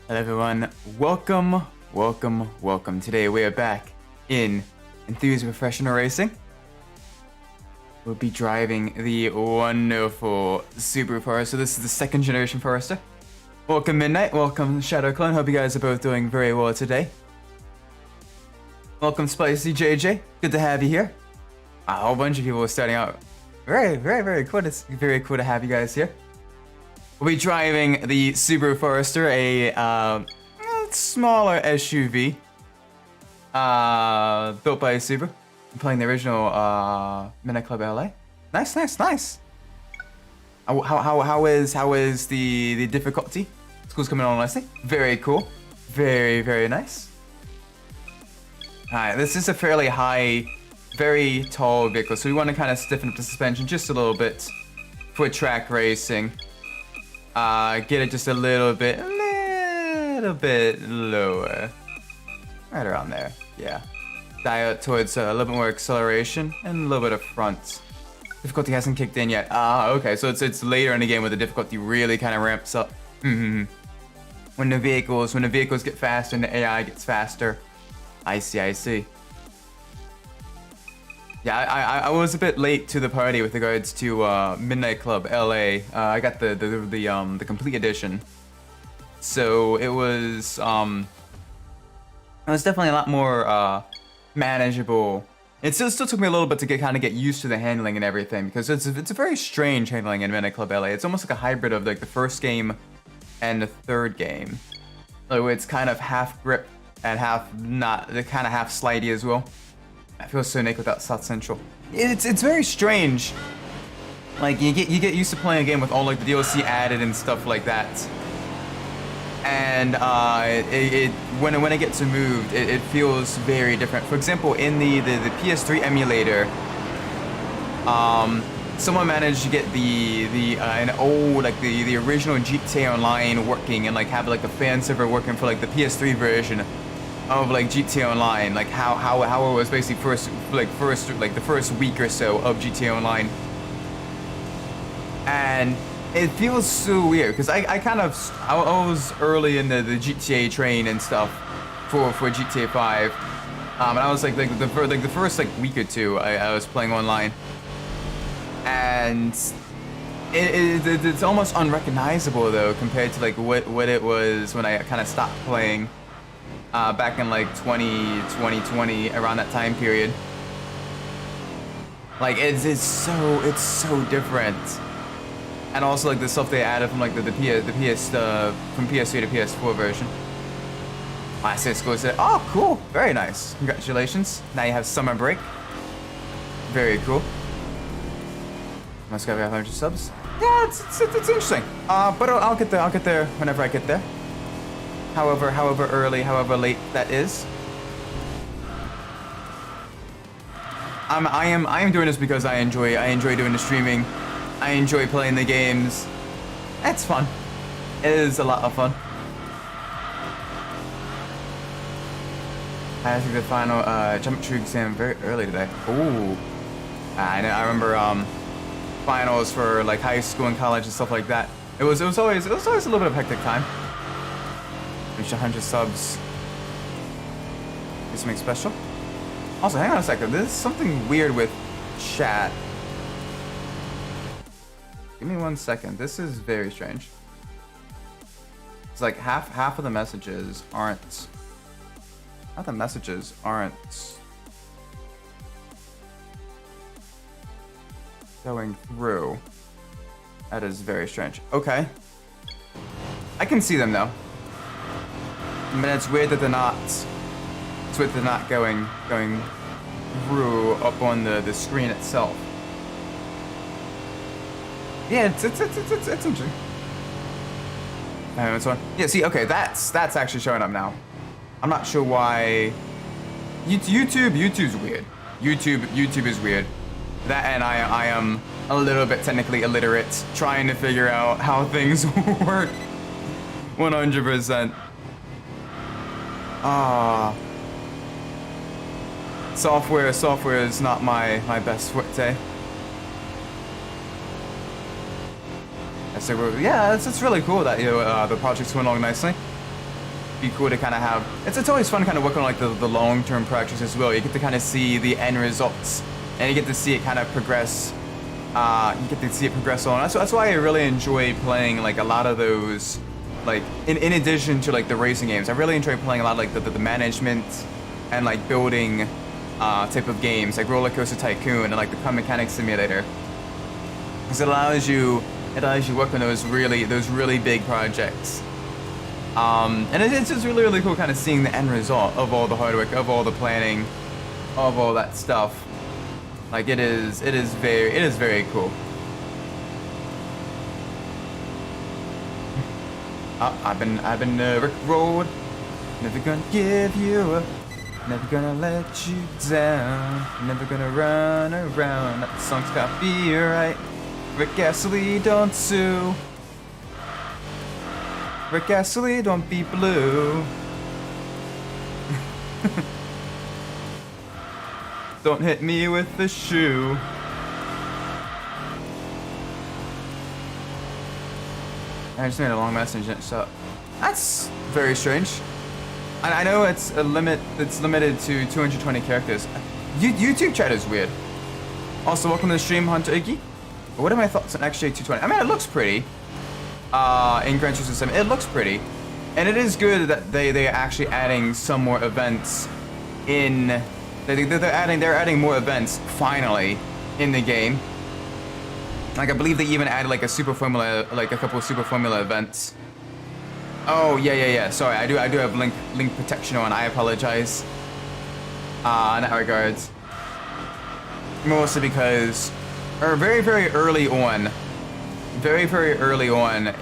Hello everyone, welcome. Today we are back in Enthusia Professional Racing. We'll be driving the wonderful Subaru Forester. This is the second generation Forester. Welcome Midnight, welcome Shadow Clone, hope you guys are both doing very well today. Welcome Spicy JJ, good to have you here. A whole bunch of people are starting out. Very cool. It's very cool to have you guys here. We'll be driving the Subaru Forester, a smaller SUV, built by Subaru. I'm playing the original Midnight Club LA. Nice. How is the difficulty? School's coming on nicely. Very cool. Very nice. Alright, this is a fairly high, very tall vehicle, so we want to kind of stiffen up the suspension just a little bit for track racing. Get it just a little bit lower. Right around there, yeah. Dial it towards a little bit more acceleration and a little bit of front. Difficulty hasn't kicked in yet. Okay, so it's later in the game where the difficulty really kind of ramps up. When the vehicles get faster and the AI gets faster. I see. Yeah, I was a bit late to the party with regards to Midnight Club LA. I got the complete edition, so it was definitely a lot more manageable. It still took me a little bit to get used to the handling and everything, because it's a very strange handling in Midnight Club LA. It's almost like a hybrid of like the first game and the third game. So it's kind of half grip and half not, kind of half slidey as well. I feel so naked without South Central. It's very strange. Like you get used to playing a game with all like the DLC added and stuff like that. And when it gets removed, it feels very different. For example, in the PS3 emulator, someone managed to get an old like the original GTA Online working and like have like a fan server working for like the PS3 version of like GTA Online, like how it was basically the first week or so of GTA Online, and it feels so weird because I was early in the GTA train and stuff for GTA 5, and I was like the first like week or two I was playing online, and it's almost unrecognizable though compared to like what it was when I kind of stopped playing. Back in like 2020, around that time period. Like it's so different, and also like the stuff they added from like the PS from PS3 to PS4 version. I say school said, oh cool, very nice, congratulations. Now you have summer break. Very cool. Must go 500 subs. Yeah, it's interesting. But I'll get there whenever I get there. However early, however late that is. I am doing this because I enjoy doing the streaming. I enjoy playing the games. It's fun. It is a lot of fun. I think the final geometry exam very early today. Ooh. I remember finals for like high school and college and stuff like that. It was always a little bit of hectic time. Reach 100 subs. Do something special. Also, hang on a second. There's something weird with chat. Give me 1 second. This is very strange. It's like half of the messages aren't. Half the messages aren't going through. That is very strange. Okay. I can see them though. But it's weird that they're not. It's weird that they're not going through up on the screen itself. Yeah, it's interesting. This one. Yeah, see, okay, that's actually showing up now. I'm not sure why. YouTube's weird. YouTube is weird. That, and I am a little bit technically illiterate, trying to figure out how things work. 100%. Software is not my best forte. So yeah, it's really cool that the project's going along nicely. be cool to kind of have. It's always fun kind of working on like the long-term projects as well. You get to kind of see the end results, and you get to see it kind of progress. You get to see it progress on. That's why I really enjoy playing like a lot of those. Like in addition to like the racing games, I really enjoy playing a lot of like the management and like building type of games, like Roller Coaster Tycoon and like the Car Mechanic Simulator, because it allows you to work on those really big projects. And it's just really cool kind of seeing the end result of all the hard work, of all the planning, of all that stuff. Like it is very cool. I've been rickrolled. Never gonna give you up. Never gonna let you down. Never gonna run around. That song's gotta be right. Rick Astley, don't sue. Rick Astley, don't be blue. Don't hit me with the shoe. I just made a long message, so that's very strange. I know it's limited to 220 characters. YouTube chat is weird. Also, welcome to the stream, Hunter Iggy. What are my thoughts on XJ220? I mean, it looks pretty. In Gran Turismo 7, it looks pretty, and it is good that they're actually adding some more events in. They're adding more events finally in the game. Like I believe they even added like a couple of Super Formula events. Oh yeah. Sorry, I do have link protection on. I apologize. In that regards. Mostly because, very early on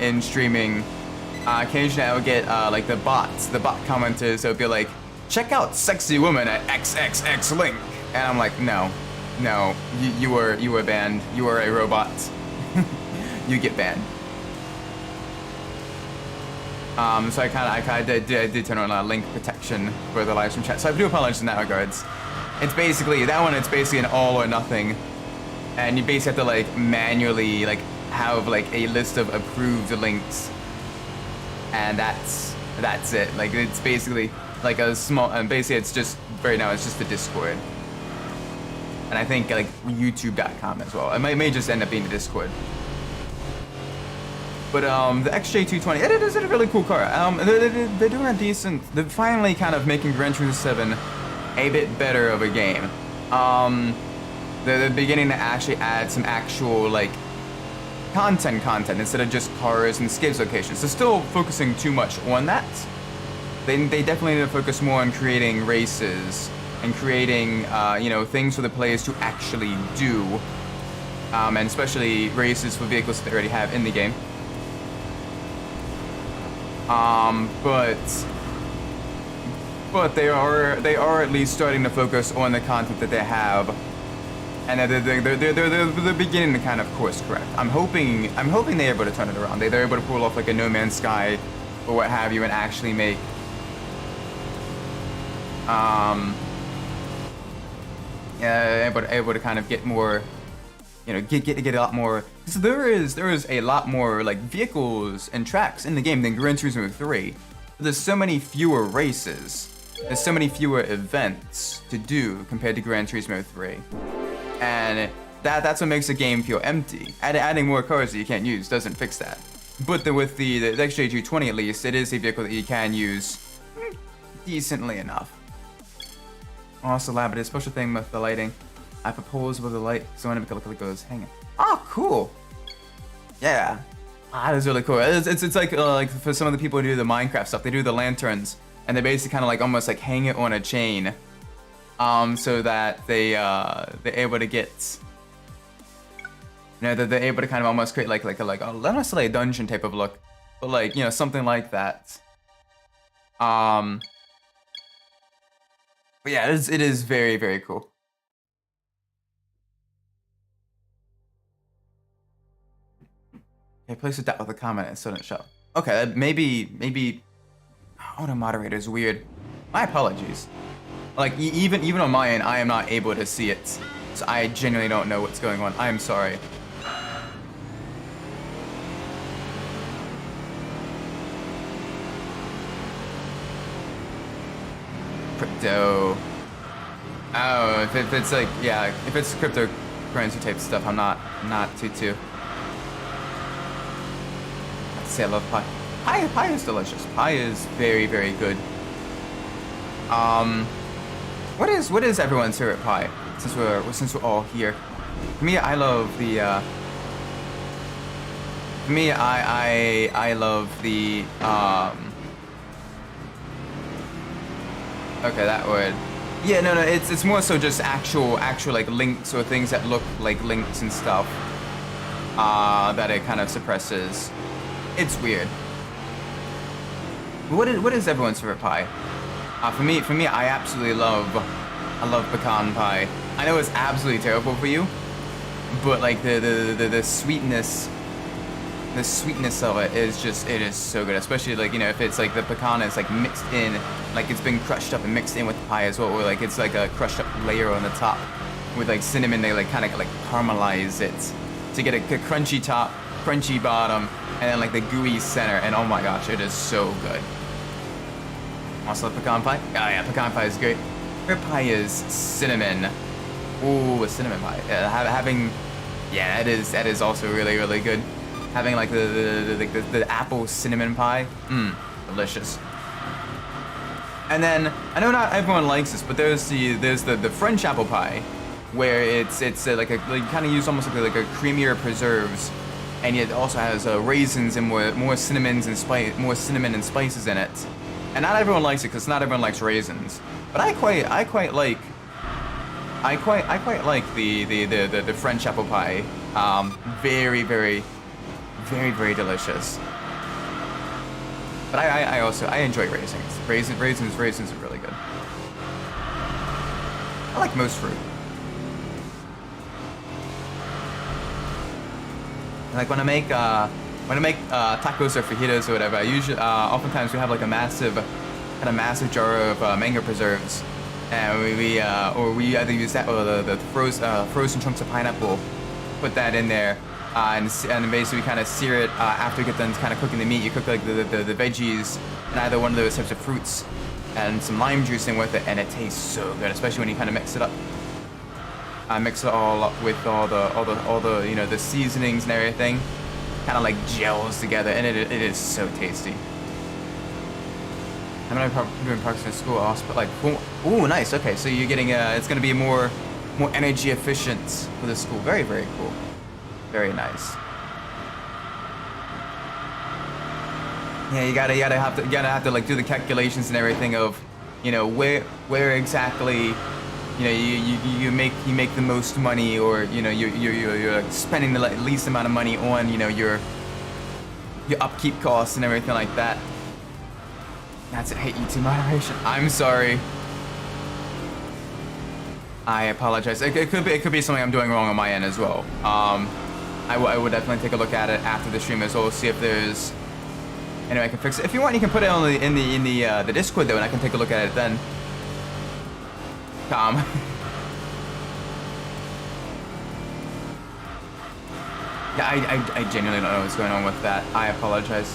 in streaming, occasionally I would get like the bot commenters. That would be like, check out sexy woman at XXX link, and I'm like, no, you were banned. You are a robot. You get banned. So I did turn on link protection for the live stream chat. So I do apologize in that regards. It's basically an all or nothing, and you basically have to like manually like have like a list of approved links, and that's it. Like it's basically like a small, and basically it's just right now it's just the Discord, and I think like YouTube.com as well. It may just end up being the Discord. But the XJ220, it is a really cool car. They're doing a decent. They're finally kind of making Gran Turismo 7 a bit better of a game. They're beginning to actually add some actual like content instead of just cars and skips locations. They're still focusing too much on that. They definitely need to focus more on creating races and creating things for the players to actually do, and especially races for vehicles that they already have in the game. But they are at least starting to focus on the content that they have, and they're beginning to kind of course correct. I'm hoping they're able to turn it around. They're able to pull off like a No Man's Sky or what have you, and actually make able to kind of get more, get a lot more. So there is a lot more like vehicles and tracks in the game than Gran Turismo 3. But there's so many fewer races. There's so many fewer events to do compared to Gran Turismo 3. And that's what makes the game feel empty. Adding more cars that you can't use doesn't fix that. But with the XJ220 at least, it is a vehicle that you can use decently enough. Also, Lab, it is a special thing with the lighting. I propose with the light, so when it look like it goes hanging. Oh, cool. Yeah. That is really cool. It's like for some of the people who do the Minecraft stuff, they do the lanterns, and they basically kind of like almost like hang it on a chain, so that they're able to get, they're able to kind of almost create like not necessarily a dungeon type of look, but like something like that. But yeah, it is very, very cool. Okay, place a dot with a comment and still didn't show. Okay, maybe auto moderator is weird. My apologies. Like even on my end, I am not able to see it, so I genuinely don't know what's going on. I am sorry. crypto. Oh, if it's like, yeah, if it's cryptocurrency type stuff, I'm not too. Let's say I love pie. Pie is delicious. Pie is very, very good. What is everyone's favorite pie? Since we're all here. For me, I love the. For me, I love the. Okay, that would. Yeah, no, it's more so just actual like links or things that look like links and stuff. That it kind of suppresses. It's weird. What is everyone's favorite pie? For me, I absolutely love pecan pie. I know it's absolutely terrible for you, but like the sweetness of it is just, it is so good. Especially like, you know, if it's like the pecan is like mixed in, like it's been crushed up and mixed in with the pie as well, or like it's like a crushed up layer on the top with like cinnamon. They like kind of like caramelize it to get a crunchy top, crunchy bottom, and then like the gooey center. And oh my gosh, it is so good. Also pecan pie? Oh yeah, pecan pie is great. Favorite pie is cinnamon. Ooh, a cinnamon pie. Yeah, that is also really, really good. Having like the apple cinnamon pie, delicious. And then I know not everyone likes this, but there's the French apple pie, where it's like kind of use almost like a creamier preserves, and it also has raisins and more cinnamon and spices in it. And not everyone likes it because not everyone likes raisins, but I quite like the French apple pie. Very, very, very, very delicious. But I also enjoy raisins. Raisins are really good. I like most fruit. Like when I make tacos or fajitas or whatever, I usually oftentimes we have like a massive jar of mango preserves, and we either use that or the frozen chunks of pineapple, put that in there, and basically kind of sear it after you get done kind of cooking the meat. You cook like the veggies and either one of those types of fruits and some lime juice in with it, and it tastes so good, especially when you kind of mix it up. Mix it all up with all the you know, the seasonings and everything, kind of like gels together, and it is so tasty. I'm gonna be doing parks in school also, but like, ooh, nice. Okay, so you're getting it's gonna be more energy efficient for the school. Very, very cool. Very nice. Yeah, you gotta have to like do the calculations and everything of, you know, where exactly, you know, you make the most money, or you know, you're spending the least amount of money on, you know, your upkeep costs and everything like that. That's it. Hey, eat moderation. I'm sorry. I apologize. It could be something I'm doing wrong on my end as well. I would definitely take a look at it after the stream as well, see if there's any way I can fix it. If you want, you can put it on in the Discord though, and I can take a look at it then. Yeah, I genuinely don't know what's going on with that. I apologize.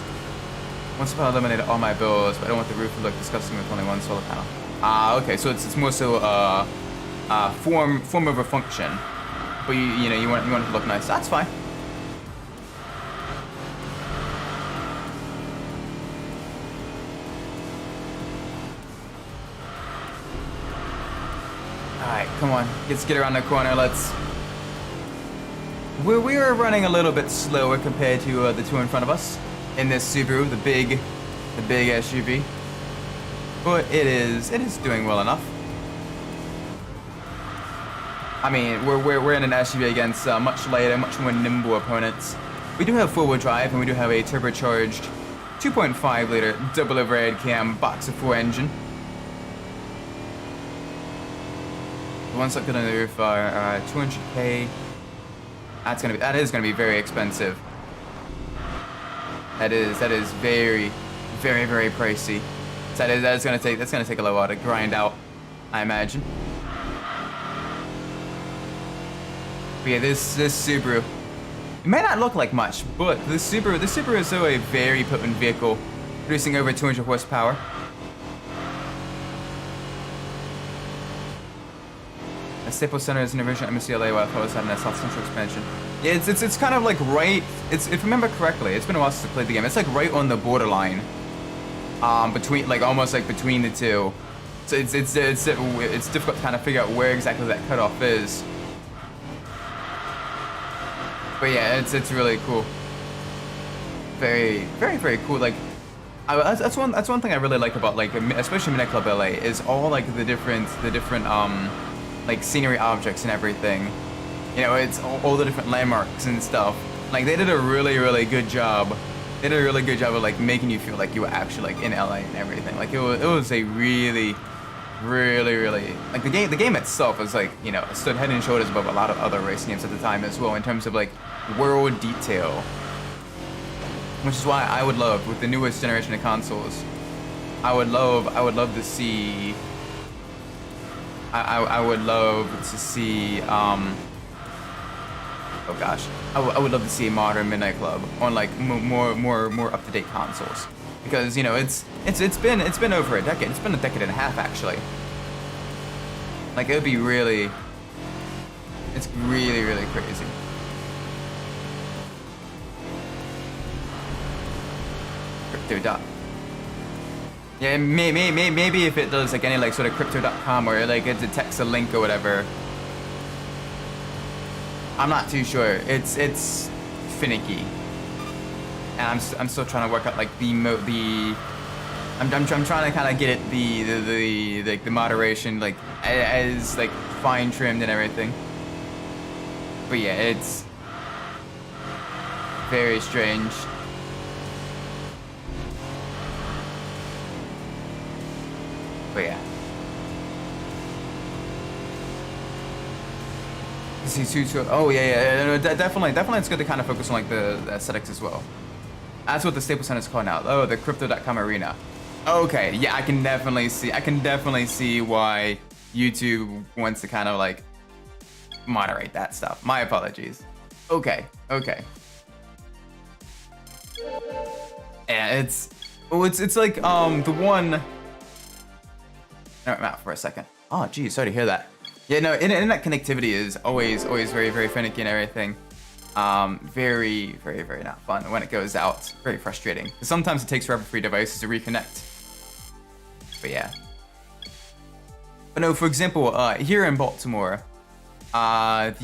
Once upon I eliminated all my bills, but I don't want the roof to look disgusting with only one solar panel. Okay, so it's more so form over function, but you want it to look nice. That's fine. Alright, come on. Let's get around the corner. We are running a little bit slower compared to the two in front of us in this Subaru, the big SUV. But it is doing well enough. I mean, we're in an SUV against much lighter, much more nimble opponents. We do have four-wheel drive, and we do have a turbocharged 2.5 liter double overhead cam boxer 4 engine. The ones that get on the roof are 200K. That is gonna be very expensive. That is very, very, very pricey. So that's gonna take a little while to grind out, I imagine. But yeah, this Subaru, it may not look like much, but this Subaru is still a very potent vehicle, producing over 200 horsepower. The Staples Center is an original MCLA, while Forest had a South Central expansion. Yeah, it's kind of like right. It's, if I remember correctly, it's been a while since I played the game. It's like right on the borderline, between, like almost like between the two. So it's difficult to kind of figure out where exactly that cutoff is. But yeah, it's really cool. Very cool. Like, that's one thing I really like about, like, especially Midnight Club LA, is all like the different like scenery objects and everything. You know, it's all the different landmarks and stuff. Like, they did a really good job. They did a really good job of like making you feel like you were actually like in LA and everything. Like, it was a really like the game itself was like, you know, stood head and shoulders above a lot of other racing games at the time as well in terms of like world detail. Which is why I would love, with the newest generation of consoles, I would love to see I would love to see oh gosh, I would love to see a modern Midnight Club on like more up to date consoles, because you know it's been over a decade. It's been a decade and a half actually. Like, it would be really, it's really crazy. Crypto. Yeah, maybe if it does like any like sort of crypto.com or like it detects a link or whatever. I'm not too sure. It's finicky, and I'm still trying to work out like I'm trying to kind of get it the moderation like as like fine trimmed and everything. But yeah, it's very strange. But yeah. Oh yeah, definitely. It's good to kind of focus on like the aesthetics as well. That's what the Staples Center is called now. Oh, the Crypto.com arena. Okay, yeah, I can definitely see why YouTube wants to kind of like moderate that stuff. My apologies. Okay. Yeah, it's like the one. No, I'm out for a second. Oh, geez, sorry to hear that. Yeah, no, internet connectivity is always very finicky and everything. Very not fun when it goes out. Very frustrating. Because sometimes it takes forever for your devices to reconnect. But yeah. But no, for example, here in Baltimore, it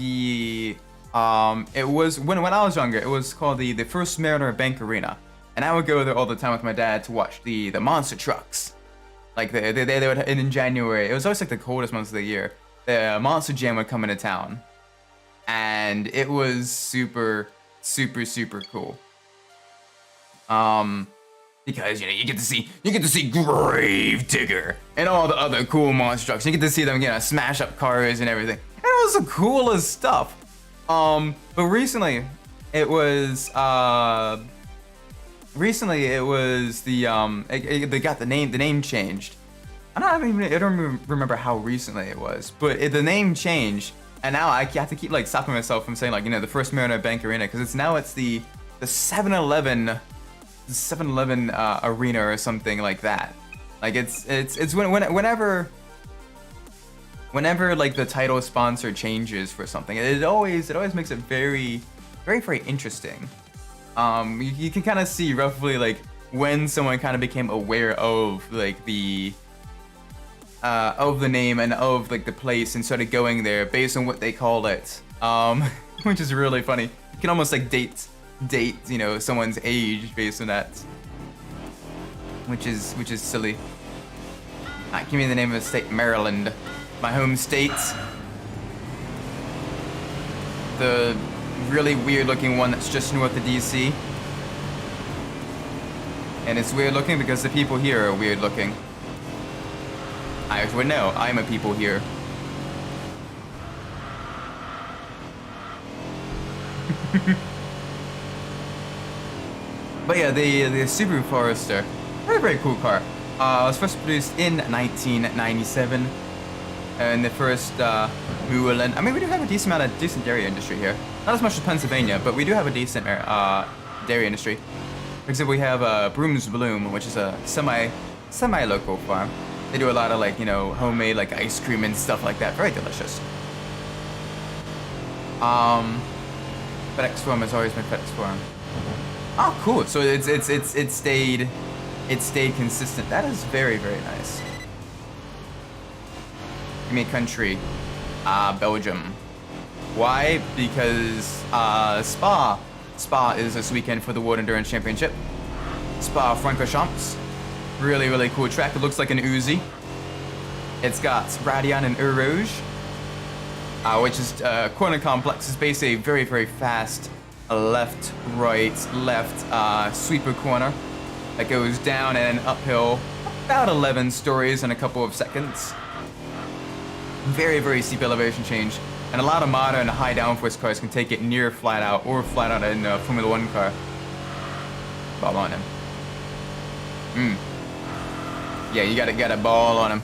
was when I was younger, it was called the First Mariner Bank Arena, and I would go there all the time with my dad to watch the monster trucks. Like they would in January. It was always like the coldest months of the year. The Monster Jam would come into town, and it was super cool. Because you know you get to see Gravedigger and all the other cool monster trucks. You get to see them, you know, smash up cars and everything. And it was the coolest stuff. But recently it was they got the name changed. I don't remember how recently it was, but the name changed, and now I have to keep like stopping myself from saying like, you know, the First Mariner Bank Arena, because it's the 7-Eleven arena or something like that. Like it's whenever like the title sponsor changes for something, it always makes it very interesting. You can kind of see roughly like when someone kind of became aware of like the name and of like the place and started going there based on what they call it, which is really funny. You can almost like date you know someone's age based on that, which is silly. Give me the name of the state. Maryland, my home state. The really weird looking one that's just north of DC. And it's weird looking because the people here are weird looking. I would know, I'm a people here. But yeah, the Subaru Forester, very cool car. It was first produced in 1997. And the first Moulin. I mean, we do have a decent dairy industry here. Not as much as Pennsylvania, but we do have a decent dairy industry. For example, we have Broom's Bloom, which is a semi-local farm. They do a lot of like, you know, homemade like ice cream and stuff like that. Very delicious. FedEx Forum has always been FedEx Forum. Oh, cool. So it stayed consistent. That is very, very nice. Give me a country. Belgium. Why? Because Spa is this weekend for the World Endurance Championship. Spa-Francorchamps. Really, really cool track. It looks like an Uzi. It's got Radian and Eau Rouge, which is corner complex. It's basically a very, very fast left, right, left sweeper corner that goes down and uphill about 11 stories in a couple of seconds. Very, very steep elevation change. And a lot of modern high downforce cars can take it near flat out or flat out in a Formula 1 car. Ball on him. Yeah, you gotta ball on him.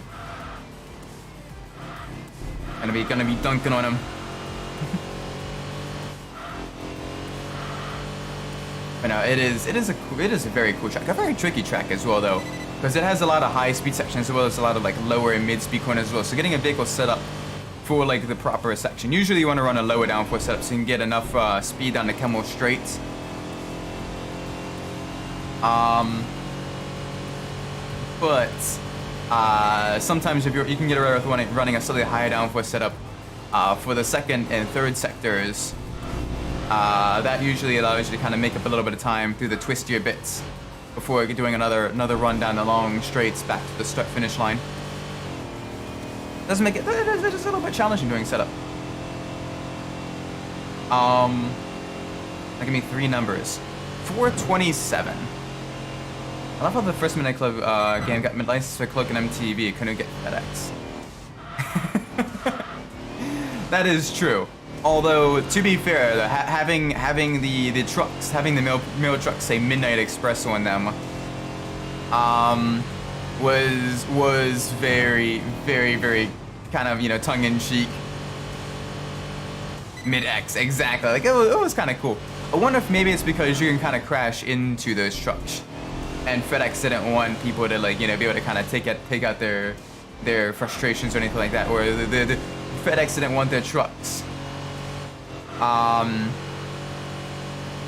Gonna be dunking on him. But no, it is a very cool track. A very tricky track as well though, because it has a lot of high speed sections as well as a lot of like lower and mid speed corners as well. So getting a vehicle set up for like the proper section. Usually you want to run a lower downforce setup so you can get enough speed down the Kemmel straights. But sometimes if you can get away with running a slightly higher downforce setup for the second and third sectors. That usually allows you to kind of make up a little bit of time through the twistier bits before doing another run down the long straights back to the start finish line. Doesn't make it. It is a little bit challenging doing setup. Give me 3 numbers. 427. I love how the first Midnight Club game got mid-licensed for Cloak and MTV. It couldn't get FedEx. That is true. Although, to be fair, having the trucks, having the mail trucks say Midnight Express on them, was very, very, very kind of, tongue-in-cheek. Mid-X, exactly. Like, it was kind of cool. I wonder if maybe it's because you can kind of crash into those trucks. And FedEx didn't want people to, like, be able to kind of take out their frustrations or anything like that. Or the FedEx didn't want their trucks.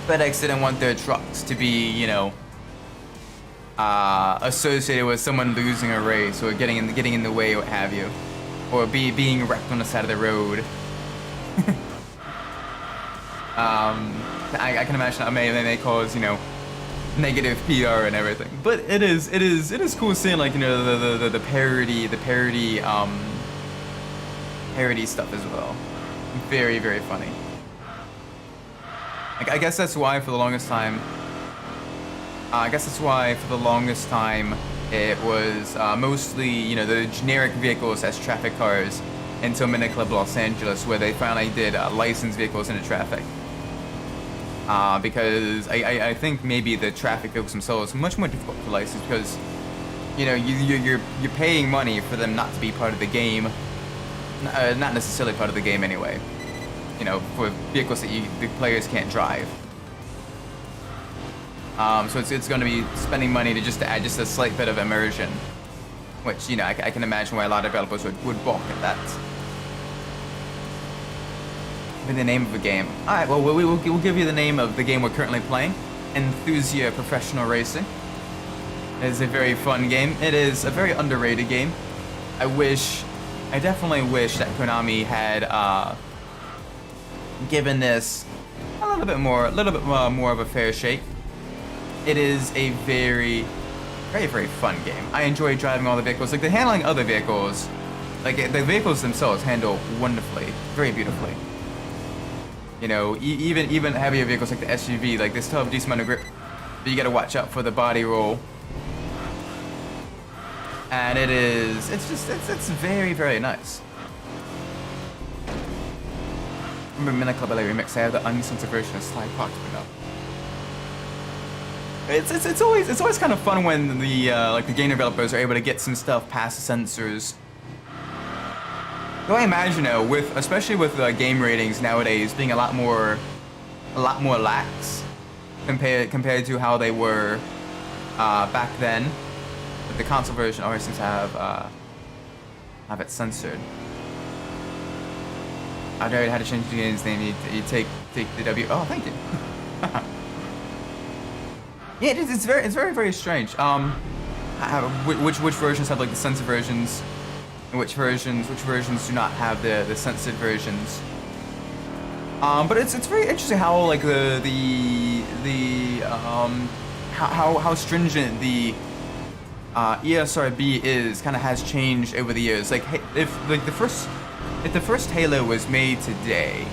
FedEx didn't want their trucks to be, associated with someone losing a race or getting in the way, what have you, or being wrecked on the side of the road. I can imagine that may cause, negative PR and everything. But it is cool seeing, like, the parody stuff as well. Very, very funny. I guess that's why for the longest time. It was mostly, the generic vehicles as traffic cars until Midnight Club Los Angeles, where they finally did licensed vehicles into traffic. Because I think maybe the traffic vehicles themselves are much more difficult to license because, you're paying money for them not to be part of the game, not necessarily part of the game anyway. For vehicles that the players can't drive. So it's going to be spending money to add just a slight bit of immersion, which I can imagine why a lot of developers would balk at that. The name of the game. All right, well we'll give you the name of the game we're currently playing. Enthusia Professional Racing. It is a very fun game. It is a very underrated game. I definitely wish that Konami had given this a little bit more of a fair shake. It is a very, very, very fun game. I enjoy driving all the vehicles. Like, the handling other vehicles, like the vehicles themselves handle wonderfully, very beautifully. Even heavier vehicles like the SUV, like they still have a decent amount of grip, but you gotta watch out for the body roll. And it's very, very nice. Remember Midnight Club LA Remix? I have the uncensored version of Sly Fox, but no. It's always kind of fun when the game developers are able to get some stuff past the censors. Though I imagine, especially with game ratings nowadays being a lot more lax compared to how they were back then. But the console version always seems to have it censored. I already had to change the game's name. You take the W. Oh, thank you. Yeah, it's very strange. Which versions have like the censored versions, and which versions do not have the censored versions. But it's very interesting how like how stringent the ESRB is kind of has changed over the years. Like if the first Halo was made today,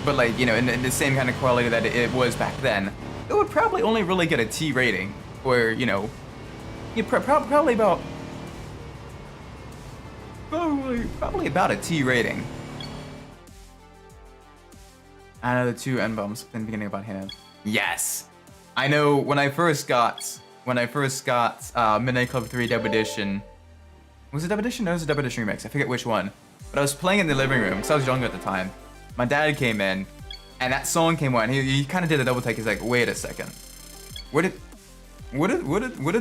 but like in the same kind of quality that it was back then, it would probably only really get a T rating, or probably about a T rating. I know the two N-bombs in the beginning about him. Yes, I know. When I first got Midnight Club 3 Dub Edition, was it Dub Edition? No, it was a Dub Edition remix. I forget which one. But I was playing in the living room because I was younger at the time. My dad came in, and that song came on. He kind of did a double take. He's like, "Wait a second, what did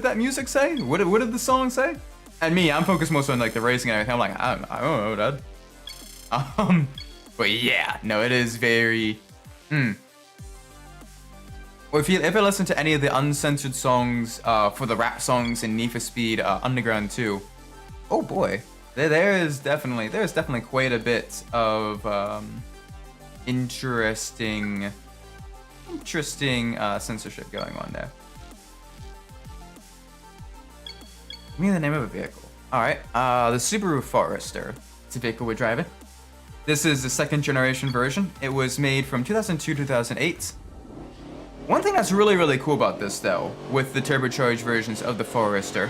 that music say? What did the song say?" And me, I'm focused most on like the racing and everything. I'm like, I don't know, Dad. But yeah, no, it is very. Well, if you ever listen to any of the uncensored songs for the rap songs in Need for Speed Underground 2, oh boy, there's definitely quite a bit of interesting censorship going on there. Give me the name of a vehicle. All right, the Subaru Forester. It's a vehicle we're driving. This is the second generation version. It was made from 2002 to 2008. One thing that's really cool about this though, with the turbocharged versions of the Forester,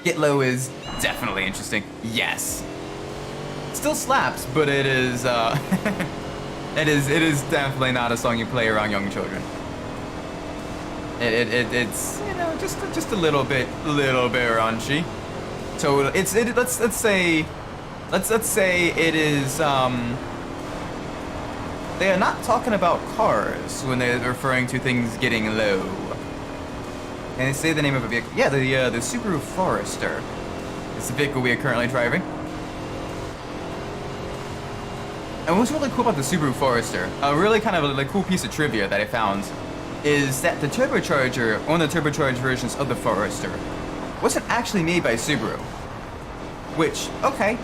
Get Low is definitely interesting. Yes. Still slaps, but it is it is definitely not a song you play around young children. It's just a little bit raunchy. So let's say it is they are not talking about cars when they're referring to things getting low. And they say the name of a vehicle. Yeah, the Subaru Forester is the vehicle we are currently driving. And what's really cool about the Subaru Forester, a really kind of a cool piece of trivia that I found, is that the turbocharger on the turbocharged versions of the Forester wasn't actually made by Subaru. Which, okay,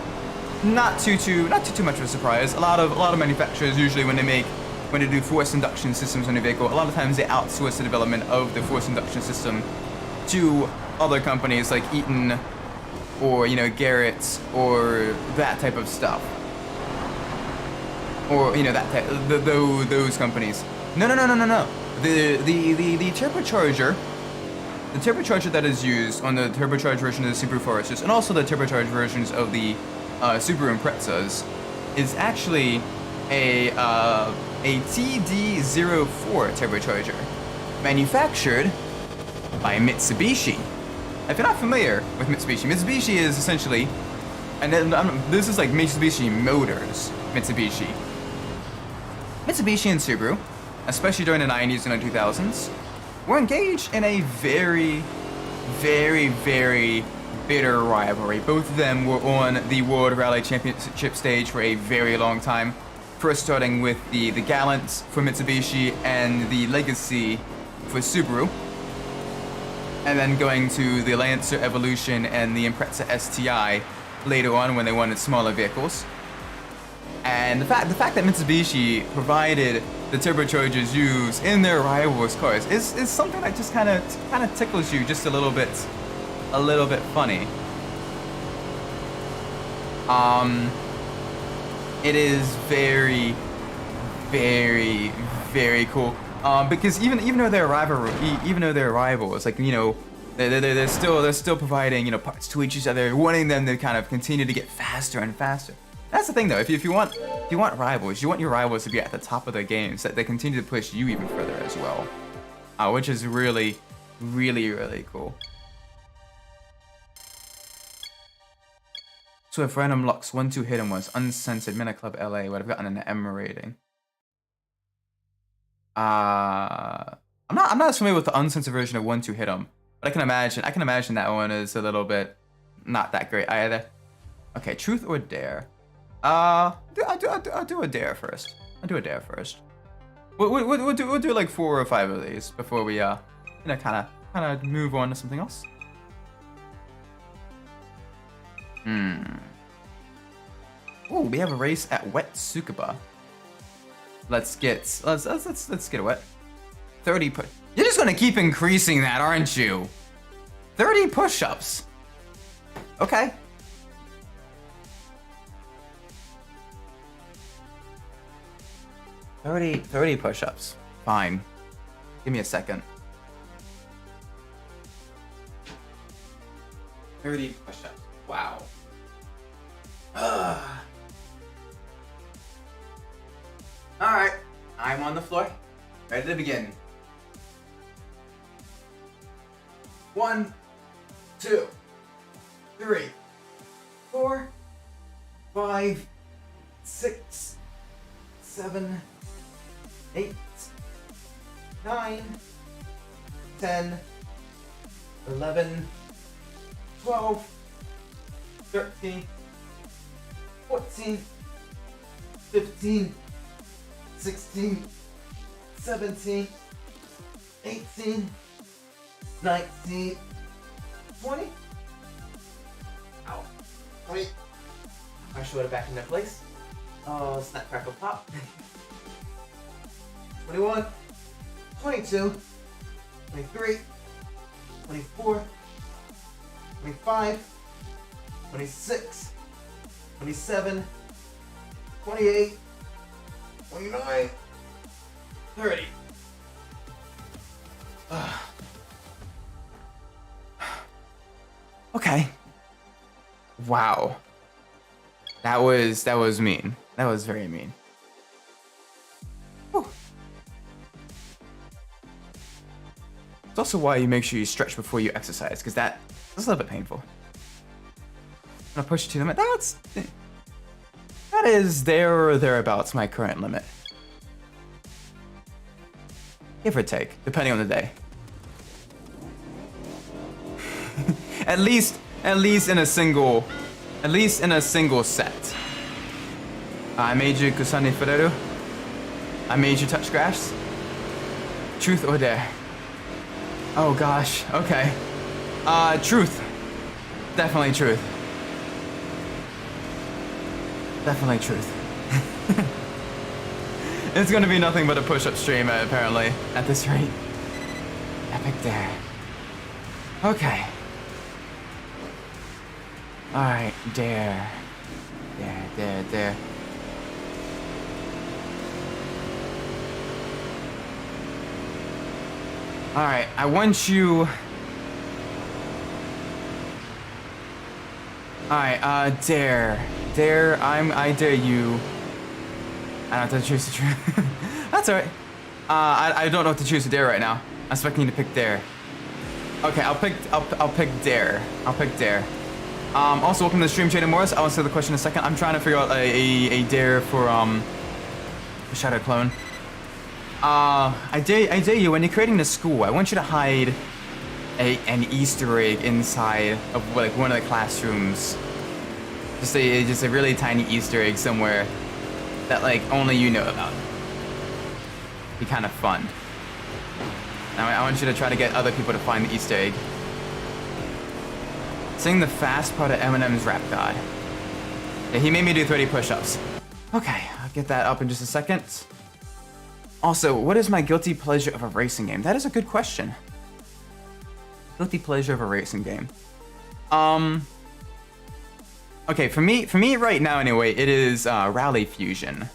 not too much of a surprise. A lot of manufacturers usually when they do forced induction systems on a vehicle, a lot of times they outsource the development of the forced induction system to other companies like Eaton or Garrett or that type of stuff. Or those companies. No. The turbocharger that is used on the turbocharged version of the Subaru Foresters and also the turbocharged versions of the Subaru Imprezas is actually a TD04 turbocharger manufactured by Mitsubishi. If you're not familiar with Mitsubishi is essentially, and then, this is like Mitsubishi Motors. Mitsubishi and Subaru, especially during the 90s and the 2000s, were engaged in a very bitter rivalry. Both of them were on the World Rally Championship stage for a very long time. First starting with the Gallant for Mitsubishi and the Legacy for Subaru. And then going to the Lancer Evolution and the Impreza STI later on when they wanted smaller vehicles. And the fact that Mitsubishi provided the turbochargers used in their rivals' cars is something that just kind of tickles you just a little bit funny. It is very cool. Because even though they're rivals, like they're still providing parts to each other, wanting them to kind of continue to get faster and faster. That's the thing though. If you want rivals, you want your rivals to be at the top of their game, so that they continue to push you even further as well, which is really cool. So if Random Lux 1-2 hit 'em was uncensored, Midnight Club LA would have gotten an M rating. I'm not as familiar with the uncensored version of 1-2 hit 'em, but I can imagine that one is a little bit not that great either. Okay, Truth or Dare. I'll do a dare first. I'll do a dare first. We'll do like 4 or 5 of these before we kind of move on to something else. Oh, we have a race at Wet Tsukuba. Let's get a wet. 30 push. You're just gonna keep increasing that, aren't you? 30 push-ups. Okay. Thirty push-ups. Fine. Give me a second. 30 push-ups. Wow. Alright. I'm on the floor. Ready to begin. 1, 2, 3, 4, 5, 6, 7, 8, 9, 10, 11, 12, 13, 14, 15, 16, 17, 18, 19, 20. Ow. 20. My shoulder back into place. Oh, snap, crackle, pop. 21, 22, 23, 24, 25, 26, 27, 28, 29, 30. Okay. Wow. That was mean. That was very mean. Whew. It's also why you make sure you stretch before you exercise, because that's a little bit painful. I'm gonna push to the limit. That is there or thereabouts my current limit. Give or take, depending on the day. At least in a single set. I made you Kusani Fureru. I made you touch grass. Truth or dare? Oh gosh, okay. Truth. Definitely truth. Definitely truth. It's gonna be nothing but a push-up stream, apparently, at this rate. Epic dare. Okay. Alright, dare. Dare. Alright, I want you... Alright, dare. Dare, I dare you. I don't have to choose to choose. That's alright. I don't know what to choose to dare right now. I'm expecting you to pick dare. Okay, I'll pick dare. I'll pick dare. Also, welcome to the stream, Jaden Morris. I'll answer the question in a second. I'm trying to figure out a dare for Shadow Clone. I dare you, when you're creating the school, I want you to hide an Easter egg inside of like one of the classrooms. Just a really tiny Easter egg somewhere that like only you know about. Be kind of fun. Now I want you to try to get other people to find the Easter egg. Sing the fast part of Eminem's Rap God. Yeah, he made me do 30 push-ups. Okay, I'll get that up in just a second. Also, what is my guilty pleasure of a racing game? That is a good question. Guilty pleasure of a racing game. Okay, for me right now anyway, it is Rally Fusion.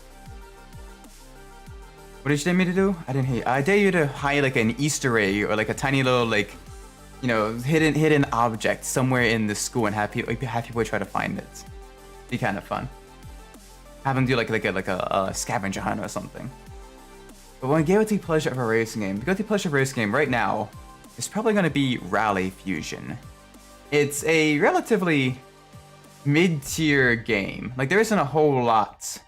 What did you dare me to do? I didn't hear you. I dare you to hide like an Easter egg or like a tiny little like, you know, hidden object somewhere in the school and have people try to find it. Be kind of fun. Have them do like a scavenger hunt or something. But one guilty pleasure of a racing game, the guilty pleasure of a racing game right now is probably going to be Rally Fusion. It's a relatively mid-tier game. Like there isn't a whole lot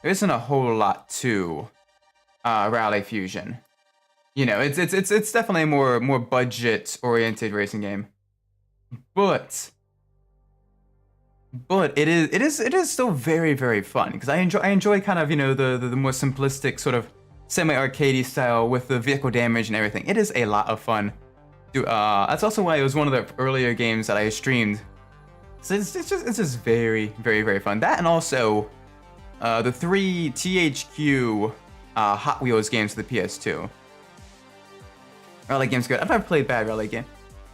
to Rally Fusion. You know, it's definitely a more budget-oriented racing game. But But it is still very, very fun because I enjoy kind of, you know, the more simplistic sort of semi-arcadey style with the vehicle damage and everything. It is a lot of fun. That's also why it was one of the earlier games that I streamed. So it's just very, very, very fun. That and also the 3 THQ Hot Wheels games for the PS2. Rally game's good. I've never played bad rally game.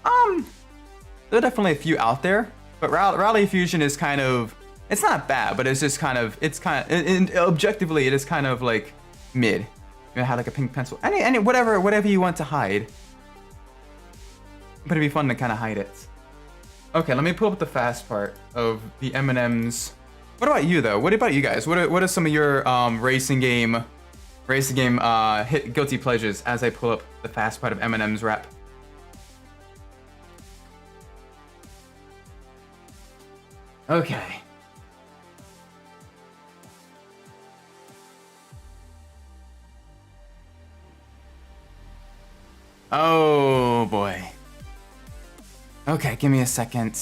There are definitely a few out there, but Rally Fusion is kind of, it's not bad, but it's just kind of, objectively it is kind of like mid. You have like a pink pencil, any whatever you want to hide. But it'd be fun to kind of hide it. Okay, let me pull up the fast part of the M&Ms. What about you though? What about you guys? What are some of your racing game hit guilty pleasures as I pull up the fast part of M&M's rap? Okay. Oh boy. Okay, give me a second.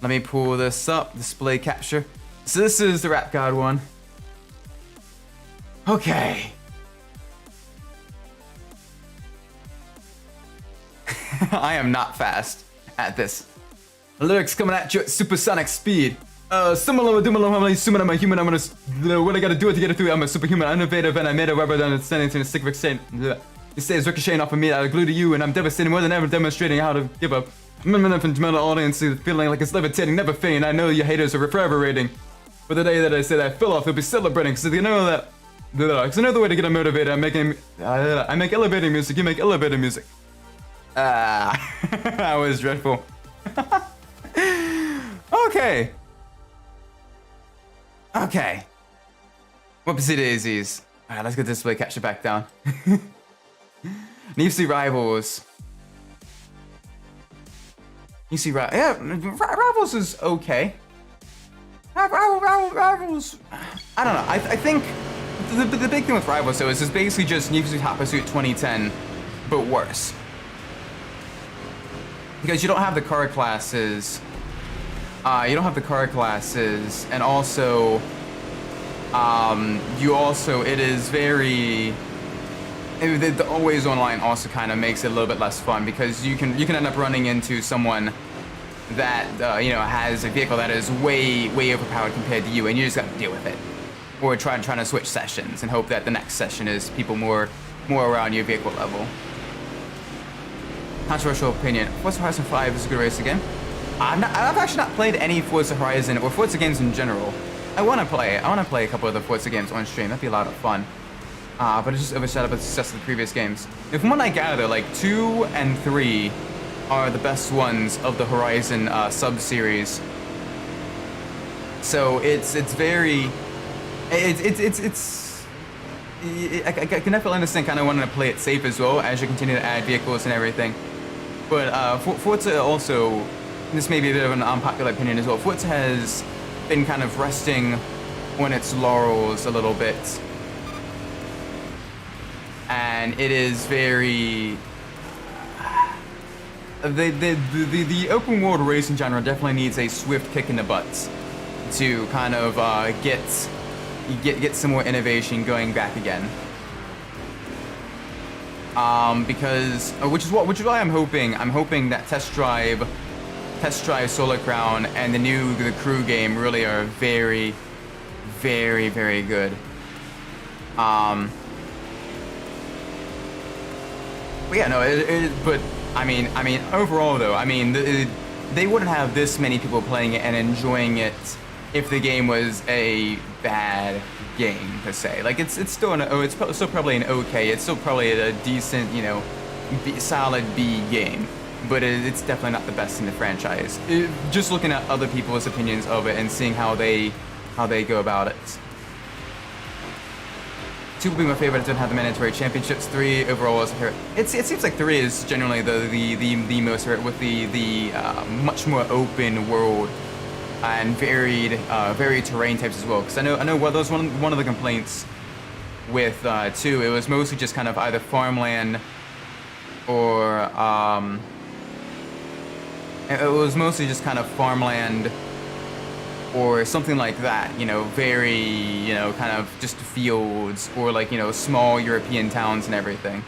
Let me pull this up, display capture. So this is the Rap God one. Okay. I am not fast at this. The lyrics coming at you at supersonic speed. Similar, I'm assuming I'm a human. What I gotta do to get it through. I'm a superhuman, innovative, and I made a rubber than it's standing to a stick extent. It stays ricocheting off of me. I glue to you, and I'm devastating more than ever, demonstrating how to give up. I'm an fundamental audience, feeling like it's levitating, never fading. I know your haters are reverberating. But the day that I say that I fell off, they'll be celebrating, because you know that. It's another way to get them motivated. I make elevating music. You make elevator music. That was dreadful. Okay. Okay. Whoopsie daisies. Alright, let's get this display capture back down. Need to see Rivals. You see, Rivals is okay. Rivals. I don't know. I think the big thing with Rivals though is it's basically just Need for Speed Hot Pursuit 2010, but worse. Because you don't have the car classes. And also, it is very. The always online also kind of makes it a little bit less fun because you can end up running into someone that has a vehicle that is way overpowered compared to you, and you just got to deal with it, or trying to switch sessions and hope that the next session is people more around your vehicle level. Controversial opinion: Forza Horizon 5 is a good race game. I've actually not played any Forza Horizon or Forza games in general. I want to play a couple of the Forza games on stream. That'd be a lot of fun. But it's just overshadowed by the success of the previous games. From what I gather, like 2 and 3 are the best ones of the Horizon sub-series. So I can definitely understand kind of wanting to play it safe as well as you continue to add vehicles and everything. But Forza also, this may be a bit of an unpopular opinion as well, Forza has been kind of resting on its laurels a little bit. And it is very... The open world racing genre definitely needs a swift kick in the butt to kind of get some more innovation going back again. Which is why I'm hoping that Test Drive Solar Crown and the Crew game really are very, very, very good. But yeah, no, but I mean, overall though, they wouldn't have this many people playing it and enjoying it if the game was a bad game per se. Like it's still probably an okay. It's still probably a decent, solid B game. But it's definitely not the best in the franchise. Just looking at other people's opinions of it and seeing how they go about it. 2 would be my favorite. It didn't have the mandatory championships. 3 overall was a favorite. It seems like 3 is generally the most favorite with the much more open world and varied terrain types as well. Because I know that was one of the complaints with 2. It was mostly just kind of either farmland or it was mostly just kind of farmland or something like that, you know, very, you know, kind of just fields or like, you know, small European towns and everything.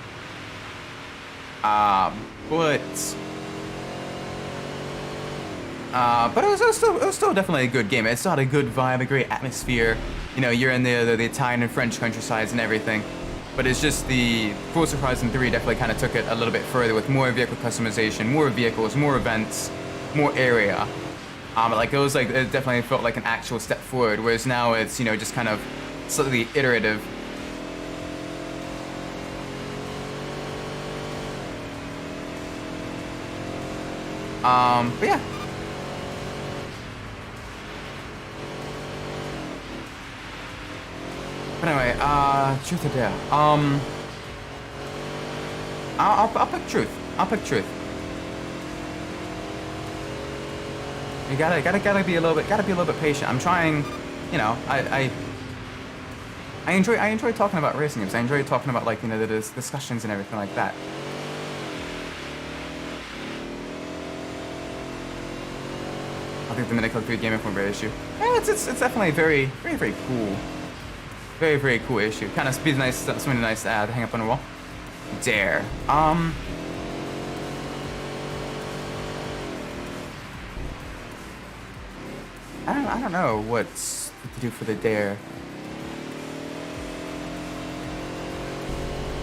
But it was still definitely a good game. It still had a good vibe, a great atmosphere. You know, you're in the Italian and French countrysides and everything. But it's just the Forza Horizon 3 definitely kind of took it a little bit further with more vehicle customization, more vehicles, more events, more area. Like it definitely felt like an actual step forward. Whereas now it's, you know, just kind of slightly iterative. But yeah. But anyway, truth or dare? I'll pick truth. I'll pick truth. You gotta be a little bit patient. I'm trying, you know, I enjoy talking about racing games. I enjoy talking about, like, you know, the discussions and everything like that. I think the Minico 3 Game Informer issue. Yeah, it's definitely a very cool. Very cool issue. Kind of be nice, something nice to add, hang up on the wall. Dare. I don't know what's to do for the dare.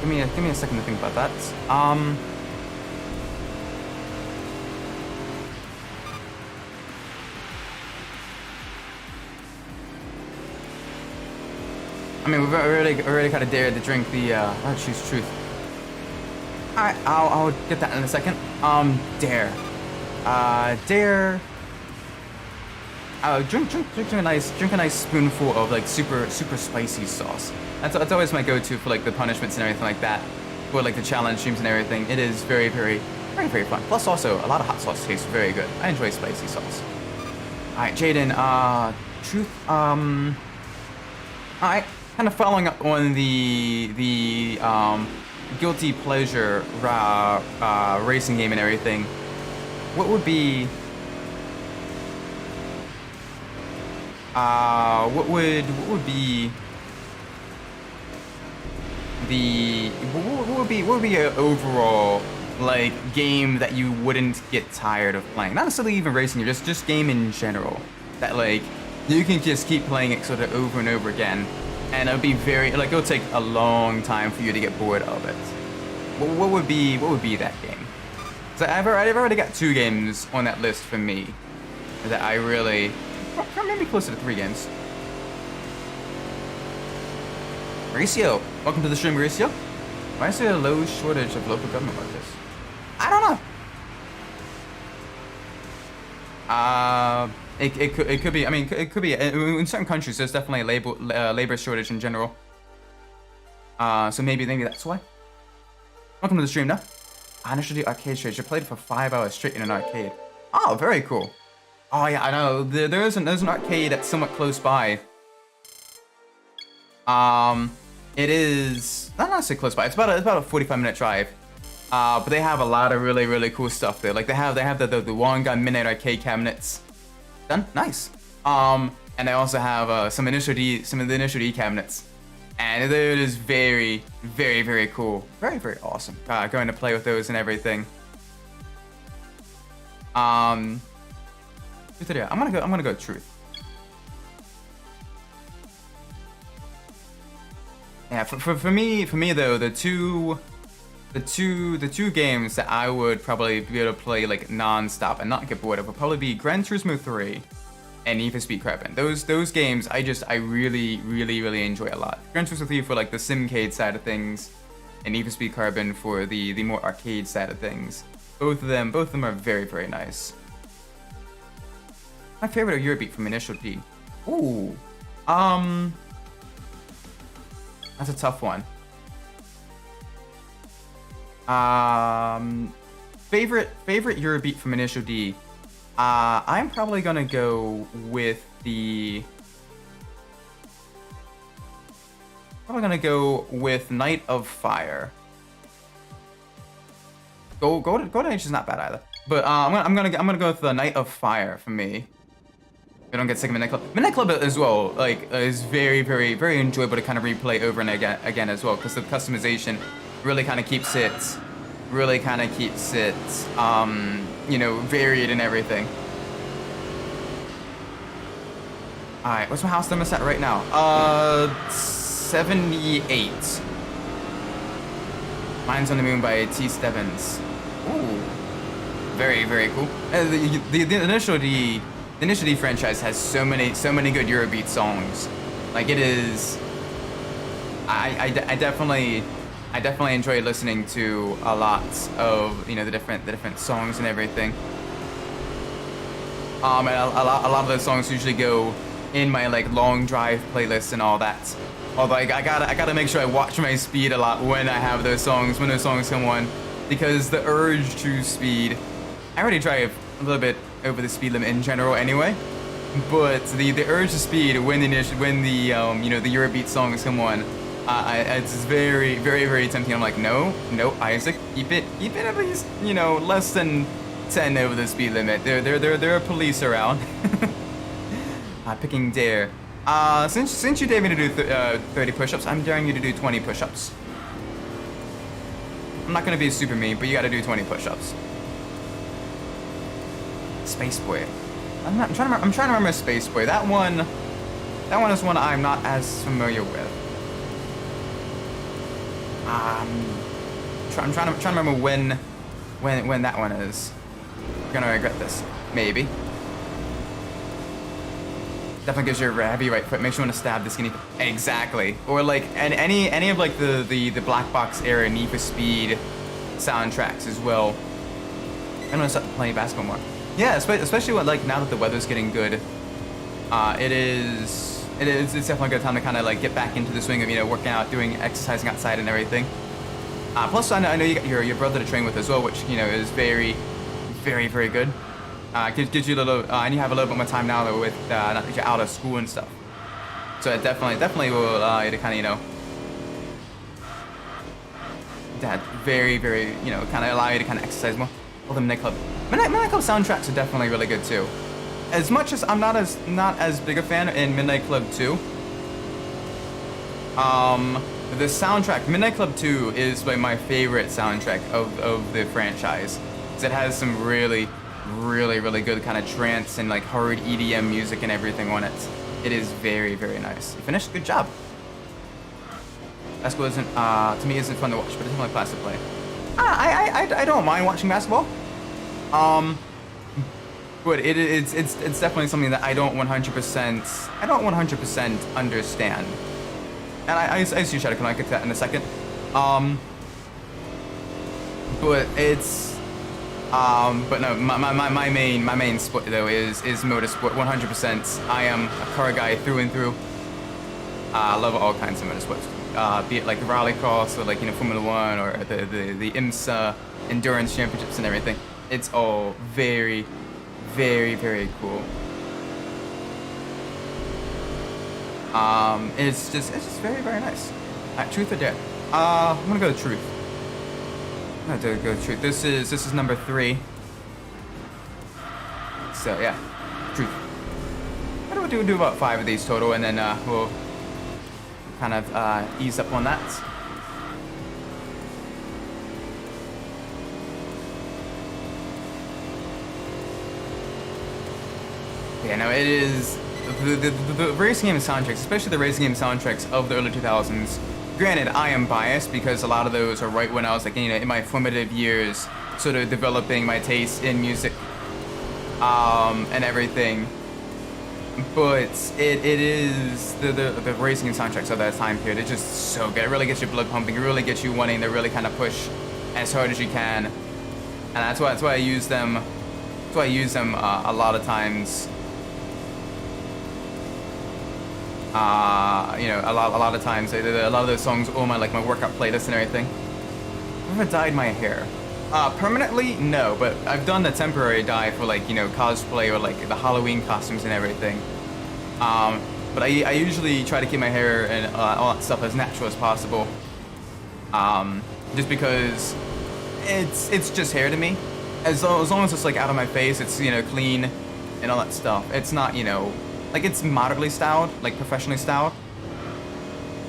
Give me a second to think about that. I mean, we've already kind of dared to drink the, I'll choose truth. Alright, I'll get that in a second. Dare. Dare. Drink a nice spoonful of, like, super spicy sauce. That's always my go-to for, like, the punishments and everything like that. For, like, the challenge streams and everything. It is very fun. Plus, also, a lot of hot sauce tastes very good. I enjoy spicy sauce. Alright, Jaden, truth, alright. Kind of following up on the guilty pleasure racing game and everything. What would be what would be an overall, like, game that you wouldn't get tired of playing? Not necessarily even racing, just game in general. That, like, you can just keep playing it sort of over and over again, and it'll be it'll take a long time for you to get bored of it. What would be that game? So I've already got 2 games on that list for me that I really, or maybe closer to 3 games. Mauricio, welcome to the stream, Mauricio. Why is there a low shortage of local government workers? I don't know. It could be. I mean, it could be in certain countries. There's definitely a labor shortage in general. So maybe that's why. Welcome to the stream, now. Initial D arcade stage. You played for 5 hours straight in an arcade. Oh, very cool. Oh yeah, I know. There's an arcade that's somewhat close by. It is not necessarily close by. It's about a 45-minute drive. But they have a lot of really cool stuff there. Like they have the one gun midnight arcade cabinets. Done, nice. And they also have some of the initial D cabinets. And it is very cool. Very awesome. Going to play with those and everything. I'm gonna go truth. Yeah, for me though, the two games that I would probably be able to play, like, non-stop and not get bored of would probably be Gran Turismo 3 and Need for Speed Carbon. Those games I really enjoy a lot. Gran Turismo 3 for, like, the simcade side of things, and Need for Speed Carbon for the more arcade side of things. Both of them are very nice. My favorite are Eurobeat from Initial D. Ooh. That's a tough one. Favorite Eurobeat from Initial D. I'm probably gonna go with Night of Fire. Golden Age is not bad either, but I'm gonna go with the Night of Fire for me. I don't get sick of Midnight Club. Midnight Club as well, like, is very, very, very enjoyable to kind of replay over and again as well, because the customization really kind of keeps it, you know, varied and everything. All right, what's my house number set right now? 78. Mine's on the Moon by T. Stebbins. Ooh, very, very cool. The Initial D franchise has so many good Eurobeat songs. Like, it is. I definitely enjoy listening to a lot of, you know, the different songs and everything. And a lot of those songs usually go in my like long drive playlist and all that. Although I gotta make sure I watch my speed a lot when I have those songs, when those songs come on, because the urge to speed. I already drive a little bit over the speed limit in general anyway, but the urge to speed when the you know, the Eurobeat songs come on, it's very, very, very tempting. I'm like, no, Isaac, keep it at least, you know, less than 10 over the speed limit. There are police around. Picking dare. Since you dare me to do 30 push-ups, I'm daring you to do 20 push-ups. I'm not gonna be super mean, but you gotta do 20 push-ups. Space Boy. I'm trying to remember Space Boy. That one is one I'm not as familiar with. I'm trying to remember when that one is. I'm gonna regret this. Maybe. Definitely gives you a heavy right foot. Makes you want to stab the skinny. Exactly. Or like any of like the black box era Need for Speed soundtracks as well. I'm gonna start playing basketball more. Yeah, especially when, like, now that the weather's getting good, it's definitely a good time to kind of like get back into the swing of, you know, working out, doing exercising outside and everything. Plus, I know you got your brother to train with as well, which, you know, is very, very, very good. Gives you a little, and you have a little bit more time now with now that you're out of school and stuff. So it definitely will allow you to kind of, you know, that very, very, you know, kind of allow you to kind of exercise more. All the Midnight Club soundtracks are definitely really good too. As much as I'm not as big a fan in Midnight Club 2. The soundtrack, Midnight Club 2 is like my favorite soundtrack of the franchise. It has some really, really, really good kind of trance and like hard EDM music and everything on it. It is very, very nice. You finished? Good job. Basketball isn't, to me, isn't fun to watch, but it's definitely class to play. I don't mind watching basketball. But it's definitely something that I don't 100% understand. And I see Shadow, can I get to that in a second? But it's but no, my main sport though is motorsport 100%. I am a car guy through and through. I love all kinds of motorsports. Be it like rallycross or like, you know, Formula 1 or the IMSA endurance championships and everything. It's all very, very, very cool. It's just very, very nice. Truth or dare? I'm gonna go to truth. I'm gonna go to truth. This is number 3. So yeah, truth. I don't do about 5 of these total, and then we'll kind of ease up on that. Yeah, no, it is the racing game soundtracks, especially the racing game soundtracks of the early 2000s. Granted, I am biased because a lot of those are right when I was like, you know, in my formative years, sort of developing my taste in music, and everything. But it is the racing game soundtracks of that time period. It's just so good. It really gets your blood pumping. It really gets you wanting to really kind of push as hard as you can, and that's why I use them. That's why I use them a lot of times. You know, a lot of times, a lot of those songs on my like my workout playlist and everything. I've never dyed my hair. Permanently, no, but I've done the temporary dye for like, you know, cosplay or like the Halloween costumes and everything. But I usually try to keep my hair and all that stuff as natural as possible. Just because it's just hair to me. As long as it's like out of my face, it's, you know, clean. and all that stuff. It's not, you know, like it's moderately styled, like professionally styled.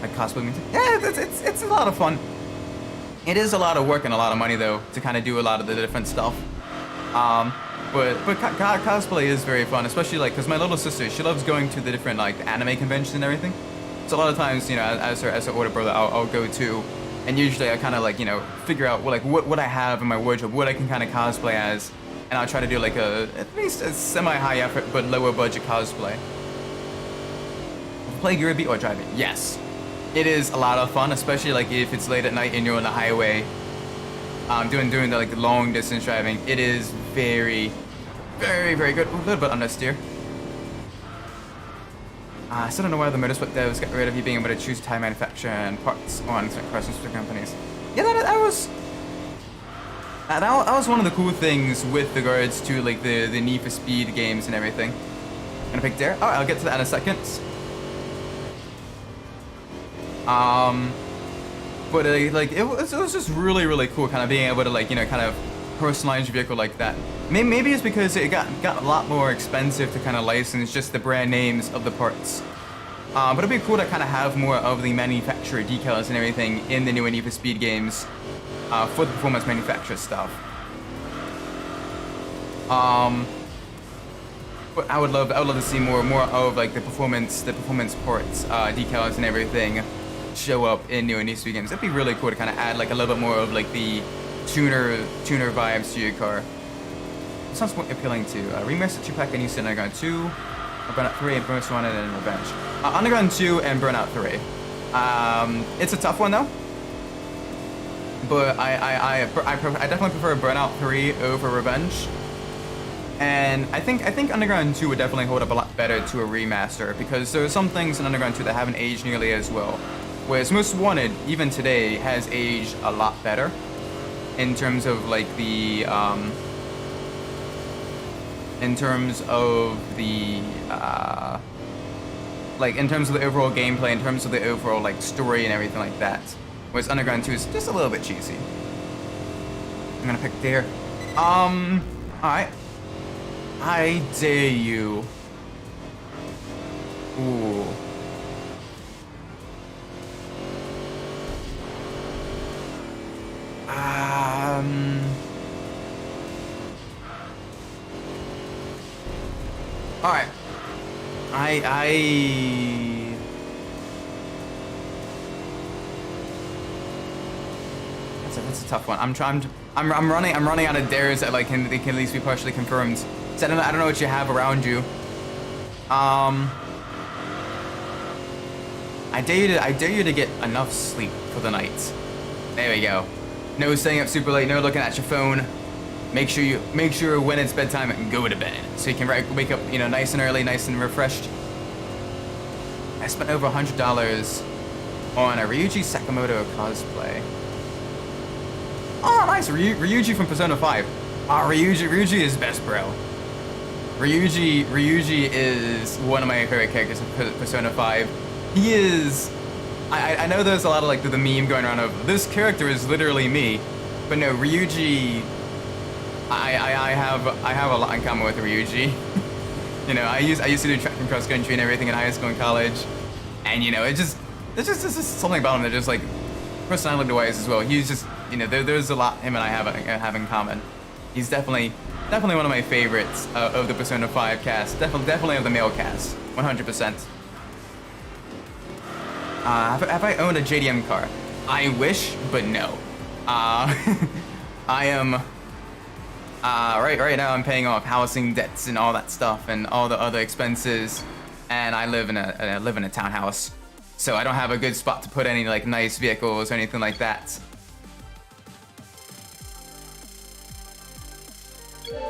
Like cosplay means. Yeah, it's a lot of fun. It is a lot of work and a lot of money though to kind of do a lot of the different stuff. But cosplay is very fun, especially like because my little sister, she loves going to the different like anime conventions and everything. So a lot of times, you know, as her older brother, I'll go to, and usually I kind of like, you know, figure out what I have in my wardrobe, what I can kind of cosplay as, and I'll try to do like at least a semi-high effort but lower budget cosplay. Play Gurby or drive it? Yes. It is a lot of fun, especially like if it's late at night and you're on the highway, doing the like long distance driving. It is very, very, very good. A little bit understeer. I still don't know why the motorsport devs got rid of you being able to choose tire manufacturer and parts on certain companies. Yeah, that was one of the cool things with regards to like the Need for Speed games and everything. Gonna pick there. Alright, I'll get to that in a second. But like it was just really, really cool kind of being able to like, you know, kind of personalize your vehicle like that. Maybe it's because it got a lot more expensive to kind of license just the brand names of the parts. But it'd be cool to kind of have more of the manufacturer decals and everything in the new Need for Speed games for the performance manufacturer stuff. But I would love to see more of like the performance parts, decals and everything show up in new Need for Speed games. It'd be really cool to kind of add like a little bit more of like the tuner vibes to your car. It sounds more appealing to remaster 2-pack and you said Underground 2, Burnout 3, and Burnout 1 and Revenge. Underground 2 and Burnout 3. It's a tough one though. But I definitely prefer Burnout 3 over Revenge. And I think Underground 2 would definitely hold up a lot better to a remaster because there are some things in Underground 2 that haven't aged nearly as well. Whereas Most Wanted, even today, has aged a lot better in terms of like the in terms of the overall gameplay, in terms of the overall like story and everything like that. Whereas Underground 2 is just a little bit cheesy. I'm gonna pick there. Alright. I dare you. Ooh. Alright. That's a tough one. I'm running out of dares that like they can at least be partially confirmed. So I don't know what you have around you. I dare you to get enough sleep for the night. There we go. No staying up super late, no looking at your phone. Make sure when it's bedtime and go to bed. So you can wake up, you know, nice and early, nice and refreshed. I spent over $100 on a Ryuji Sakamoto cosplay. Oh, nice, Ryuji from Persona 5. Ryuji is best, bro. Ryuji is one of my favorite characters of Persona 5. He is. I know there's a lot of like the meme going around of this character is literally me, but no, Ryuji. I have a lot in common with Ryuji. You know, I used to do track and cross country and everything in high school and college, and you know, there's just something about him that just like personality wise as well. He's just, you know, there's a lot him and I have in common. He's definitely one of my favorites of the Persona 5 cast. Definitely of the male cast, 100%. Have I owned a JDM car? I wish, but no. I am. Right now I'm paying off housing debts and all that stuff and all the other expenses, and I live in a townhouse, so I don't have a good spot to put any like nice vehicles or anything like that.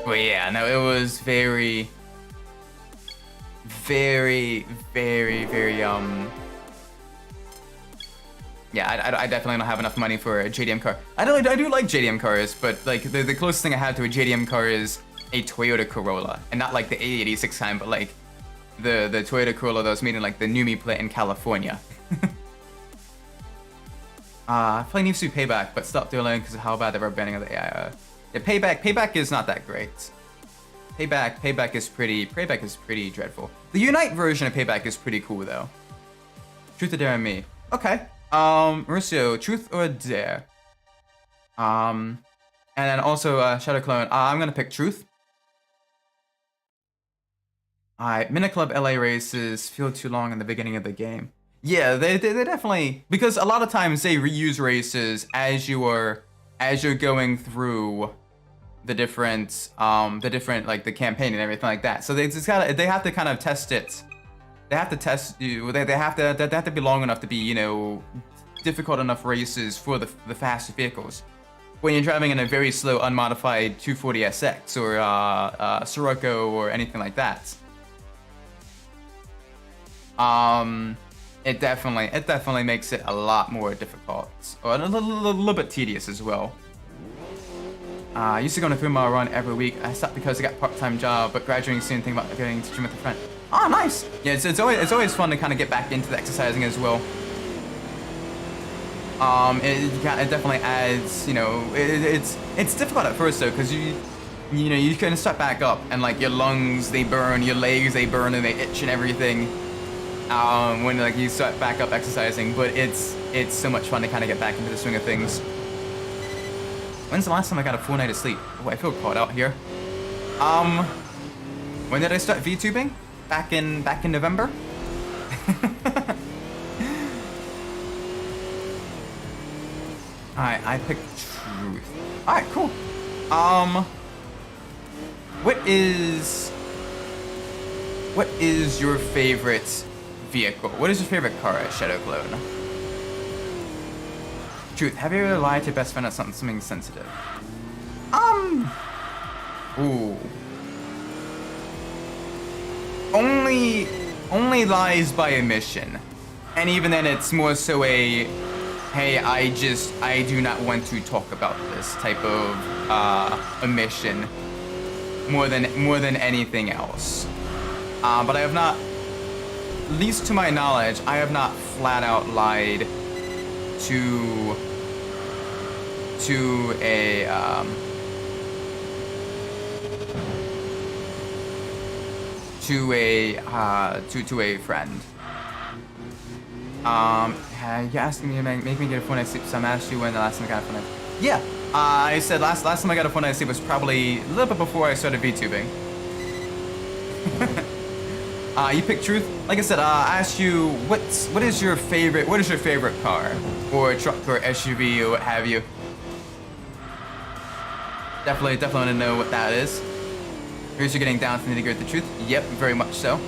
But yeah, no, it was very yeah, I definitely don't have enough money for a JDM car. I do like JDM cars, but like the closest thing I have to a JDM car is a Toyota Corolla, and not like the A86 kind, but like the Toyota Corolla that was made in like the Numi plant in California. I play Need for Speed Payback, but stopped doing it because of how bad the rubber banding of the AI. Yeah, Payback is not that great. Payback is pretty dreadful. The Unite version of Payback is pretty cool though. Truth or Dare and me. Okay. Mauricio, Truth or Dare? And then also Shadow Clone. I'm gonna pick Truth. Alright, Minute Club LA races feel too long in the beginning of the game. Yeah, they definitely, because a lot of times they reuse races as you're going through the different like the campaign and everything like that. So they have to kind of test it. They have to test you. They have to be long enough to be, you know, difficult enough races for the fast vehicles. When you're driving in a very slow unmodified 240SX or Sirocco or anything like that. It definitely makes it a lot more difficult, or a little bit tedious as well. I used to go on a 3-mile run every week. I stopped because I got a part-time job, but graduating soon, thinking about getting to gym with a friend. Oh, nice! Yeah, it's always fun to kind of get back into the exercising as well. It definitely adds, you know, it's difficult at first though, because you know, you can start back up and like your lungs they burn, your legs they burn and they itch and everything. When like you start back up exercising, but it's so much fun to kind of get back into the swing of things. When's the last time I got a full night of sleep? Oh, I feel caught out here. When did I start VTubing? Back in November. Alright, I picked Truth. Alright, cool. What is your favorite vehicle? What is your favorite car, Shadow Clone? Truth, have you ever lied to your best friend on something sensitive? Ooh. Only lies by omission. And even then it's more so a, hey, I do not want to talk about this type of omission more than anything else. But I have not, at least to my knowledge, I have not flat out lied to a friend. You're asking me to make me get a phone night sleep, so I'm asking you when the last time I got a phone night. Yeah, I said last time I got a phone night sleep was probably a little bit before I started VTubing. You picked Truth. Like I said, I asked you what is your favorite car or truck or SUV or what have you. Definitely want to know what that is. Here's you getting down to the nitty-gritty of the truth. Yep, very much so.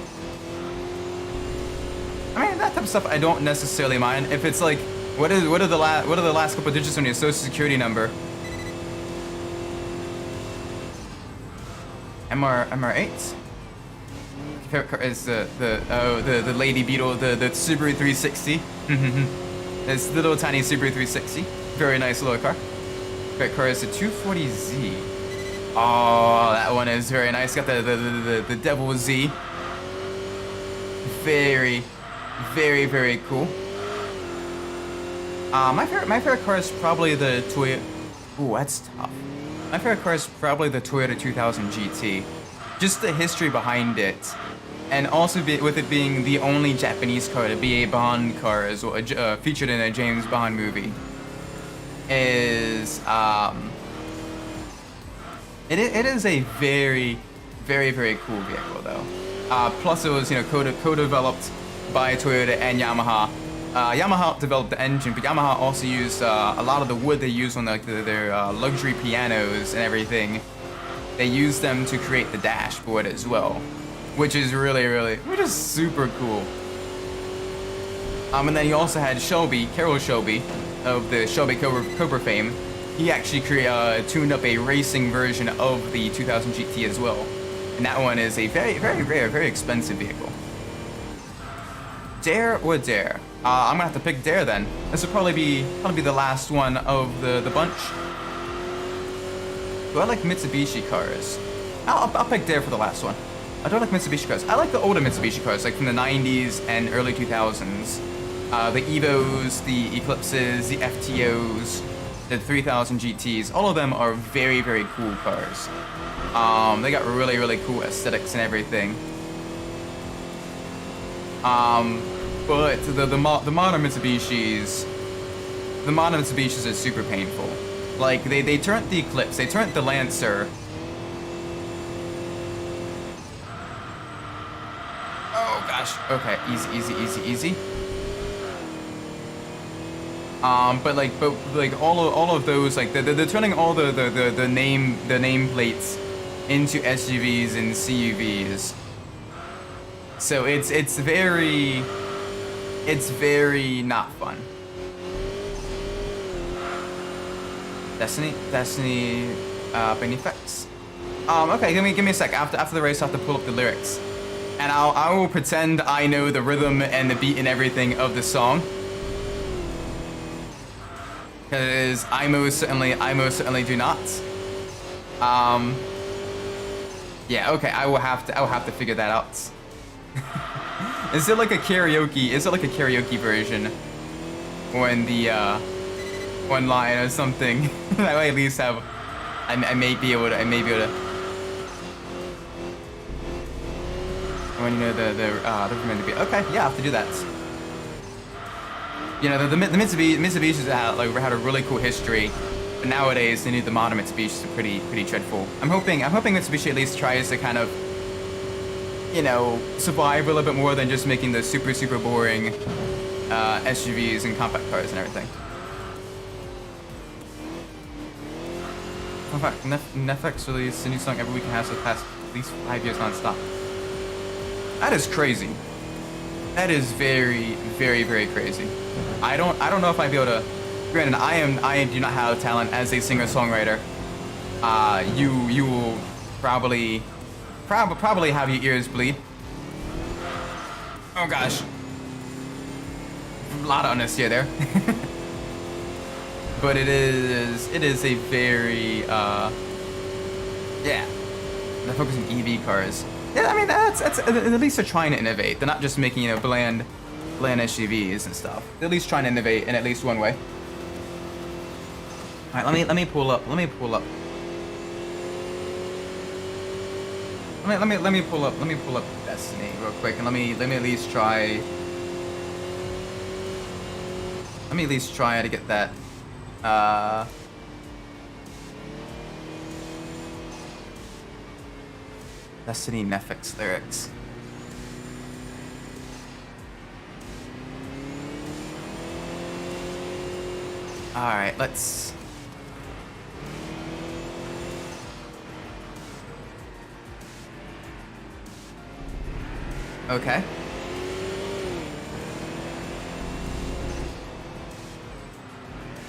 I mean, that type of stuff I don't necessarily mind. If it's like, what are the last couple of digits on your social security number? MR8. Favorite car is the Lady Beetle, the Subaru 360. This little tiny Subaru 360. Very nice little car. Favorite car is the 240Z. Oh, that one is very nice. Got the Devil Z. Very cool. My favorite car is probably the Toyota. Ooh, that's tough. My favorite car is probably the Toyota 2000 GT. Just the history behind it, and also with it being the only Japanese car to be a Bond car as well, featured in a James Bond movie, is it is a very cool vehicle though. Plus it was, you know, co-developed by Toyota and Yamaha. Yamaha developed the engine, but Yamaha also used a lot of the wood they use on their luxury pianos and everything. They used them to create the dashboard as well, which is which is super cool. And then he also had Carroll Shelby of the Shelby Cobra fame. He actually tuned up a racing version of the 2000 GT as well, and that one is a very rare, very expensive vehicle. Dare or Dare? I'm gonna have to pick Dare then. This will probably be the last one of the bunch. Do I like Mitsubishi cars? I'll pick Dare for the last one. I don't like Mitsubishi cars. I like the older Mitsubishi cars, like from the 90s and early 2000s. The Evos, the Eclipses, the FTOs, the 3000 GTs, all of them are very, very cool cars. They got really, really cool aesthetics and everything. But the modern Mitsubishis, are super painful. Like they turned the Eclipse, they turned the Lancer. Oh gosh. Okay, easy. But all of those, like they're turning all the nameplates into SUVs and CUVs. So it's very not fun. Destiny, Bane Effects. Okay, give me a sec. After the race, I have to pull up the lyrics, and I will pretend I know the rhythm and the beat and everything of the song. Because I most certainly do not. Yeah, okay, I will have to figure that out. Is it like a karaoke version? Or in the one line or something? That way at least have I may be able to when you know the recommended beat. Okay, yeah, I have to do that. You know, the Mitsubishis had a really cool history, but nowadays the modern Mitsubishis are pretty dreadful. I'm hoping Mitsubishi at least tries to kind of, you know, survive a little bit more than just making the super boring SUVs and compact cars and everything. In fact, Netflix released a new song every week and has for the past at least 5 years non-stop. That is crazy. That is very crazy. I don't know if I'd be able to. Granted, I do not have talent as a singer-songwriter. You will probably have your ears bleed. Oh gosh, a lot of honesty there. But it is a very yeah. They're focusing on EV cars. Yeah, I mean that's at least they're trying to innovate. They're not just making, you know, bland SUVs and stuff. They're at least trying to innovate in at least one way. All right, let me pull up. Let me pull up Destiny real quick, and let me at least try. Let me at least try to get that. Destiny Netflix lyrics. All right, let's. Okay.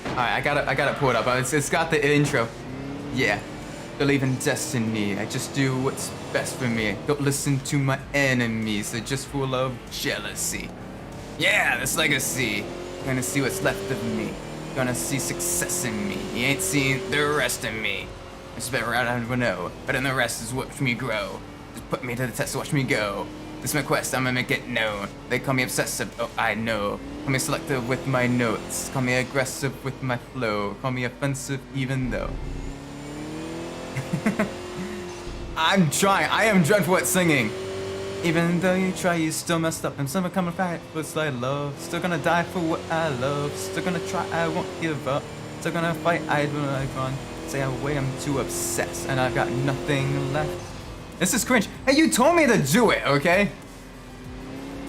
All right, I got it pulled up. It's got the intro. Yeah. Believe in destiny. I just do what's best for me. Don't listen to my enemies. They're just full of jealousy. Yeah, this legacy. Gonna see what's left of me. Gonna see success in me. You ain't seen the rest of me. It's better out of know. But then the rest is watch me grow. Just put me to the test, watch me go. This is my quest, I'm gonna make it known. They call me obsessive, oh I know. Call me selective with my notes. Call me aggressive with my flow. Call me offensive even though. I'm trying. I am dreadful at singing. Even though you try, you still messed up. I'm still coming back for what I love. Still gonna die for what I love. Still gonna try, I won't give up. Still gonna fight, I don't run. Say away, I'm too obsessed, and I've got nothing left. This is cringe. Hey, you told me to do it, okay?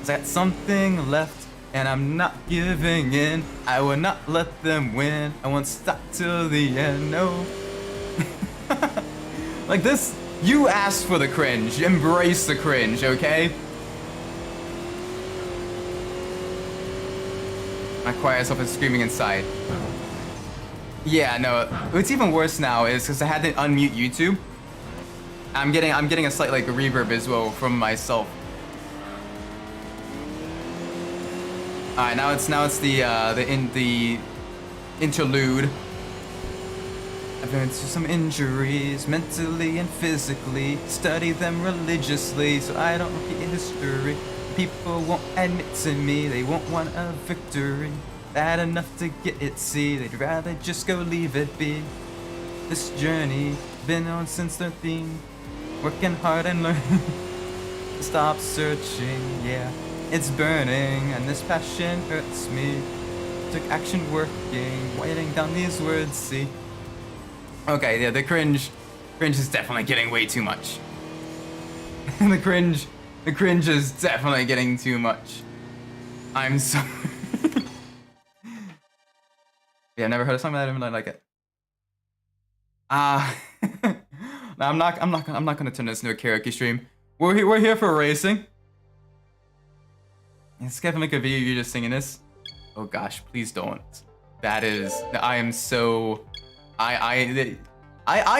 I got something left, and I'm not giving in. I will not let them win. I won't stop till the end, no. Like this, you asked for the cringe. Embrace the cringe, okay? My quiet self is screaming inside. Yeah, no. What's even worse now is because I had to unmute YouTube. I'm getting a slight like reverb as well from myself. All right, now it's the interlude. I've been through some injuries, mentally and physically. Study them religiously, so I don't repeat history. People won't admit to me, they won't want a victory. bad enough to get it, see. They'd rather just go leave it be. This journey, been on since 13. Working hard and learning. Stop searching, yeah. It's burning, and this passion hurts me. Took action working, writing down these words, see. Okay, yeah, the cringe is definitely getting way too much. the cringe is definitely getting too much. I'm sorry. Yeah, I've never heard a song that I didn't really like it. No, I'm not gonna turn this into a karaoke stream. We're here for racing. It's definitely like a video you just singing this. Oh gosh, please don't. That is, I am so, I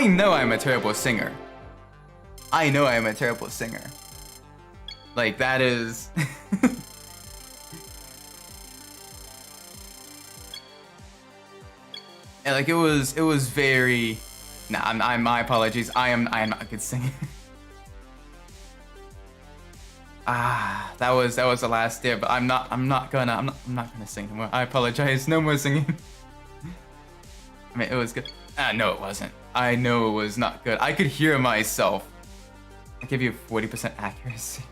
know I'm a terrible singer. I know I'm a terrible singer. Like that is. And like it was very. Nah, I'm my apologies. I am not a good singer. That was the last day, but I'm not gonna sing anymore. I apologize. No more singing. I mean, it was good. No, it wasn't. I know it was not good. I could hear myself. I give you 40% accuracy.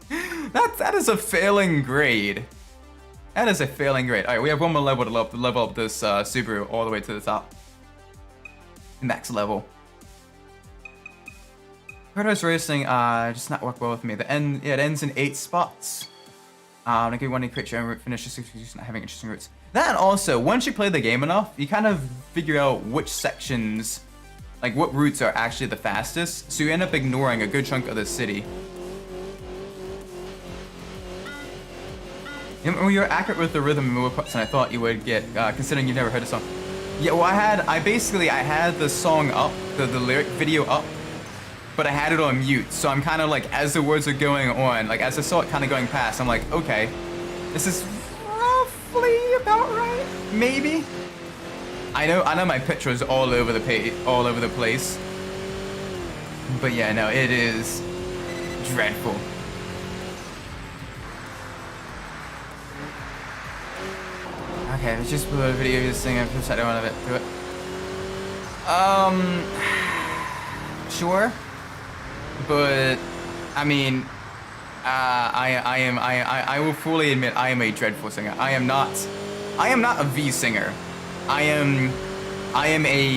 That is a failing grade. That is a failing grade. All right, we have one more level to level up this Subaru all the way to the top. Max level. Paradise Racing just not work well with me. It ends in 8 spots. I give you one to create your own route, finish just not having interesting routes. That and also, once you play the game enough, you kind of figure out which sections, like what routes are actually the fastest, so you end up ignoring a good chunk of the city. You're accurate with the rhythm and more parts than I thought you would get, considering you've never heard the song. Yeah, well, I had the song up, the lyric video up, but I had it on mute, so I'm kind of like, as the words are going on, like as I saw it kind of going past, I'm like, okay, this is roughly about right, maybe. I know my picture is all over the place, but yeah, no, it is dreadful. Okay, let's just put a video of this thing. I'm just I don't want to do it. Sure, but I mean, I will fully admit I am a dreadful singer. I am not a V singer. I am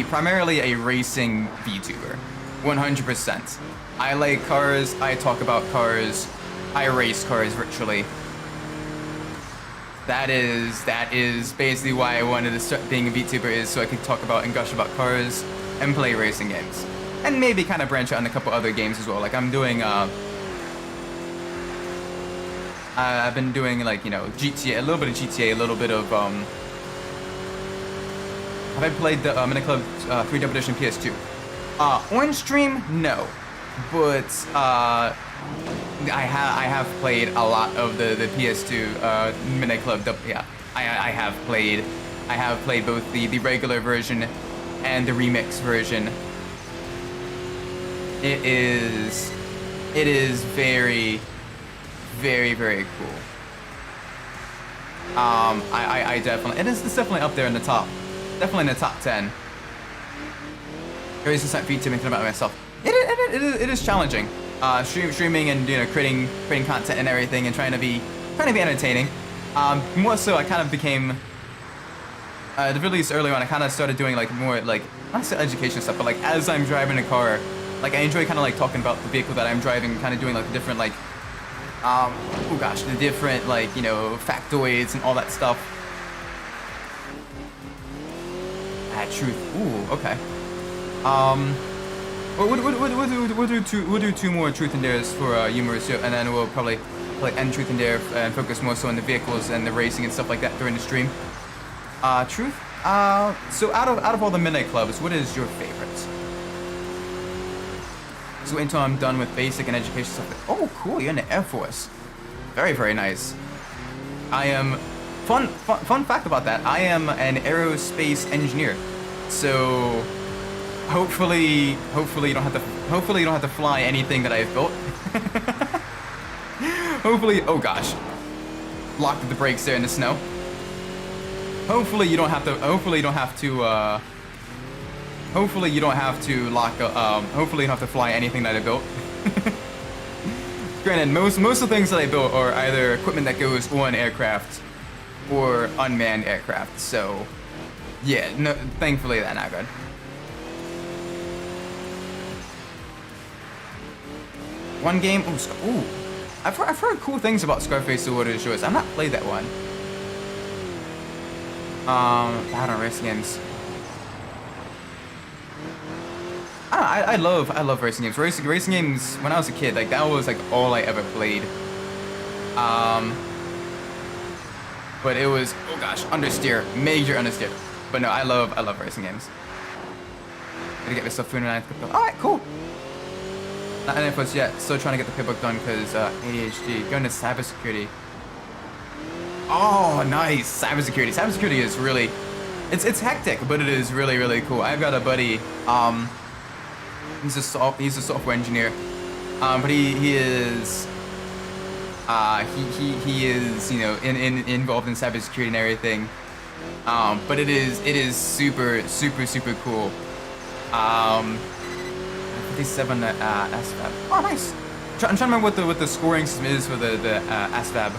primarily a racing VTuber, 100%. I like cars. I talk about cars. I race cars virtually. That is basically why I wanted to start being a VTuber, is so I could talk about and gush about cars and play racing games. And maybe kind of branch out on a couple other games as well. Like I'm doing, I've been doing like, you know, GTA, a little bit of GTA, a little bit of, have I played the Mini Club 3 Double Edition PS2? On stream, no. But, I have played a lot of the PS2 Mini Club. Yeah, I have played both the regular version and the remix version. It is very, very, very cool. I definitely, it's definitely up there in the top, definitely in the top 10. There is a feed to thinking about myself. It is challenging. Streaming and, you know, creating content and everything, and trying to be entertaining. More so, I kind of became at the very least early on. I kind of started doing like more like, not say education stuff, but like as I'm driving a car, like I enjoy kind of like talking about the vehicle that I'm driving, kind of doing like the different like oh gosh, the different like, you know, factoids and all that stuff. Truth. Ooh, okay. We'll do two more truth and dares for humorous, and then we'll probably end truth and dare and focus more so on the vehicles and the racing and stuff like that during the stream. Truth. So out of all the midnight clubs, what is your favorite? So wait until I'm done with basic and education stuff. Oh, cool! You're in the Air Force. Very, very nice. I am. Fun fact about that. I am an aerospace engineer. So. Hopefully you don't have to fly anything that I've built. Hopefully, oh gosh. Locked the brakes there in the snow. Hopefully you don't have to. Hopefully you don't have to. Hopefully you don't have to lock. Hopefully you don't have to fly anything that I built. Granted, most of the things that I built are either equipment that goes on aircraft or unmanned aircraft. So, yeah, no, thankfully that's not good. One game. Ooh, I've heard cool things about Scarface The Water Shores. I've not played that one. Bad on racing games. I love racing games. Racing games. When I was a kid, like that was like all I ever played. But it was, oh gosh, understeer, major understeer. But no, I love racing games. Gonna get myself 309th crypto. All right, cool. Not in inputs yet. Still trying to get the paperwork done because ADHD. Going to cybersecurity. Oh, nice. Cybersecurity. Cybersecurity is really, it's hectic, but it is really cool. I've got a buddy. He's a software engineer. But he is. He is, you know, involved in cybersecurity and everything. But it is super cool. 57 SFAB. Oh, nice. I'm trying to remember what the scoring system is for the SFAB.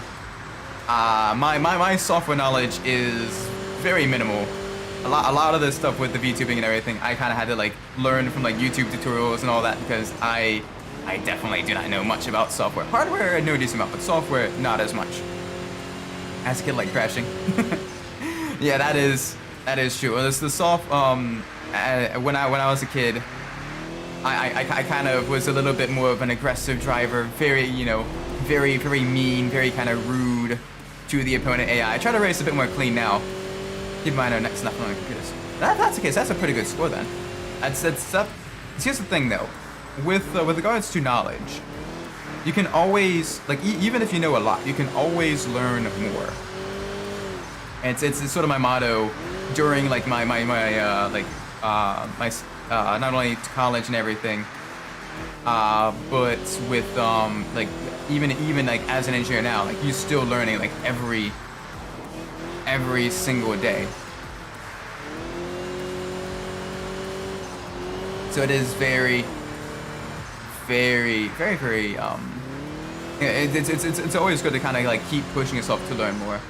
My software knowledge is very minimal. A lot of the stuff with the VTubing and everything, I kind of had to like learn from like YouTube tutorials and all that because I definitely do not know much about software. Hardware I know a decent amount, but software not as much. As a kid, like crashing. Yeah, that is true. It's the soft. When I was a kid, I kind of was a little bit more of an aggressive driver. Very, you know, very mean, very kind of rude to the opponent AI. I try to race a bit more clean now. Keep in mind, next to nothing on the computers. That's the case. That's a pretty good score then. Here's the thing though. With regards to knowledge, you can always, like, even if you know a lot, you can always learn more. And it's sort of my motto during like my not only college and everything, but with like even like as an engineer now, like you're still learning like every single day. So it is very it's always good to kind of like keep pushing yourself to learn more.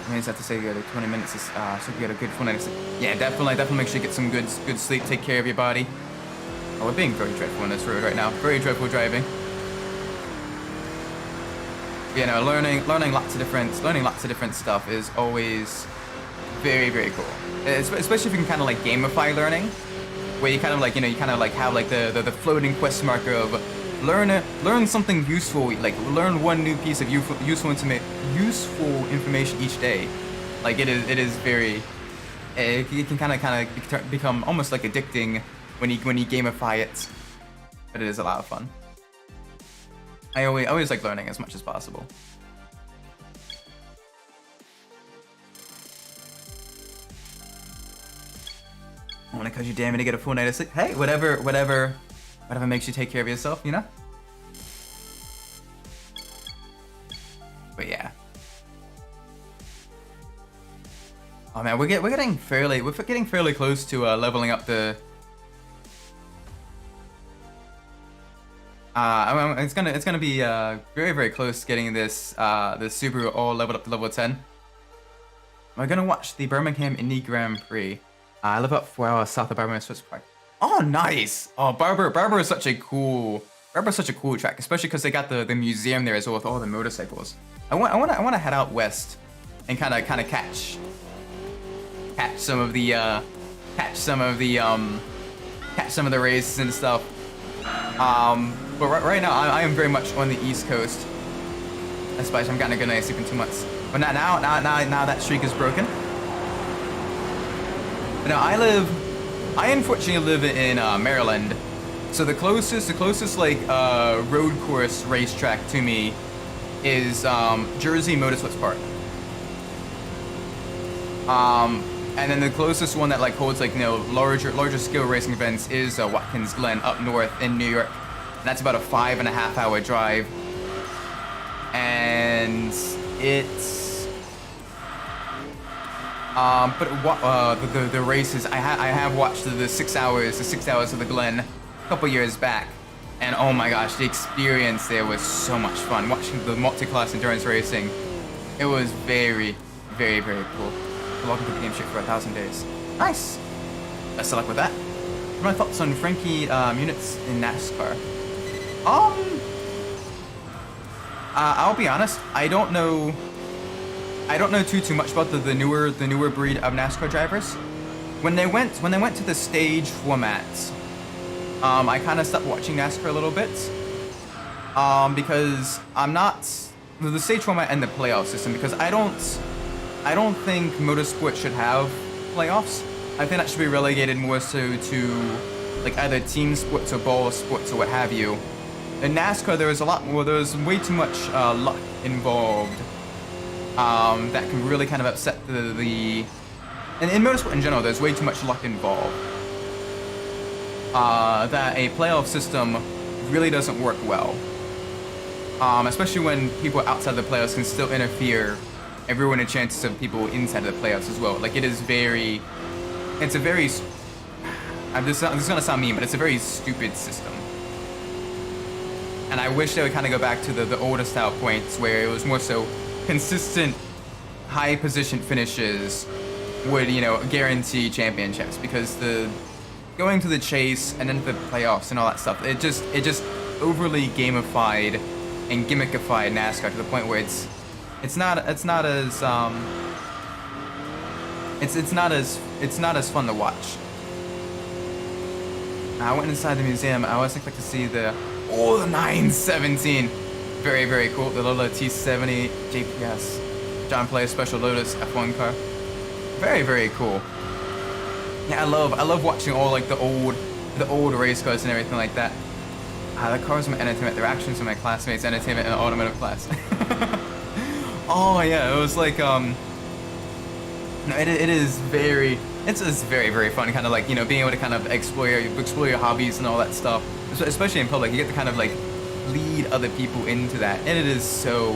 I just have to say you got 20 minutes so you get a good full night of sleep. Yeah, definitely make sure you get some good sleep, take care of your body. Oh, we're being very dreadful on this road right now. Very dreadful driving. You know, learning lots of different stuff is always very cool. Especially if you can kind of like gamify learning, where you kind of like, you know, you kind of like have like the floating quest marker of learn something useful, like learn one new piece of useful information each day. Like it is very, it can kind of become almost like addicting when you gamify it, but it is a lot of fun. I always like learning as much as possible. Only because you damn it to get a full night of sleep. Hey, whatever makes you take care of yourself, you know? But yeah. Oh man, we're getting fairly close to leveling up the. It's gonna be very close getting this this Subaru all leveled up to level 10. We're gonna watch the Birmingham Indy Grand Prix. I live up 4 hours south of Birmingham Swiss Park. Oh, nice! Oh, Barber is such a cool track, especially because they got the museum there as well with all the motorcycles. I want to head out west and kind of catch some of the races and stuff. But right now I am very much on the East Coast. Especially I'm kind of gonna sleep in 2 months. But now that streak is broken. But now I unfortunately live in Maryland, so the closest like road course racetrack to me is Jersey Motorsports Park. And then the closest one that like holds like, you know, larger scale racing events is Watkins Glen up north in New York. And that's about a 5.5 hour drive, and it's But the races, I have watched the 6 hours of the Glen a couple years back, and oh my gosh, the experience there was so much fun. Watching the multi-class endurance racing, it was very, very, very cool. Welcome to the game shit for 1,000 days. Nice. Best of luck with that. What are my thoughts on Frankie units in NASCAR? I'll be honest, I don't know too much about the newer breed of NASCAR drivers. When they went to the stage format, I kind of stopped watching NASCAR a little bit, because I'm not the stage format and the playoff system, because I don't think motorsport should have playoffs. I think that should be relegated more so to like either team sports or ball sports or what have you. In NASCAR, there's way too much luck involved. That can really kind of upset and in motorsport in general, there's way too much luck involved. That a playoff system really doesn't work well. Especially when people outside the playoffs can still interfere and ruin the chances of people inside of the playoffs as well. Like this is gonna sound mean, but it's a very stupid system. And I wish they would kind of go back to the older style points where it was more so consistent high position finishes would, guarantee championships, because the going to the chase and then the playoffs and all that stuff, it just overly gamified and gimmickified NASCAR to the point where it's not as fun to watch. I went inside the museum. I was expecting to see the 917. Very, very cool. The Lola T70 JPS. John Player Special Lotus F1 car. Very, very cool. Yeah, I love watching all like the old race cars and everything like that. The cars are my entertainment. Their actions are my classmates' entertainment in automotive class. Oh yeah, it was like no, it's very, very fun, kind of like, being able to kind of explore your hobbies and all that stuff, especially in public. You get to kind of like lead other people into that, and it is so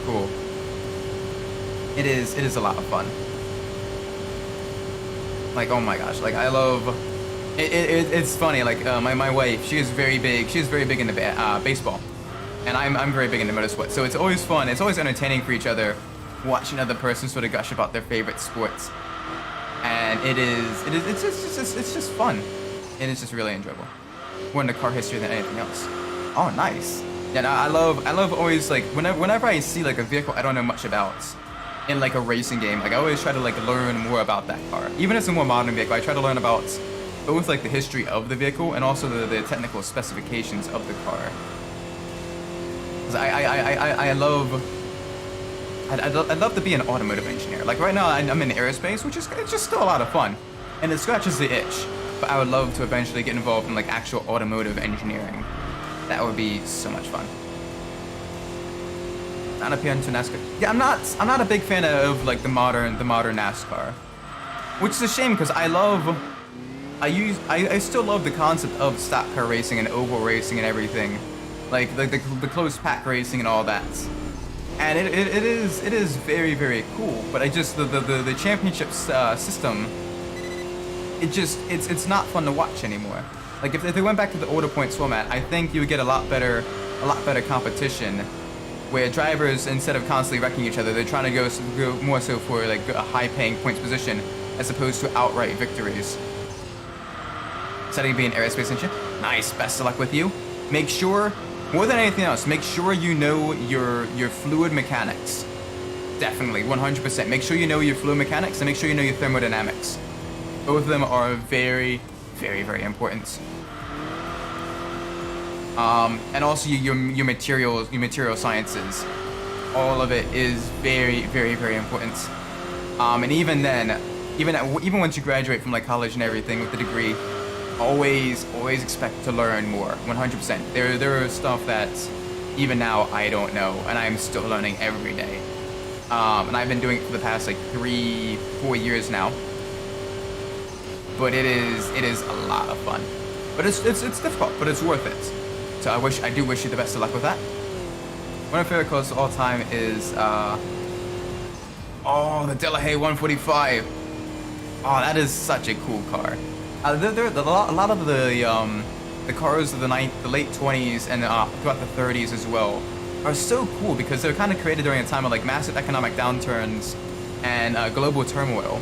cool. It is a lot of fun. Like, oh my gosh, like I love it. It's funny, like my wife, she is very big into baseball, and I'm very big into motorsport, so it's always fun, it's always entertaining for each other watching another person sort of gush about their favorite sports. And it's just fun. And it's just really enjoyable. More into car history than anything else. Oh, nice. Yeah, no, I love always, like, whenever I see like a vehicle I don't know much about in like a racing game, like I always try to like learn more about that car. Even if it's a more modern vehicle, I try to learn about both like the history of the vehicle and also the technical specifications of the car. Because I'd love to be an automotive engineer. Like right now, I'm in aerospace, which is it's just still a lot of fun, and it scratches the itch. But I would love to eventually get involved in like actual automotive engineering. That would be so much fun. Not appealing to NASCAR. Yeah, I'm not a big fan of like the modern NASCAR, which is a shame because I still love the concept of stock car racing and oval racing and everything, like the closed pack racing and all that. And it is very, very cool, but I just the championship system, it's not fun to watch anymore. Like if they went back to the order points format, I think you would get a lot better competition, where drivers, instead of constantly wrecking each other, they're trying to go more so for like a high-paying points position as opposed to outright victories. Setting to be an aerospace engineer. Nice, best of luck with you. Make sure, more than anything else, make sure you know your fluid mechanics. Definitely, 100%. Make sure you know your fluid mechanics and make sure you know your thermodynamics. Both of them are very, very, very important. And also your material sciences. All of it is very, very, very important. And even then, even once you graduate from like college and everything with the degree, always expect to learn more. 100%. There are stuff that even now I don't know, and I'm still learning every day. And I've been doing it for the past like 3-4 years now. But it is a lot of fun. But it's difficult, but it's worth it. So I do wish you the best of luck with that. One of my favorite cars of all time is Oh, the Delahaye 145. Oh, that is such a cool car. A lot of the cars of the late 20s and throughout the 30s as well are so cool because they're kind of created during a time of like massive economic downturns and global turmoil.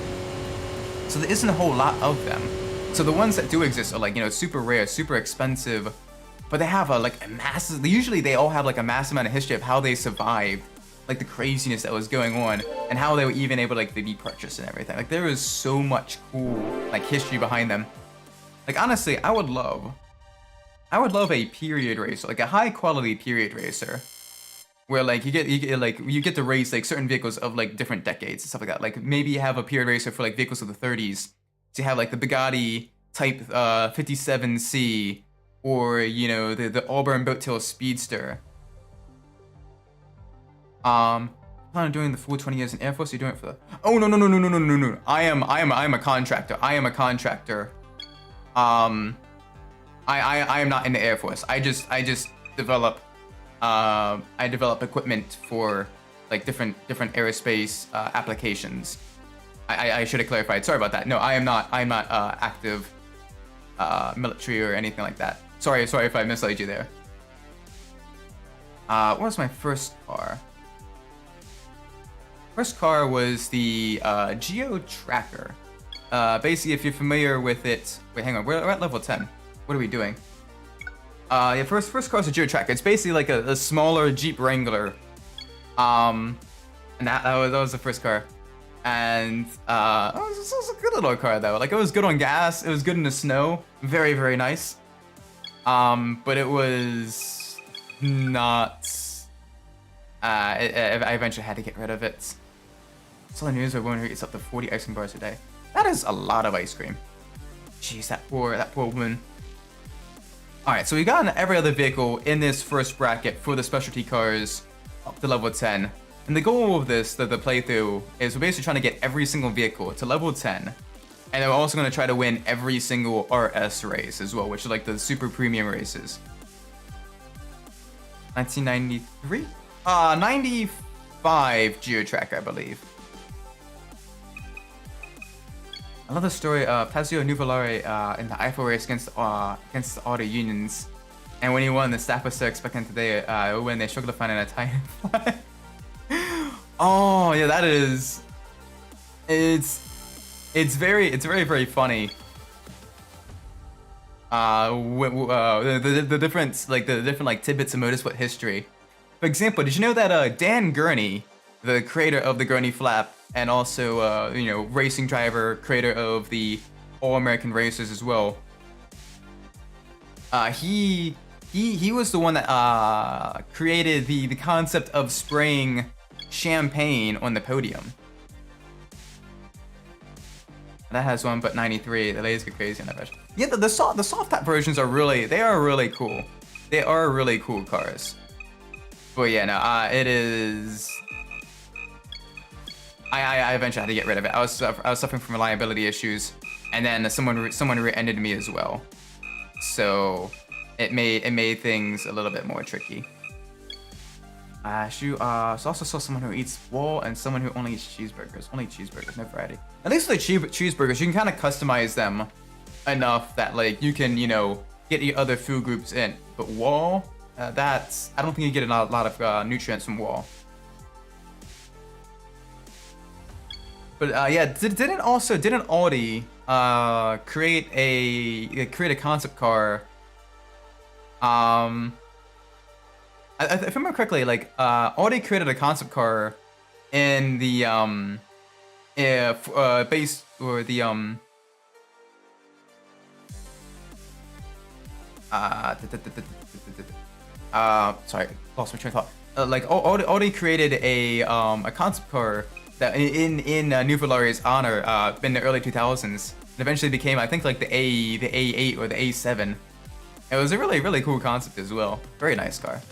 So there isn't a whole lot of them. So the ones that do exist are like, you know, super rare, super expensive, but they have like a massive, usually they all have like a massive amount of history of how they survived, like the craziness that was going on and how they were even able to like be purchased and everything. Like there is so much cool like history behind them. Like honestly, I would love a period racer, like a high quality period racer, where like you get to race like certain vehicles of like different decades and stuff like that. Like maybe you have a period racer for like vehicles of the 30s. So you have like the Bugatti Type 57C, or you know the Auburn Boattail Speedster. Plan on doing the full 20 years in Air Force. You're doing it for the. Oh no. I am a contractor. I am a contractor. I am not in the Air Force. I just develop equipment for like different aerospace applications. I should have clarified. Sorry about that. No, I am not active military or anything like that. Sorry if I misled you there. What was my first car? First car was the Geo Tracker. Basically, if you're familiar with it, wait, hang on, we're at level 10. What are we doing? Yeah, first car is a Geo Tracker. It's basically like a smaller Jeep Wrangler. And that was the first car. And it was a good little car though. Like it was good on gas. It was good in the snow. Very, very nice. But it was not. I eventually had to get rid of it. Saw the news where woman who eats up to 40 ice cream bars a day. That is a lot of ice cream. Jeez, that poor woman. Alright, so we got every other vehicle in this first bracket for the specialty cars up to level 10. And the goal of this, the playthrough, is we're basically trying to get every single vehicle to level 10. And then we're also going to try to win every single RS race as well, which are like the super premium races. 1993? 95 Geotrack, I believe. I love the story of Tazio Nuvolare in the Eiffel race against the auto unions. And when he won, the staff was so expectant today when they struggled to find an Italian flag. Oh, yeah, that is... It's very funny. The different like tidbits of motorsport history. For example, did you know that Dan Gurney, the creator of the Gurney Flap, and also you know, racing driver, creator of the All American Racers as well. He was the one that created the concept of spraying champagne on the podium. That has one, but 93. The ladies get crazy on that version. Yeah, the soft top versions are really cool. They are really cool cars. But yeah, no, it is. I eventually had to get rid of it. I was suffering from reliability issues, and then someone rear-ended me as well. So it made things a little bit more tricky. So also saw someone who eats wall and someone who only eats cheeseburgers. Only cheeseburgers, no variety. At least with cheeseburgers, you can kind of customize them enough that like you can, you know, get your other food groups in. But wall, I don't think you get a lot of nutrients from wall. But yeah, didn't Audi create a concept car? If I remember correctly, like Audi created a concept car in the base or the sorry, lost my train of thought. Like Audi created a concept car that in Nuvolare's honor in the early 2000s, and eventually became, I think, like the A8 or the A7. It was a really cool concept as well. Very nice car.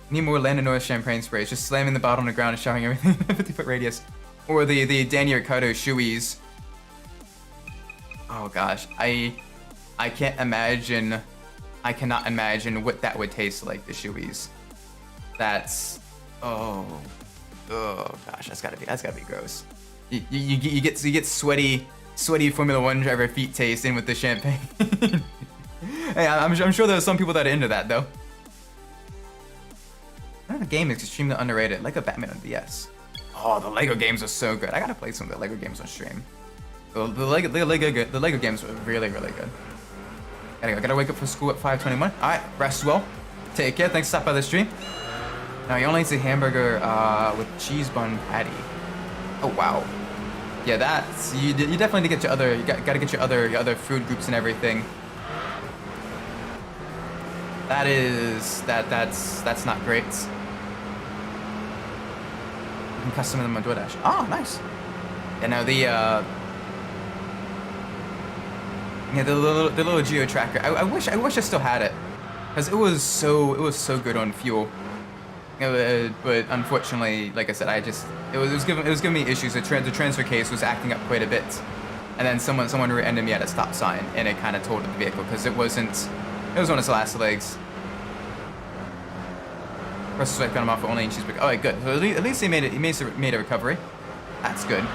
Need more Landon Norris champagne sprays, just slamming the bottle on the ground and showering everything in a 50-foot radius. Or the Danny Ricciardo shoeies. Oh gosh, I can't imagine. I cannot imagine what that would taste like, the shoeies. That's, oh. Oh gosh, that's gotta be gross. You get sweaty Formula One driver feet taste in with the champagne. Hey, I'm sure there's some people that are into that though. Another game is extremely underrated, Lego Batman on DS. Oh, the Lego games are so good. I gotta play some of the Lego games on stream. The Lego games were really good. Gotta wake up for school at 5:21. All right, rest well. Take care. Thanks for stopping by the stream. Now you only eat a hamburger with cheese bun patty. Oh wow. Yeah, that's you definitely need to get your other. You gotta get your other food groups and everything. That's not great. You can custom them on DoorDash. Oh, nice. Yeah, now the little geo tracker. I wish I still had it, because it was so good on fuel. But unfortunately, like I said, it was giving me issues. The transfer case was acting up quite a bit, and then someone rear-ended me at a stop sign, and it kind of totaled the vehicle because it was on its last legs. First swipe got him off for only in cheeseburger. Oh, right, good. So at least he made it. He made a recovery. That's good.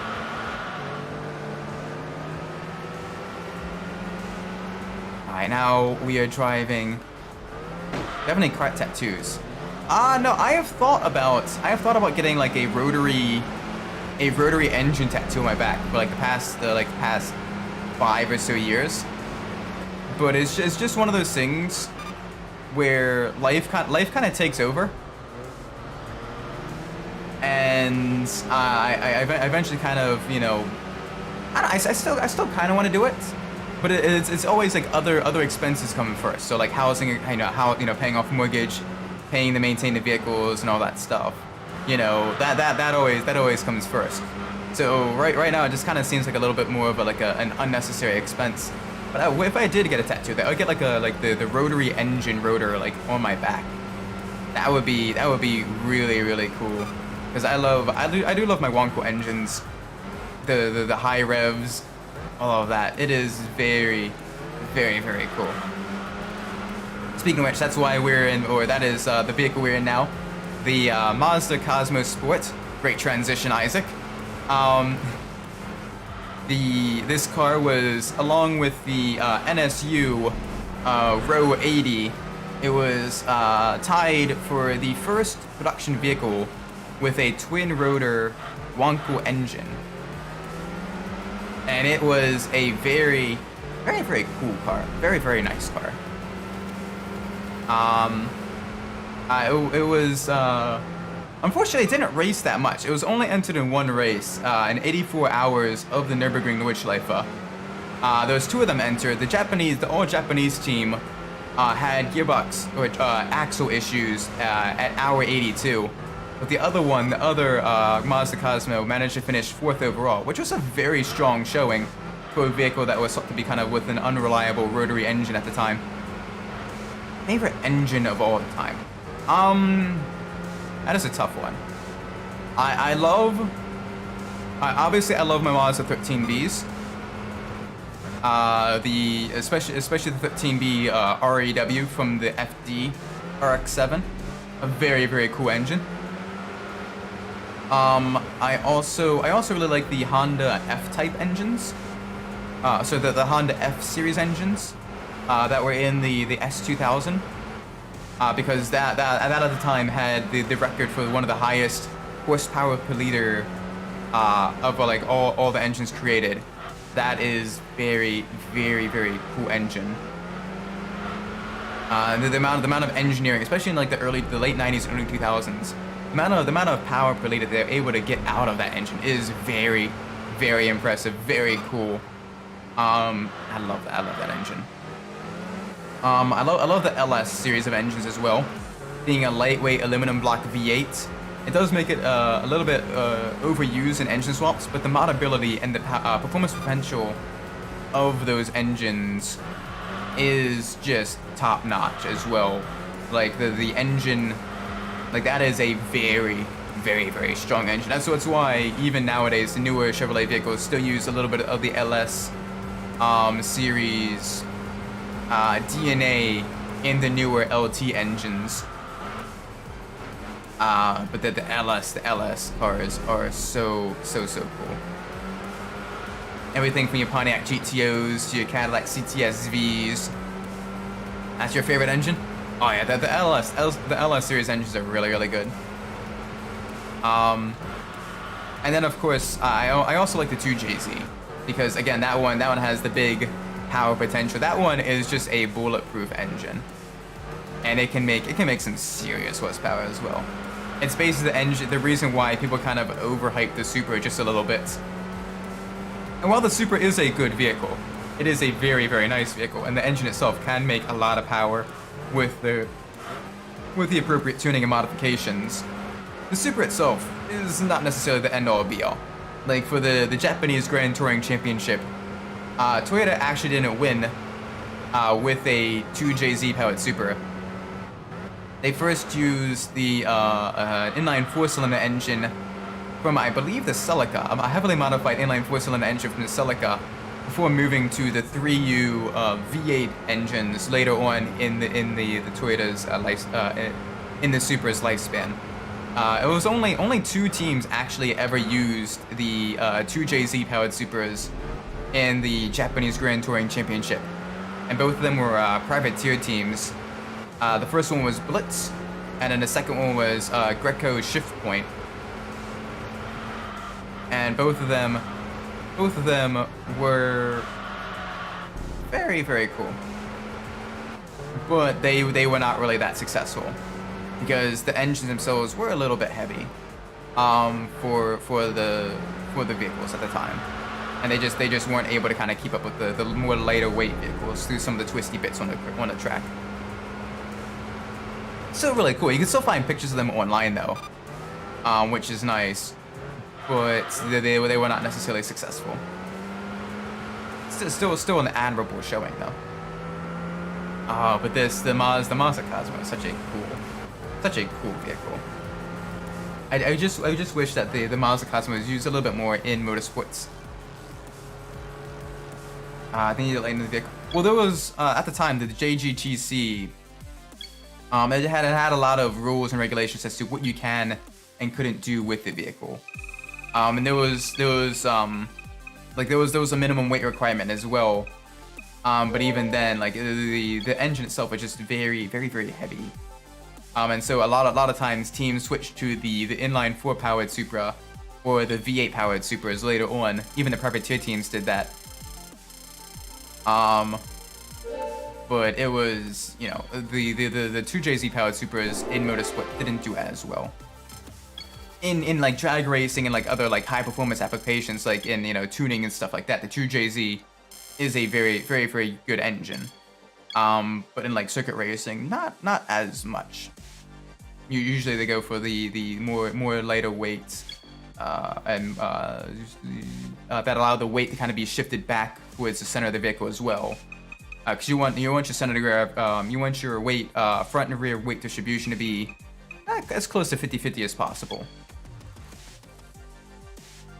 All right, now we are driving. Do you have any car tattoos? No. I have thought about getting like a rotary engine tattoo on my back for like the past 5 or so years. But it's just one of those things where life kind of takes over. And I eventually kind of, you know, I still kind of want to do it, but it's always like other expenses coming first. So like housing, paying off mortgage, paying to maintain the vehicles and all that stuff. You know, that always comes first. So right now it just kind of seems like a little bit more of an unnecessary expense. But if I did get a tattoo, I would get the rotary engine rotor like on my back. That would be really cool. Because I do love my Wonko engines, the high revs, all of that. It is very cool. Speaking of which, that's why that is the vehicle we're in now, the Mazda Cosmos Sport. Great transition, Isaac. This car was, along with the NSU Row 80, it was tied for the first production vehicle with a twin-rotor Wonko engine. And it was a very cool car. Very nice car. It was... Unfortunately, it didn't race that much. It was only entered in one race, in 84 hours of the Nürburgring Nordschleife. There was 2 of them entered. The all-Japanese team had gearbox or axle issues at hour 82. But the other Mazda Cosmo managed to finish 4th overall, which was a very strong showing for a vehicle that was thought to be kind of with an unreliable rotary engine at the time. Favorite engine of all time? That is a tough one. I love my Mazda 13Bs. Especially the 13B REW from the FD RX-7, a very cool engine. I also really like the Honda F-Type engines. So the Honda F series engines that were in the S2000. Because that at the time had the record for one of the highest horsepower per liter of like all the engines created. That is very cool engine. The amount of engineering, especially in like the late 90s, early 2000s, the amount of power per liter they're able to get out of that engine is very impressive, very cool. I love that engine. I love the LS series of engines as well. Being a lightweight aluminum block V8, it does make it a little bit overused in engine swaps, but the modability and the performance potential of those engines is just top notch as well. Like the engine, like that is a very strong engine. That's why even nowadays the newer Chevrolet vehicles still use a little bit of the LS series DNA in the newer LT engines. But the LS cars are so cool. Everything from your Pontiac GTOs to your Cadillac CTS-Vs. That's your favorite engine? Oh yeah, the LS series engines are really good. And then of course I also like the 2JZ because again that one has the big power potential. That one is just a bulletproof engine, and it can make some serious horsepower as well. It's basically the reason why people kind of overhype the Supra just a little bit. And while the Supra is a good vehicle, it is a very nice vehicle, and the engine itself can make a lot of power with the appropriate tuning and modifications. The Supra itself is not necessarily the end-all be-all. Like for the Japanese Grand Touring Championship, Toyota actually didn't win with a 2JZ powered Supra. They first used the inline 4-cylinder engine from, I believe, the Celica, a heavily modified inline 4-cylinder engine from the Celica, before moving to the 3U V8 engines later on in the Toyota's in the Supra's lifespan. It was only 2 teams actually ever used the 2JZ powered Supras in the Japanese Grand Touring Championship, and both of them were privateer teams. The first one was Blitz, and then the second one was Greco Shift Point. And both of them were very cool. But they were not really that successful because the engines themselves were a little bit heavy for the vehicles at the time. And they just weren't able to kind of keep up with the more lighter weight vehicles through some of the twisty bits on the track. Still really cool. You can still find pictures of them online though, which is nice. But they were not necessarily successful. Still an admirable showing though. But the Mazda Cosmo is such a cool vehicle. I just wish that the Mazda Cosmo was used a little bit more in motorsports. They needed to lighten the vehicle. Well, there was at the time the JGTC. It had a lot of rules and regulations as to what you can and couldn't do with the vehicle. And there was a minimum weight requirement as well. But even then, like the engine itself was just very heavy. And so a lot of times teams switched to the inline 4 powered Supra or the V8 powered Supras later on. Even the privateer teams did that. But it was, you know, the 2JZ powered Supras in motorsport didn't do as well. In like drag racing and like other like high performance applications, like in, you know, tuning and stuff like that, the 2JZ is a very good engine. But in like circuit racing, not as much. Usually they go for the more lighter weight and that allow the weight to kind of be shifted back towards the center of the vehicle as well. Because you want your center to grab, you want your weight, front and rear weight distribution to be as close to 50-50 as possible.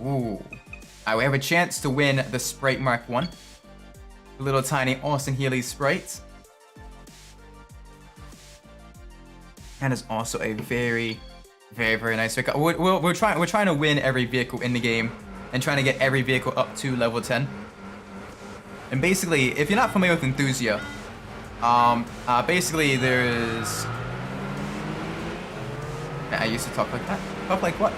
Ooh. We have a chance to win the Sprite Mark 1. The little tiny Austin Healey Sprite. That is also a very nice vehicle. We're trying to win every vehicle in the game and trying to get every vehicle up to level 10. And basically, if you're not familiar with Enthusia, basically there's... I used to talk like that. Talk like what?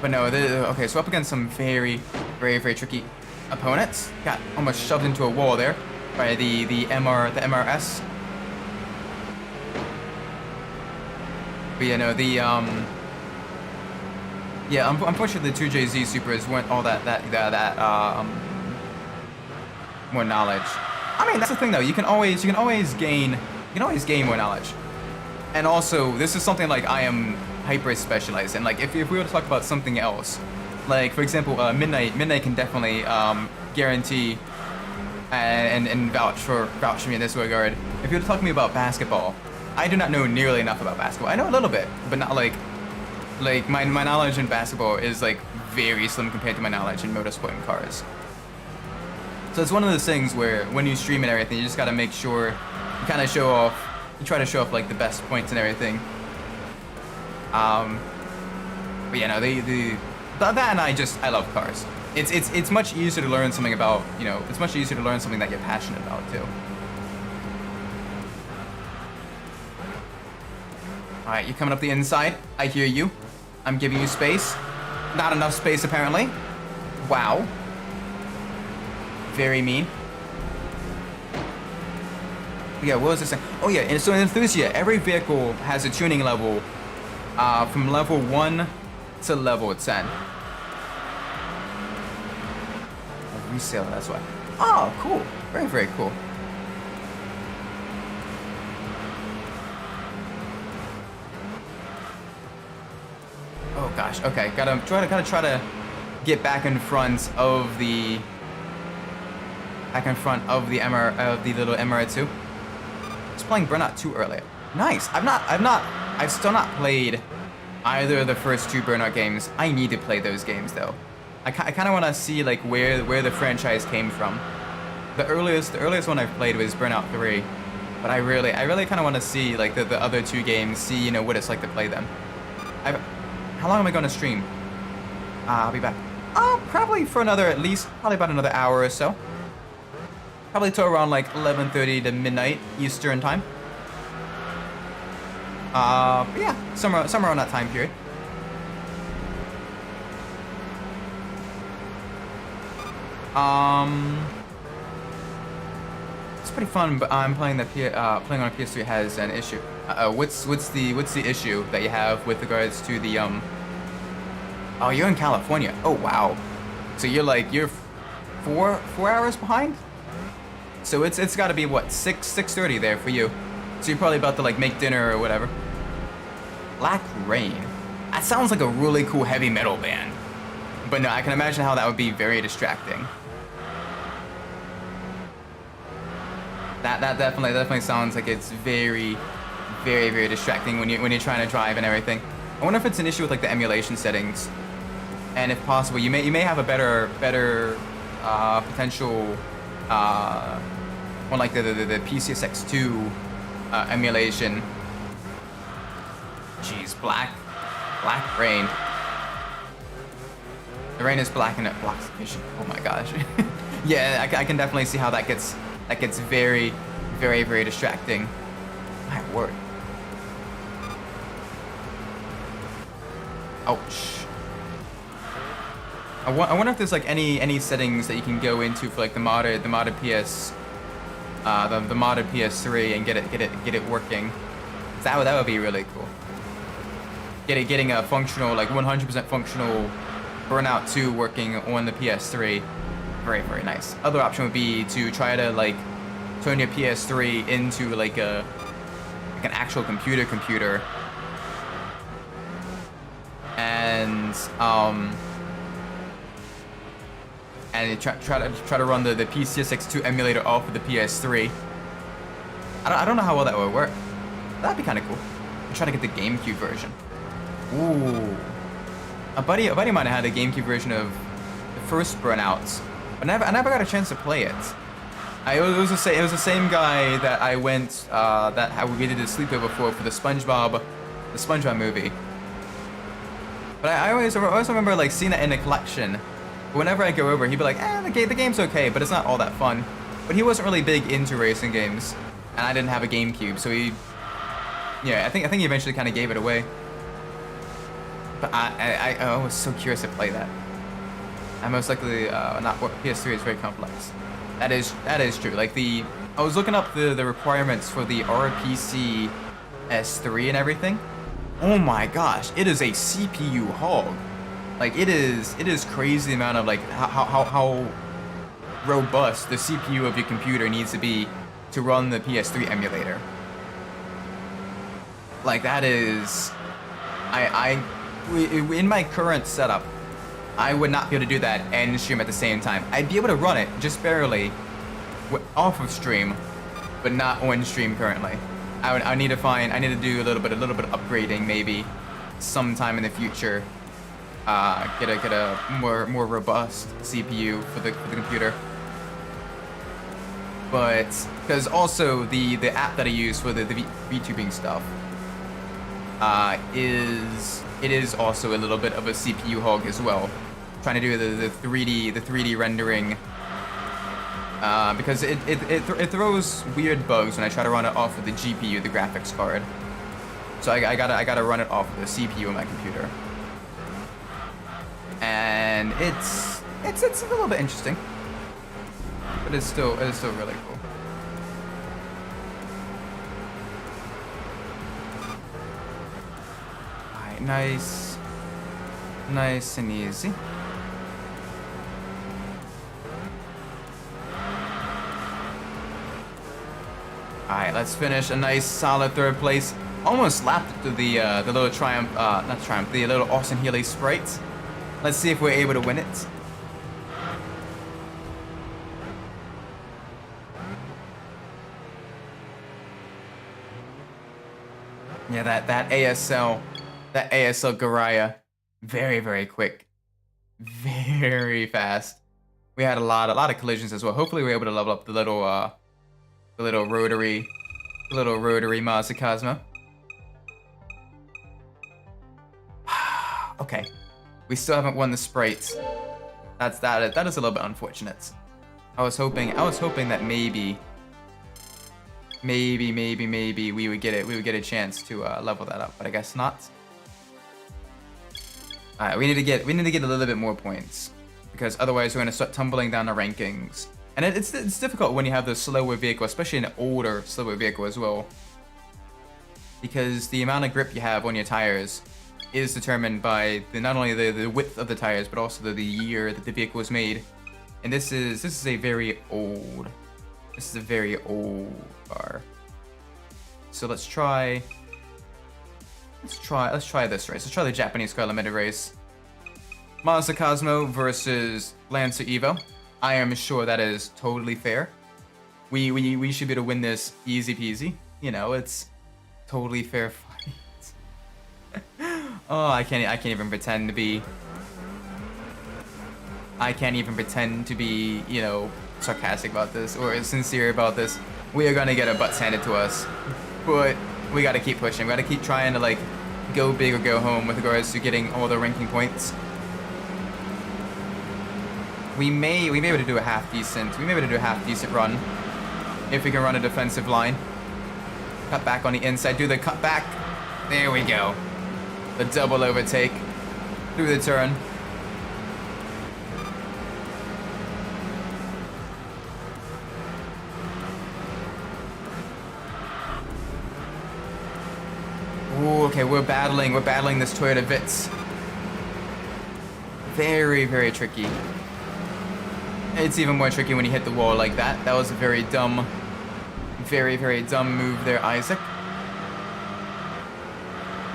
But no, okay, so up against some very tricky opponents. Got almost shoved into a wall there by the MRS. But you know, unfortunately the 2JZ Supras weren't all that more knowledge. I mean, that's the thing though, you can always gain more knowledge. And also, this is something like I am hyper specialized in. Like if we were to talk about something else, like for example, Midnight can definitely guarantee and vouch for me in this regard. If you were to talk to me about basketball, I do not know nearly enough about basketball. I know a little bit, but not like my knowledge in basketball is like very slim compared to my knowledge in motorsport and cars. So it's one of those things where when you stream and everything, you just gotta make sure you kind of show off. You try to show off like the best points and everything. But yeah, no, that and I love cars. It's much easier to learn something about, you know, it's much easier to learn something that you're passionate about too. All right, you're coming up the inside. I hear you. I'm giving you space. Not enough space apparently. Wow. Very mean. Yeah, what was this thing? Oh yeah, and so in Enthusia, every vehicle has a tuning level from level 1 to level 10. A resale, that's why. Oh, cool. Very, very cool. Oh gosh, okay. Gotta try to get back in front of the little MR2. I was playing Burnout 2 earlier. Nice. I've still not played either of the first 2 Burnout games. I need to play those games though. I kind of want to see like where the franchise came from. The earliest one I've played was Burnout 3, but I really kind of want to see like the other 2 games, see, you know, what it's like to play them. How long am I going to stream? I'll be back. Probably for probably about another hour or so. Probably till around like 11:30 to midnight Eastern time. But yeah, somewhere around that time period. It's pretty fun, but I'm playing playing on a PS3 has an issue. What's the issue that you have with regards to the Oh, you're in California. Oh wow. So you're 4 hours behind? So it's got to be what, 6:30 there for you. So you're probably about to like make dinner or whatever. Black Rain. That sounds like a really cool heavy metal band. But no, I can imagine how that would be very distracting. That definitely sounds like it's very, very, very distracting when you're trying to drive and everything. I wonder if it's an issue with like the emulation settings, and if possible, you may have a better potential one like the PCSX2 emulation. Jeez, Black Rain. The rain is black and it blocks the vision. Oh my gosh. Yeah, I can definitely see how that gets very, very, very distracting. My word. Ouch. I wonder if there's like any settings that you can go into for like the modded PS, the modded PS3 and get it working. That would be really cool. Getting a functional, like 100% functional Burnout 2 working on the PS3. Very, very nice. Other option would be to try to like turn your PS3 into like an actual computer, and try to run the PCSX2 emulator off of the PS3. I don't know how well that would work. That'd be kind of cool. I'm trying to get the GameCube version. Ooh, a buddy of mine had a GameCube version of the first Burnouts, but I never got a chance to play it. It was the same guy that I went we did a sleepover for the SpongeBob movie. But I always remember like seeing that in the collection. Whenever I go over, he'd be like, the game's okay, but it's not all that fun. But he wasn't really big into racing games, and I didn't have a GameCube, so I think he eventually kind of gave it away. But I was so curious to play that. I most likely not. PS3 is very complex. That is true. Like I was looking up the requirements for the RPC S3 and everything. Oh my gosh, it is a CPU hog. Like it is crazy the amount of like how robust the CPU of your computer needs to be to run the PS3 emulator. Like that is, in my current setup, I would not be able to do that and stream at the same time. I'd be able to run it just barely off of stream, but not on stream currently. I need to do a little bit of upgrading maybe sometime in the future. Get a more robust CPU for the computer. but because also the app that I use for the VTubing stuff is also a little bit of a CPU hog as well, trying to do the 3D rendering, because it throws weird bugs when I try to run it off of the GPU, the graphics card. So I gotta run it off of the CPU of my computer, and it's a little bit interesting, but it's still really cool. Alright, nice and easy. Alright, let's finish a nice solid third place. Almost lapped to the little Triumph, not Triumph, the little Austin Healey Sprite. Let's see if we're able to win it. Yeah, that ASL Garaya, very quick, very fast. We had a lot of collisions as well. Hopefully we're able to level up the little rotary Mazda Cosmo. Okay, we still haven't won the Sprite. That is a little bit unfortunate. I was hoping that maybe we would get a chance to level that up, but I guess not. Alright, we need to get a little bit more points, because otherwise we're gonna start tumbling down the rankings. And it's difficult when you have the slower vehicle, especially an older, slower vehicle as well, because the amount of grip you have on your tires is determined by not only the width of the tires, but also the year that the vehicle was made. And this is a very old car. So let's try this race. Let's try the Japanese car limited race. Mazda Cosmo versus Lancer Evo. I am sure that is totally fair. We should be able to win this easy peasy. You know, it's totally fair fight. Oh, I can't even pretend to be. You know, sarcastic about this or sincere about this. We are gonna get our butts handed to us, but we gotta keep pushing. We gotta keep trying to like go big or go home with regards to getting all the ranking points. We may be able to do a half decent run if we can run a defensive line. Cut back on the inside, do the cut back. There we go. The double overtake through the turn. Ooh, okay, we're battling this Toyota Vitz. Very tricky. It's even more tricky when you hit the wall like that. That was a very dumb move there, Isaac.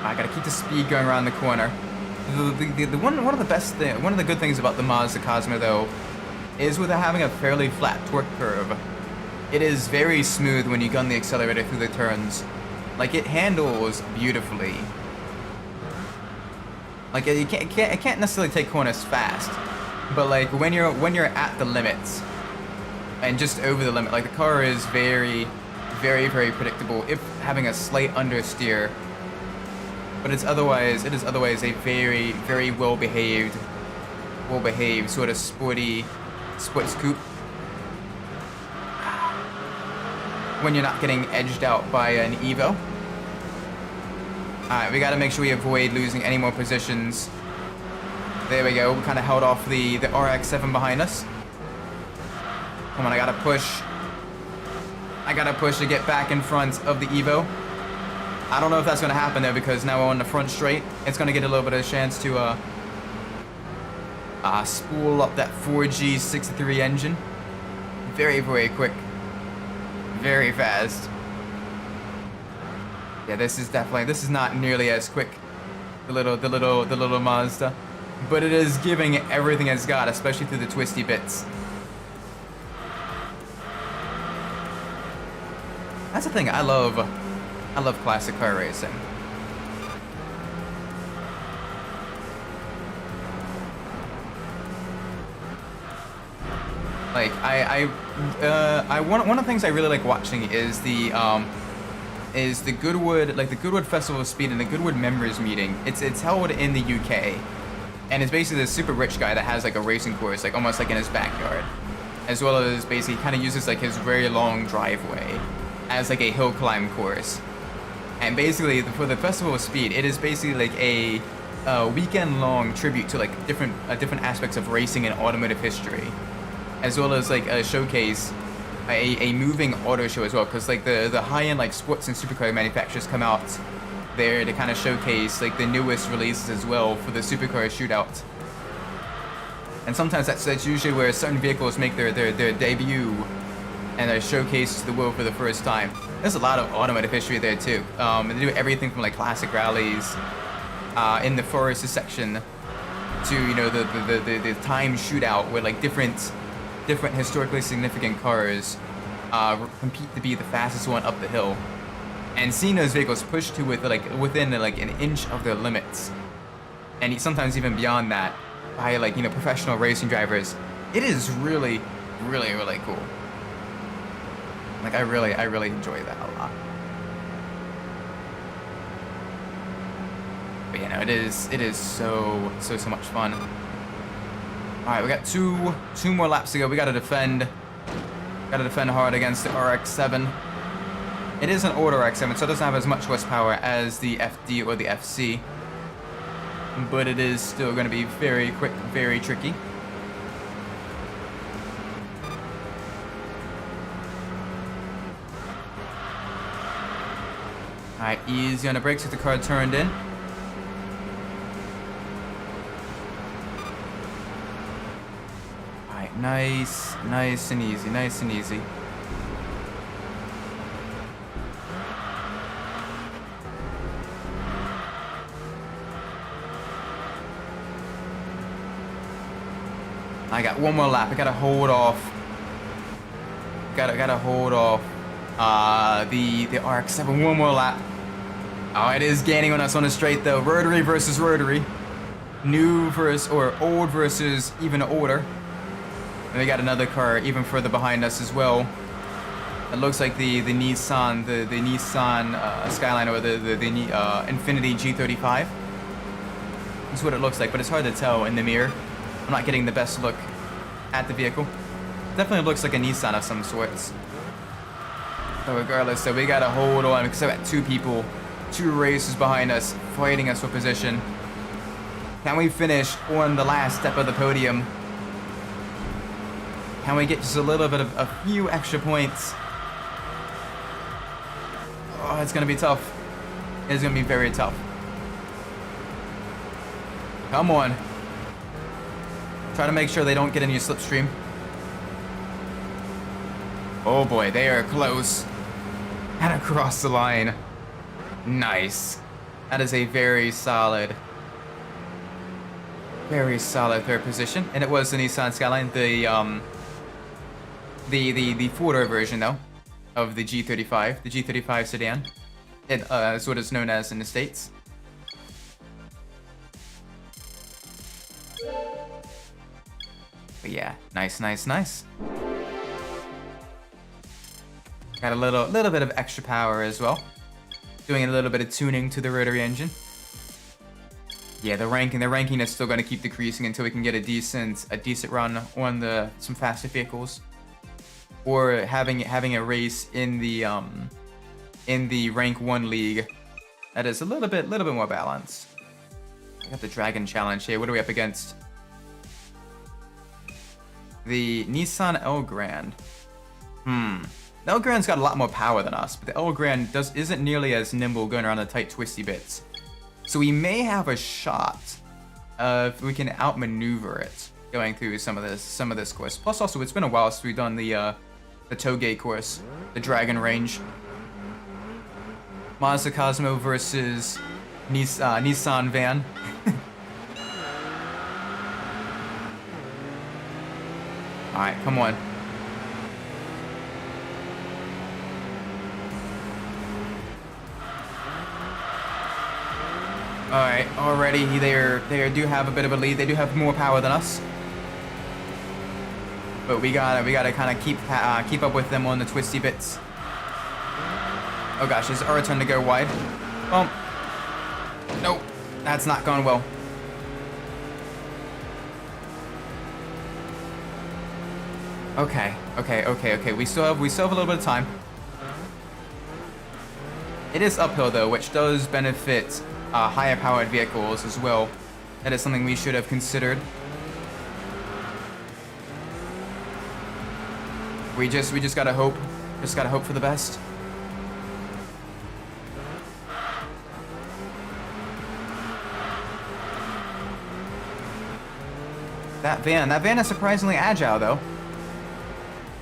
I gotta keep the speed going around the corner. One of the good things about the Mazda Cosmo though is with it having a fairly flat torque curve. It is very smooth when you gun the accelerator through the turns. Like, it handles beautifully. Like, it can't necessarily take corners fast, but like when you're at the limits and just over the limit, like the car is very predictable, if having a slight understeer. But it is otherwise a very well behaved sort of sporty sports coupe. When you're not getting edged out by an Evo. Alright, we gotta make sure we avoid losing any more positions. There we go, we kind of held off the RX-7 behind us. Come on, I gotta push to get back in front of the Evo. I don't know if that's gonna happen though, because now we're on the front straight. It's gonna get a little bit of a chance to spool up that 4G63 engine. Very quick. Very fast. Yeah, this is not nearly as quick. The little Mazda, but it is giving everything it's got, especially through the twisty bits. That's the thing. I love classic car racing. Like one of the things I really like watching is the Goodwood, like the Goodwood Festival of Speed and the Goodwood Members Meeting. It's held in the UK, and it's basically this super rich guy that has like a racing course, like almost like in his backyard, as well as basically kind of uses like his very long driveway as like a hill climb course. And basically for the Festival of Speed, it is basically like a weekend-long tribute to like different aspects of racing and automotive history, as well as like a showcase, a moving auto show as well, because like the high-end like sports and supercar manufacturers come out there to kind of showcase like the newest releases as well for the supercar shootout. And sometimes that's usually where certain vehicles make their debut and are showcased to the world for the first time. There's a lot of automotive history there too. They do everything from like classic rallies in the Forester section to, you know, the time shootout where like different historically significant cars compete to be the fastest one up the hill, and seeing those vehicles push to within like an inch of their limits, and sometimes even beyond that, by like, you know, professional racing drivers. It is really cool. Like I really enjoy that a lot. But you know, it is so much fun. All right, we got two more laps to go. We gotta defend hard against the RX-7. It is an older RX-7, so it doesn't have as much horsepower as the FD or the FC, but it is still going to be very quick, very tricky. All right, easy on the brakes with the car turned in. All right, nice and easy. I got one more lap. I gotta hold off. Gotta hold off the RX-7 one more lap. Oh, it is gaining on us on the straight though. Rotary versus rotary. New versus, or old versus even older. And we got another car even further behind us as well. It looks like the Nissan, the Nissan Skyline, or the Infiniti G35. That's what it looks like, but it's hard to tell in the mirror. I'm not getting the best look at the vehicle. Definitely looks like a Nissan of some sorts. But regardless, so we gotta hold on because I got two racers behind us, fighting us for position. Can we finish on the last step of the podium? Can we get just a little bit of a few extra points? Oh, it's gonna be tough. It's gonna be very tough. Come on. Try to make sure they don't get in your slipstream. Oh boy, they are close. And across the line. Nice. That is a very solid third position. And it was the Nissan Skyline, the four-door version though of the G35, the G35 sedan. It is what it's known as in the States. But yeah, nice. Got a little bit of extra power as well. Doing a little bit of tuning to the rotary engine. Yeah, the ranking is still going to keep decreasing until we can get a decent run on some faster vehicles, or having a race in the rank 1 league that is a little bit more balanced. I got the Dragon Challenge here. What are we up against? The Nissan Elgrand. The Elgrand's got a lot more power than us, but the Elgrand isn't nearly as nimble going around the tight, twisty bits. So we may have a shot if we can outmaneuver it going through some of this course. Plus, also, it's been a while since we've done the Toge course, the Dragon Range. Mazda Cosmo versus Nissan Van. Alright, come on. Alright, already they do have a bit of a lead. They do have more power than us. but we gotta kind of keep up with them on the twisty bits. Oh gosh, it's our turn to go wide. Oh, nope, that's not going well. Okay. We still have a little bit of time. It is uphill though, which does benefit higher powered vehicles as well. That is something we should have considered. We just gotta hope. Just gotta hope for the best. That van is surprisingly agile though.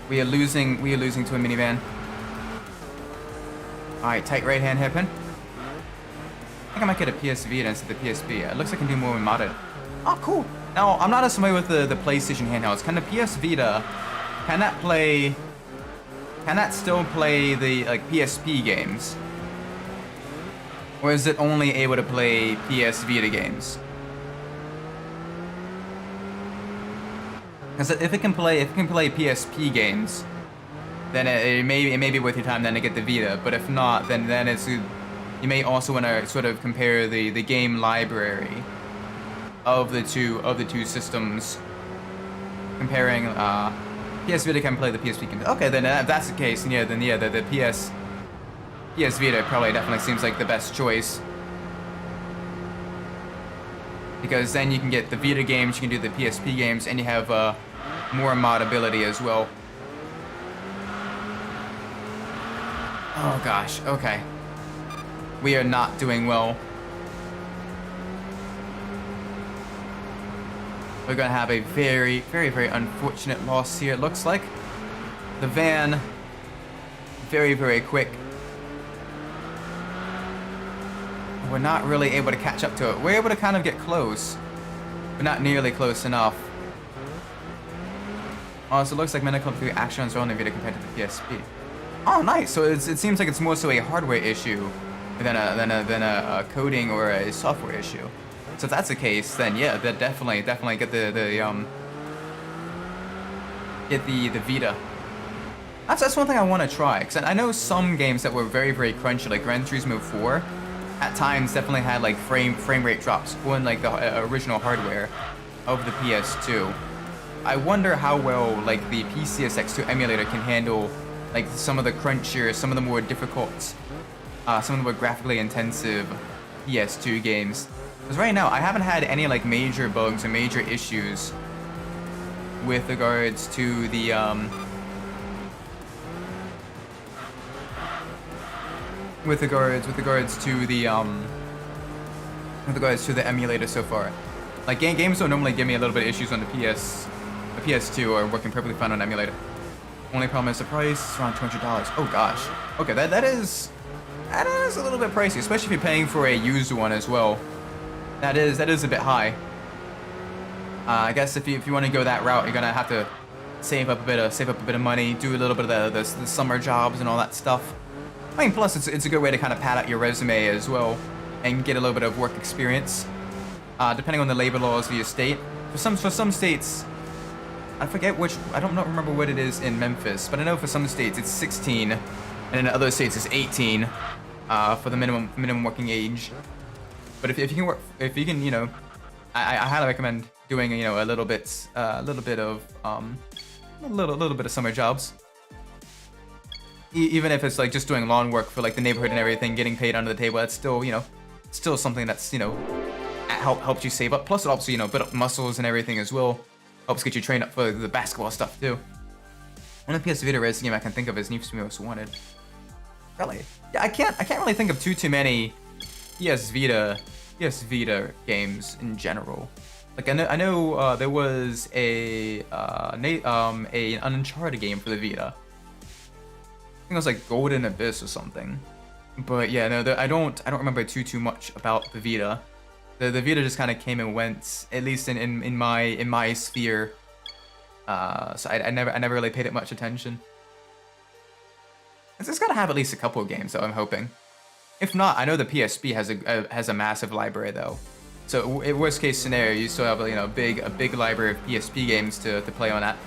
We are losing to a minivan. Alright, tight right hand hairpin. I think I might get a PS Vita instead of the PSP. It looks like I can do more with modded. Oh, cool. Now, I'm not as familiar with the PlayStation handhelds. Can the PS Vita, can that still play the like PSP games? Or is it only able to play PS Vita games? Because if it can play PSP games, then it may be worth your time then to get the Vita. But if not, then you may also want to sort of compare the game library of the two systems. Comparing PS Vita can play the PSP games. Okay, then if that's the case, the PS Vita probably definitely seems like the best choice. Because then you can get the Vita games, you can do the PSP games, and you have more moddability as well. Oh gosh, okay. We are not doing well. We're gonna have a very, very, very unfortunate loss here, it looks like. The van, very, very quick. We're not really able to catch up to it. We're able to kind of get close, but not nearly close enough. Also, it looks like Medical 3 actions are only Vita compared to the PSP. Oh, nice. So it seems like it's more so a hardware issue than a coding or a software issue. So if that's the case, then yeah, that definitely get the Vita. That's one thing I want to try, because I know some games that were very, very crunchy, like Gran Turismo 4. At times definitely had like frame rate drops on like the original hardware of the PS2. I wonder how well like the PCSX2 emulator can handle like some of the crunchier, some of the more difficult, some of the more graphically intensive PS2 games. Because right now I haven't had any like major bugs or major issues with regards to the with regards to the emulator so far. Like games don't normally give me a little bit of issues on the PS2 are working perfectly fine on emulator. Only problem is the price, around $200. Oh gosh. Okay, that is a little bit pricey, especially if you're paying for a used one as well. That is a bit high. I guess if you want to go that route, you're gonna have to save up a bit of money, do a little bit of the summer jobs and all that stuff. I mean, plus it's a good way to kind of pad out your resume as well and get a little bit of work experience. Depending on the labor laws of your state. For some states, I forget which, I don't remember what it is in Memphis, but I know for some states it's 16, and in other states it's 18 for the minimum working age. But if you can, I highly recommend doing a little bit of summer jobs. Even if it's like just doing lawn work for like the neighborhood and everything, getting paid under the table, that's still still something that's helps you save up. Plus it also build up muscles and everything as well. Helps get you trained up for the basketball stuff too. One of the PS Vita racing game I can think of is Need for Speed Most Wanted. Really? Yeah, I can't really think of too many PS Vita games in general. Like I know there was an Uncharted game for the Vita. I think it was like Golden Abyss or something. But yeah, no, I don't remember too much about the Vita. The Vita just kind of came and went, at least in my sphere. So I never really paid it much attention. It's gotta have at least a couple of games though, I'm hoping. If not, I know the PSP has a massive library though. So in worst case scenario, you still have a big library of PSP games to play on that.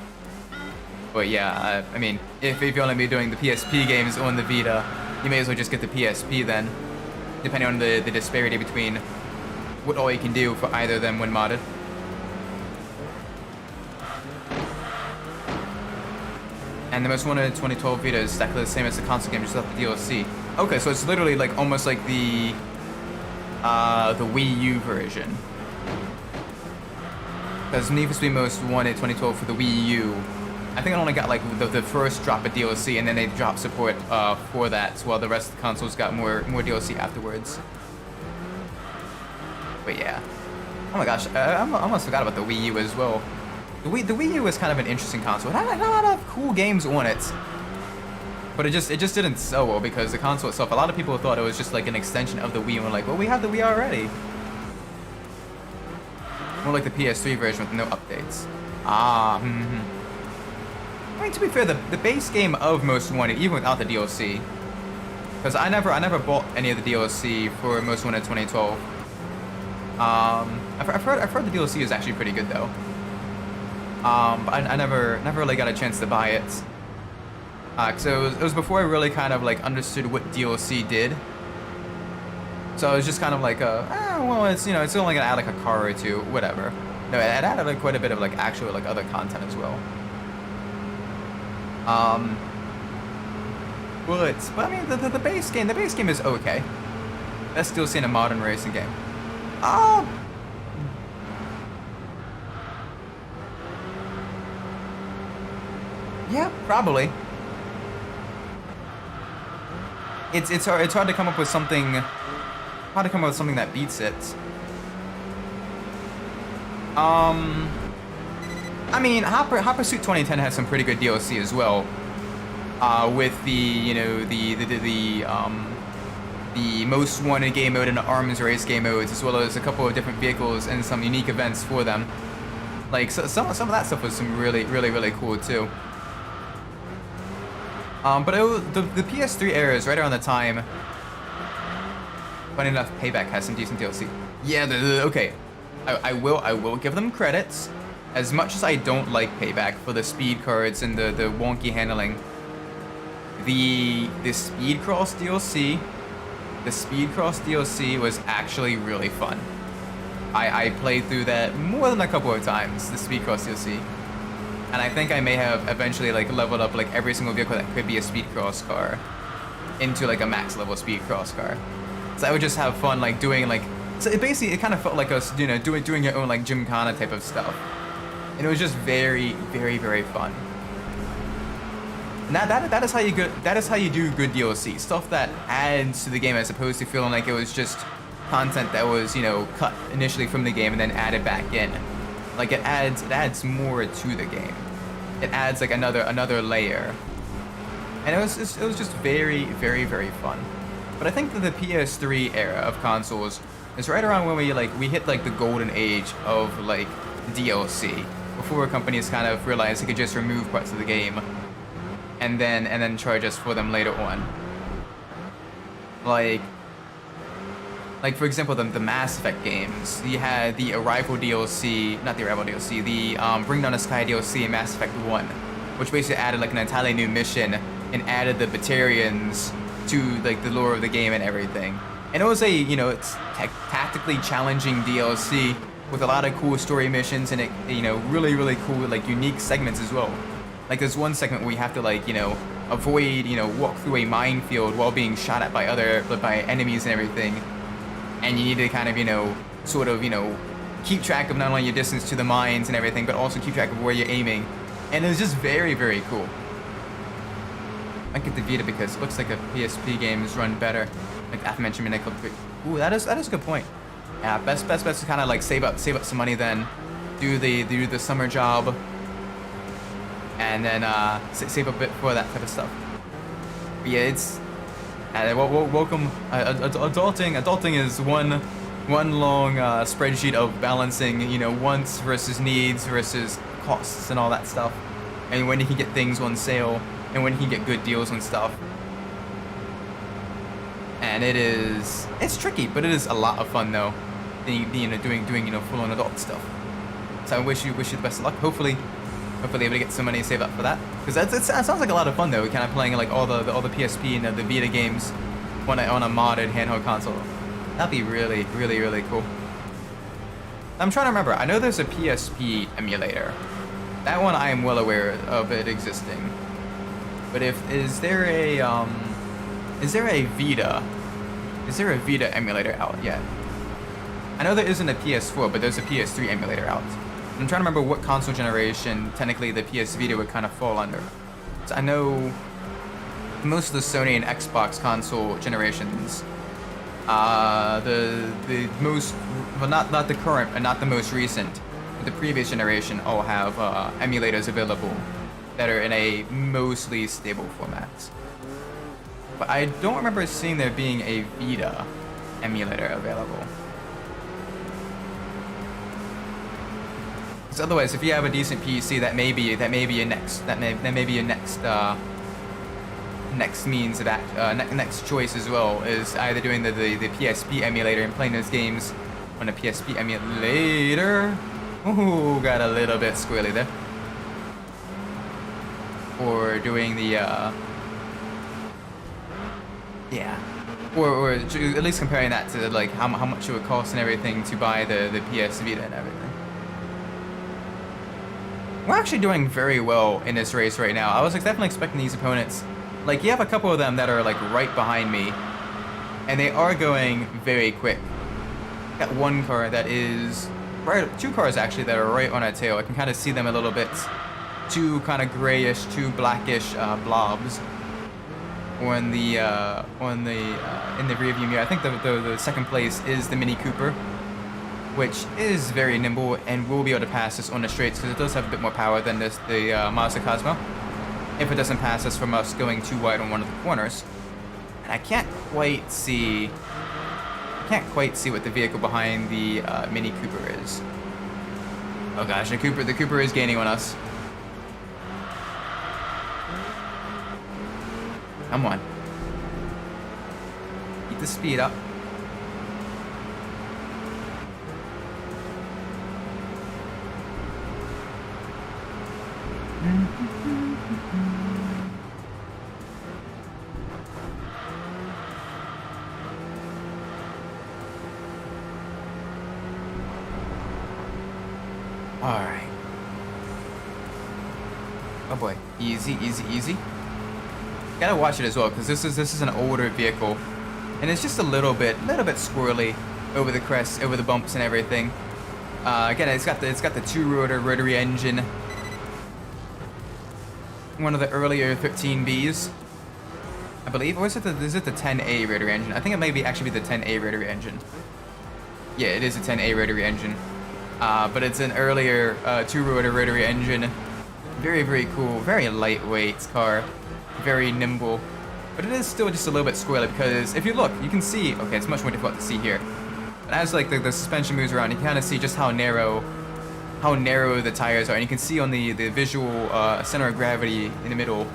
But yeah, I mean, if you're only be doing the PSP games on the Vita, you may as well just get the PSP then, depending on the disparity between what all you can do for either of them when modded. And the most wanted 2012 Vita is exactly the same as the console game, just without the DLC. Okay, so it's literally like almost like the Wii U version. Because Need for Speed Most Wanted 2012 for the Wii U, I think I only got like the first drop of DLC, and then they dropped support for that, while the rest of the consoles got more DLC afterwards. But yeah. Oh my gosh, I almost forgot about the Wii U as well. The Wii U was kind of an interesting console. It had a lot of cool games on it. But it just didn't sell well because the console itself, a lot of people thought it was just like an extension of the Wii, and were like, well, we have the Wii already. More like the PS3 version with no updates. I mean, to be fair, the base game of Most Wanted, even without the DLC, because I never bought any of the DLC for Most Wanted 2012. I've heard the DLC is actually pretty good though. But I never really got a chance to buy it. So it was before I really kind of like understood what DLC did. So it was just kind of like well, it's, you know, it's only gonna add like a car or two, whatever. No, it added like quite a bit of like actual like other content as well. But I mean the base game is okay. Best DLC in a modern racing game. Yeah, probably. It's hard to come up with something. Hard to come up with something that beats it. I mean, Hot Pursuit 2010 has some pretty good DLC as well. With the, you know, the Most Wanted game mode and the Arms Race game modes, as well as a couple of different vehicles and some unique events for them. Like some of that stuff was some really cool too. But the PS3 era is right around the time. Funny enough, Payback has some decent DLC. Yeah, okay. I will give them credits. As much as I don't like Payback for the speed cards and the wonky handling, the Speedcross DLC was actually really fun. I played through that more than a couple of times, the Speedcross DLC. And I think I may have eventually like leveled up like every single vehicle that could be a Speedcross car into like a max level Speedcross car. So I would just have fun like doing like, so it kind of felt like us, you know, doing your own like gymkhana type of stuff. And it was just very fun. And that is how you do good DLC, stuff that adds to the game as opposed to feeling like it was just content that was, you know, cut initially from the game and then added back in. Like it adds more to the game. It adds like another layer. And it was just very fun. But I think that the PS3 era of consoles is right around when we hit like the golden age of like DLC, before companies kind of realized they could just remove parts of the game and then charge us for them later on. Like for example, the Mass Effect games. You had the Arrival DLC, not the Arrival DLC, the Bring Down the Sky DLC in Mass Effect 1, which basically added like an entirely new mission and added the Batarians to like the lore of the game and everything. And it was a, you know, it's tactically challenging DLC with a lot of cool story missions and it, you know, really cool like unique segments as well. Like there's one segment where you have to like, you know, avoid, you know, walk through a minefield while being shot at by enemies and everything. And you need to kind of, you know, sort of, you know, keep track of not only your distance to the mines and everything, but also keep track of where you're aiming. And it was just very cool. I get the Vita because it looks like the PSP games run better. Like aforementioned Midnight Club. Ooh, that is a good point. Yeah, best to kind of like save up some money, then do the summer job, and then save a bit for that type of stuff. But yeah, it's welcome. Adulting is one long spreadsheet of balancing, you know, wants versus needs versus costs and all that stuff, and when you can get things on sale and when you can get good deals on stuff. And it's tricky, but it is a lot of fun though. You know, doing you know, full-on adult stuff. So I wish you the best of luck. Hopefully Hopefully able to get some money saved up for that. Because it sounds like a lot of fun though, kind of playing like all the PSP and the Vita games on a modded handheld console. That'd be really, really, really cool. I'm trying to remember. I know there's a PSP emulator. That one I am well aware of it existing. But is there a Vita? Is there a Vita emulator out yet? I know there isn't a PS4, but there's a PS3 emulator out. I'm trying to remember what console generation technically the PS Vita would kind of fall under. So I know most of the Sony and Xbox console generations, the most, well, not the current and not the most recent, but the previous generation all have emulators available that are in a mostly stable format. But I don't remember seeing there being a Vita emulator available. Because otherwise, if you have a decent PC, that may be your next means of next choice as well, is either doing the PSP emulator and playing those games on a PSP emulator. Ooh, got a little bit squirrely there. Or doing the yeah, or at least comparing that to like how much it would cost and everything to buy the PS Vita and everything. We're actually doing very well in this race right now. I was definitely expecting these opponents. Like, you have a couple of them that are like right behind me, and they are going very quick. Got one car that is right, two cars actually that are right on our tail. I can kind of see them a little bit. Two kind of grayish, two blackish blobs on the in the rearview mirror. I think the second place is the Mini Cooper, which is very nimble and will be able to pass us on the straights because it does have a bit more power than the Mazda Cosmo. If it doesn't pass us from us going too wide on one of the corners. And I can't quite see what the vehicle behind the Mini Cooper is. Oh gosh, the Cooper is gaining on us. Come on. Keep the speed up. Alright. Oh boy. Easy, easy, easy. Gotta watch it as well, because this is an older vehicle. And it's just a little bit squirrely over the crest, over the bumps and everything. Again, it's got the two-rotor rotary engine. One of the earlier 13Bs, I believe. Or is it the 10A rotary engine? I think it may actually be the 10A rotary engine. Yeah, it is a 10A rotary engine. But it's an earlier two-rotor rotary engine. Very, very cool. Very lightweight car. Very nimble. But it is still just a little bit squirrely because if you look, you can see... Okay, it's much more difficult to see here. But as like the suspension moves around, you can kind of see just how narrow the tires are. And you can see on the visual center of gravity in the middle,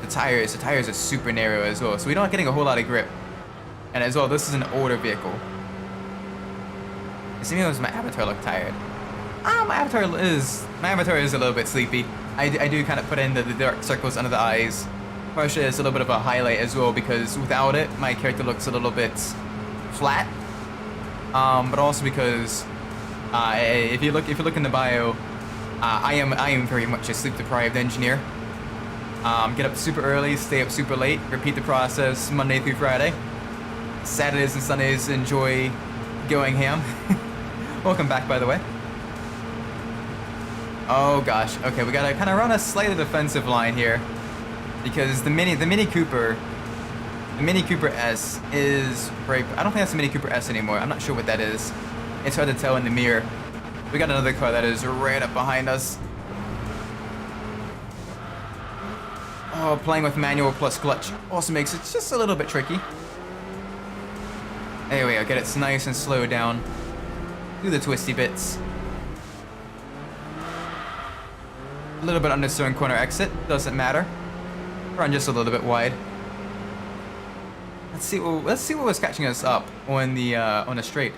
the tires are super narrow as well. So we're not getting a whole lot of grip. And as well, this is an older vehicle. It seems as my avatar look tired. My avatar is a little bit sleepy. I do kind of put in the dark circles under the eyes. Partially it's a little bit of a highlight as well because without it, my character looks a little bit flat. But also because if you look in the bio, I am very much a sleep deprived engineer. Get up super early, stay up super late, repeat the process Monday through Friday. Saturdays and Sundays enjoy going ham. Welcome back, by the way. Oh gosh, okay, we gotta kind of run a slightly defensive line here because the Mini Cooper S is right. I don't think that's the Mini Cooper S anymore. I'm not sure what that is. It's hard to tell in the mirror. We got another car that is right up behind us. Oh, playing with manual plus clutch also makes it just a little bit tricky. There we go, get it nice and slow down. Do the twisty bits. A little bit under certain corner exit, doesn't matter. Run just a little bit wide. Let's see what was catching us up on the straight.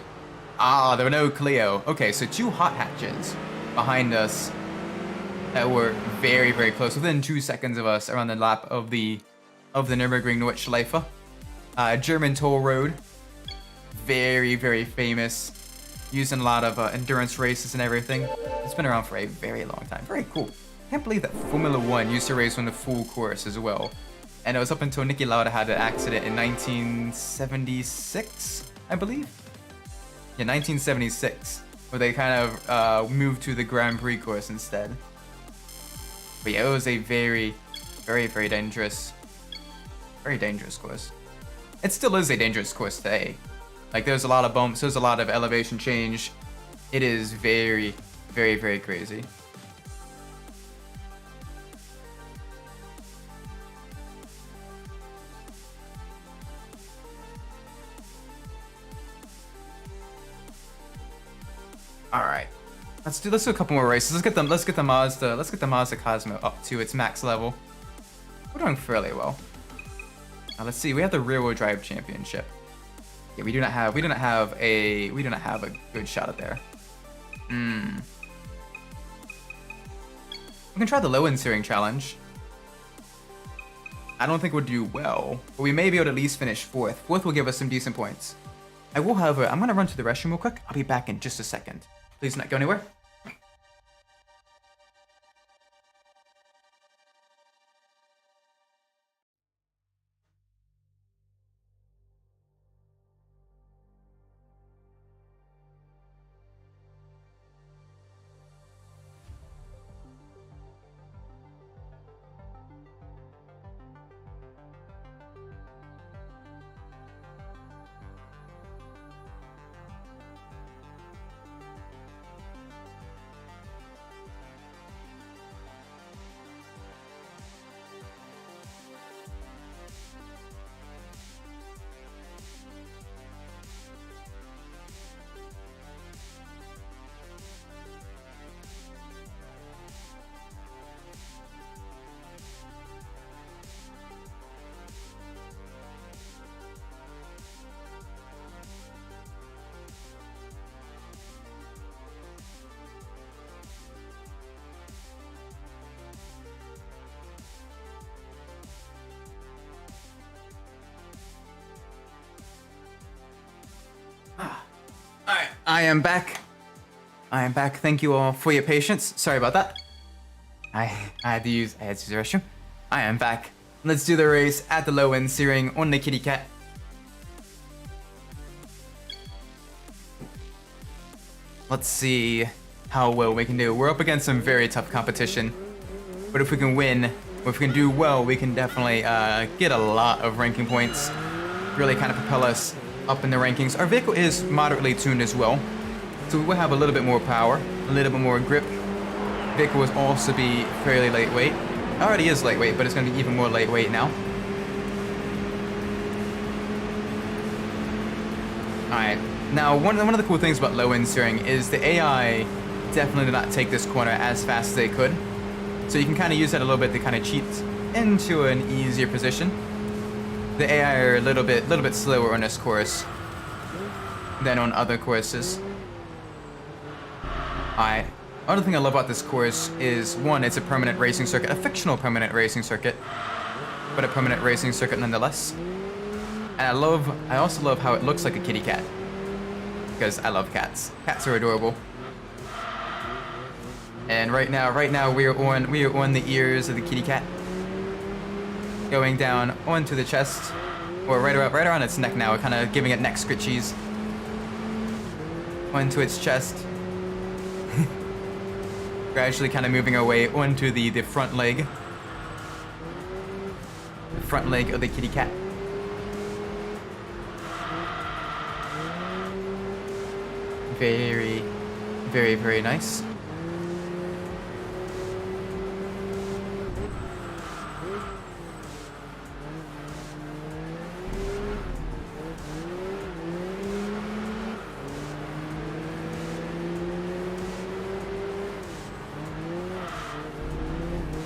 Ah, there were no Clio. Okay, so two hot hatches behind us. that were very, very close, within 2 seconds of us around the lap of the Nürburgring Nordschleife. German toll road, very, very famous, used in a lot of endurance races and everything. It's been around for a very long time. Very cool. Can't believe that Formula 1 used to race on the full course as well. And it was up until Niki Lauda had an accident in 1976, I believe. Yeah, 1976, where they kind of moved to the Grand Prix course instead. But yeah, it was a very, very, very dangerous course. It still is a dangerous course today. Like, there's a lot of bumps, there's a lot of elevation change. It is very, very, very crazy. All right, let's do a couple more races. Let's get the Mazda Cosmo up to its max level. We're doing fairly well. Now let's see. We have the rear-wheel drive championship. Yeah, we do not have a good shot at there. We can try the low-end steering challenge. I don't think we'll do well, but we may be able to at least finish fourth. Fourth will give us some decent points. I will, however, I'm gonna run to the restroom real quick. I'll be back in just a second. Please not go anywhere. Alright, I am back. Thank you all for your patience. Sorry about that. I had to use the restroom. I am back. Let's do the race at the low end steering on the kitty cat. Let's see how well we can do. We're up against some very tough competition. But if we can win, or if we can do well, we can definitely get a lot of ranking points. Really kind of propel us up in the rankings. Our vehicle is moderately tuned as well, so we will have a little bit more power, a little bit more grip. Vehicle will also be fairly lightweight. It already is lightweight, but it's going to be even more lightweight now. Alright, now one of the cool things about low-end steering is the AI definitely did not take this corner as fast as they could. So you can kind of use that a little bit to kind of cheat into an easier position. The AI are a little bit slower on this course than on other courses. Alright, another thing I love about this course is, one, it's a permanent racing circuit, a fictional permanent racing circuit, but a permanent racing circuit nonetheless. And I also love how it looks like a kitty cat, because I love cats. Cats are adorable. And right now we are on the ears of the kitty cat, going down onto the chest, or right around its neck now. We're kind of giving it neck scritchies onto its chest. Gradually kind of moving our way onto the front leg. The front leg of the kitty cat. Very, very, very nice.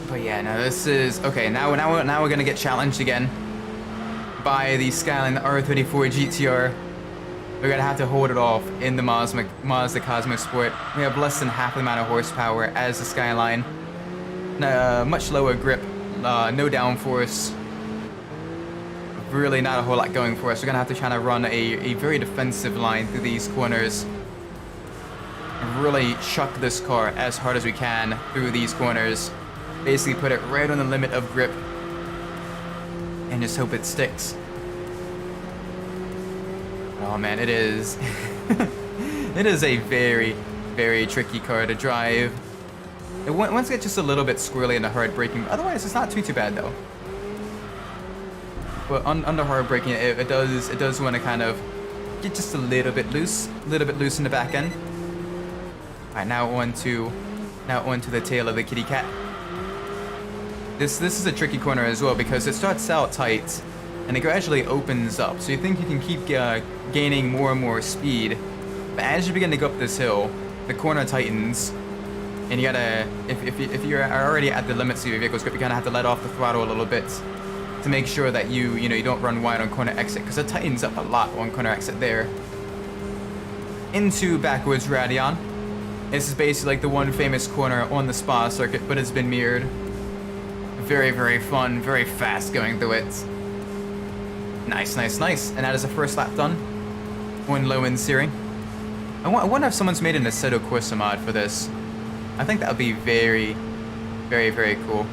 But yeah, no, this is okay. Now we're gonna get challenged again by the Skyline, the R34 GTR. We're gonna have to hold it off in the Mazda Cosmo Sport. We have less than half the amount of horsepower as the Skyline. much lower grip, no downforce. Really not a whole lot going for us. We're gonna have to try to run a very defensive line through these corners. And really chuck this car as hard as we can through these corners. Basically put it right on the limit of grip. And just hope it sticks. Oh man, it is. It is a very, very tricky car to drive. Once it gets just a little bit squirrely in the hard braking, otherwise it's not too bad though. But under hard braking, it does want to kind of get just a little bit loose in the back end. All right, now onto the tail of the kitty cat. This is a tricky corner as well because it starts out tight and it gradually opens up. So you think you can keep gaining more and more speed, but as you begin to go up this hill, the corner tightens, and you gotta if you're already at the limits of your vehicle's grip, you kind of have to let off the throttle a little bit to make sure that you don't run wide on corner exit, because it tightens up a lot on corner exit there. Into backwards Radion. This is basically like the one famous corner on the Spa circuit, but it's been mirrored. Very, very fun, very fast going through it. Nice, nice, nice. And that is the first lap done. One low end searing. I wonder if someone's made an Assetto Corsa mod for this. I think that would be very, very, very cool.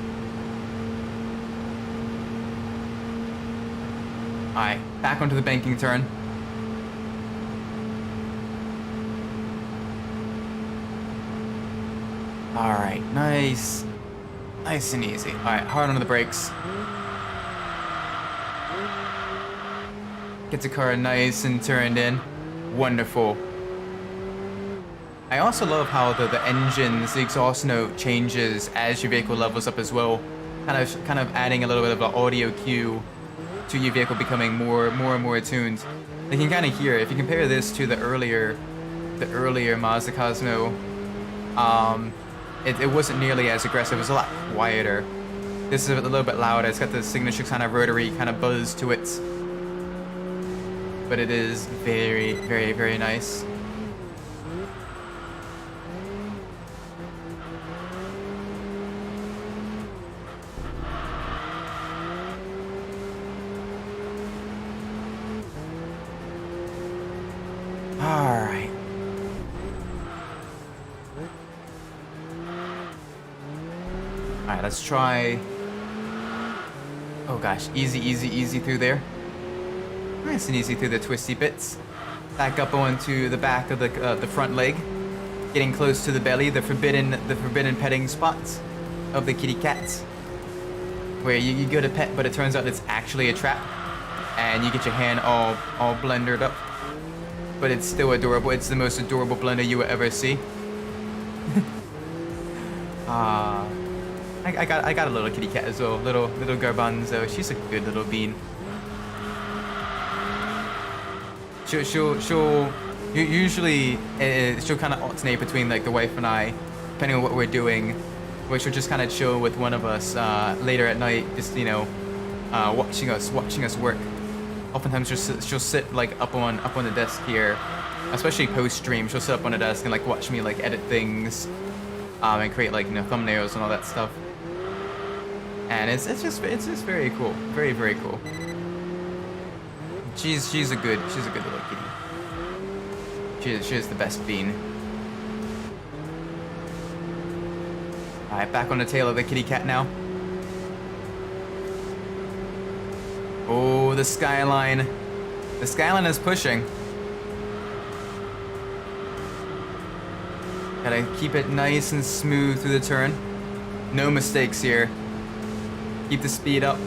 Alright, back onto the banking turn. Alright, nice. Nice and easy. Alright, hard onto the brakes. Get the car nice and turned in. Wonderful. I also love how the engines, the exhaust note changes as your vehicle levels up as well. Kind of adding a little bit of an audio cue to your vehicle becoming more and more attuned. You can kind of hear it. If you compare this to the earlier Mazda Cosmo, it wasn't nearly as aggressive. It was a lot quieter. This is a little bit louder. It's got the signature kind of rotary kind of buzz to it. But it is very, very, very nice. Alright. Alright, let's try. Oh gosh, easy through there. Nice and easy through the twisty bits. Back up onto the back of the front leg. Getting close to the belly, the forbidden petting spot of the kitty cat. Where you go to pet, but it turns out it's actually a trap. And you get your hand all blendered up. But it's still adorable. It's the most adorable blender you will ever see. I got a little kitty cat as well, little garbanzo. She's a good little bean. She'll usually she'll kind of alternate between like the wife and I, depending on what we're doing. Where she'll just kind of chill with one of us later at night, just watching us work. Oftentimes she'll sit like up on the desk here, especially post stream. She'll sit up on the desk and like watch me like edit things, and create like thumbnails and all that stuff. And it's just very cool, very, very cool. She's a good little kitty. She is the best bean. All right, back on the tail of the kitty cat now. Oh, the skyline. The skyline is pushing. Gotta keep it nice and smooth through the turn. No mistakes here. Keep the speed up.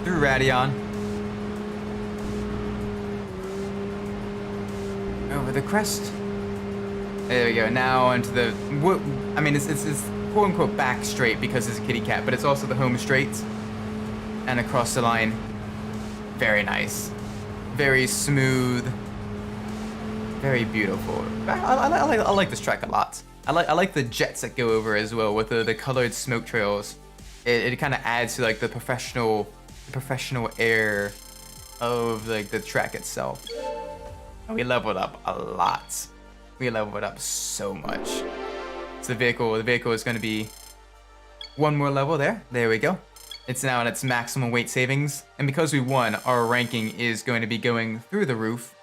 Through Radion. Over the crest. There we go. Now onto the... I mean, it's quote-unquote back straight because it's a kitty cat, but it's also the home straight. And across the line. Very nice. Very smooth. Very beautiful. I like this track a lot. I like the jets that go over as well with the colored smoke trails. It kind of adds to like the professional air of like the track itself. And we leveled up a lot. We leveled up so much. So the vehicle is going to be One more level there. There we go. It's now at its maximum weight savings. And because we won, our ranking is going to be going through the roof.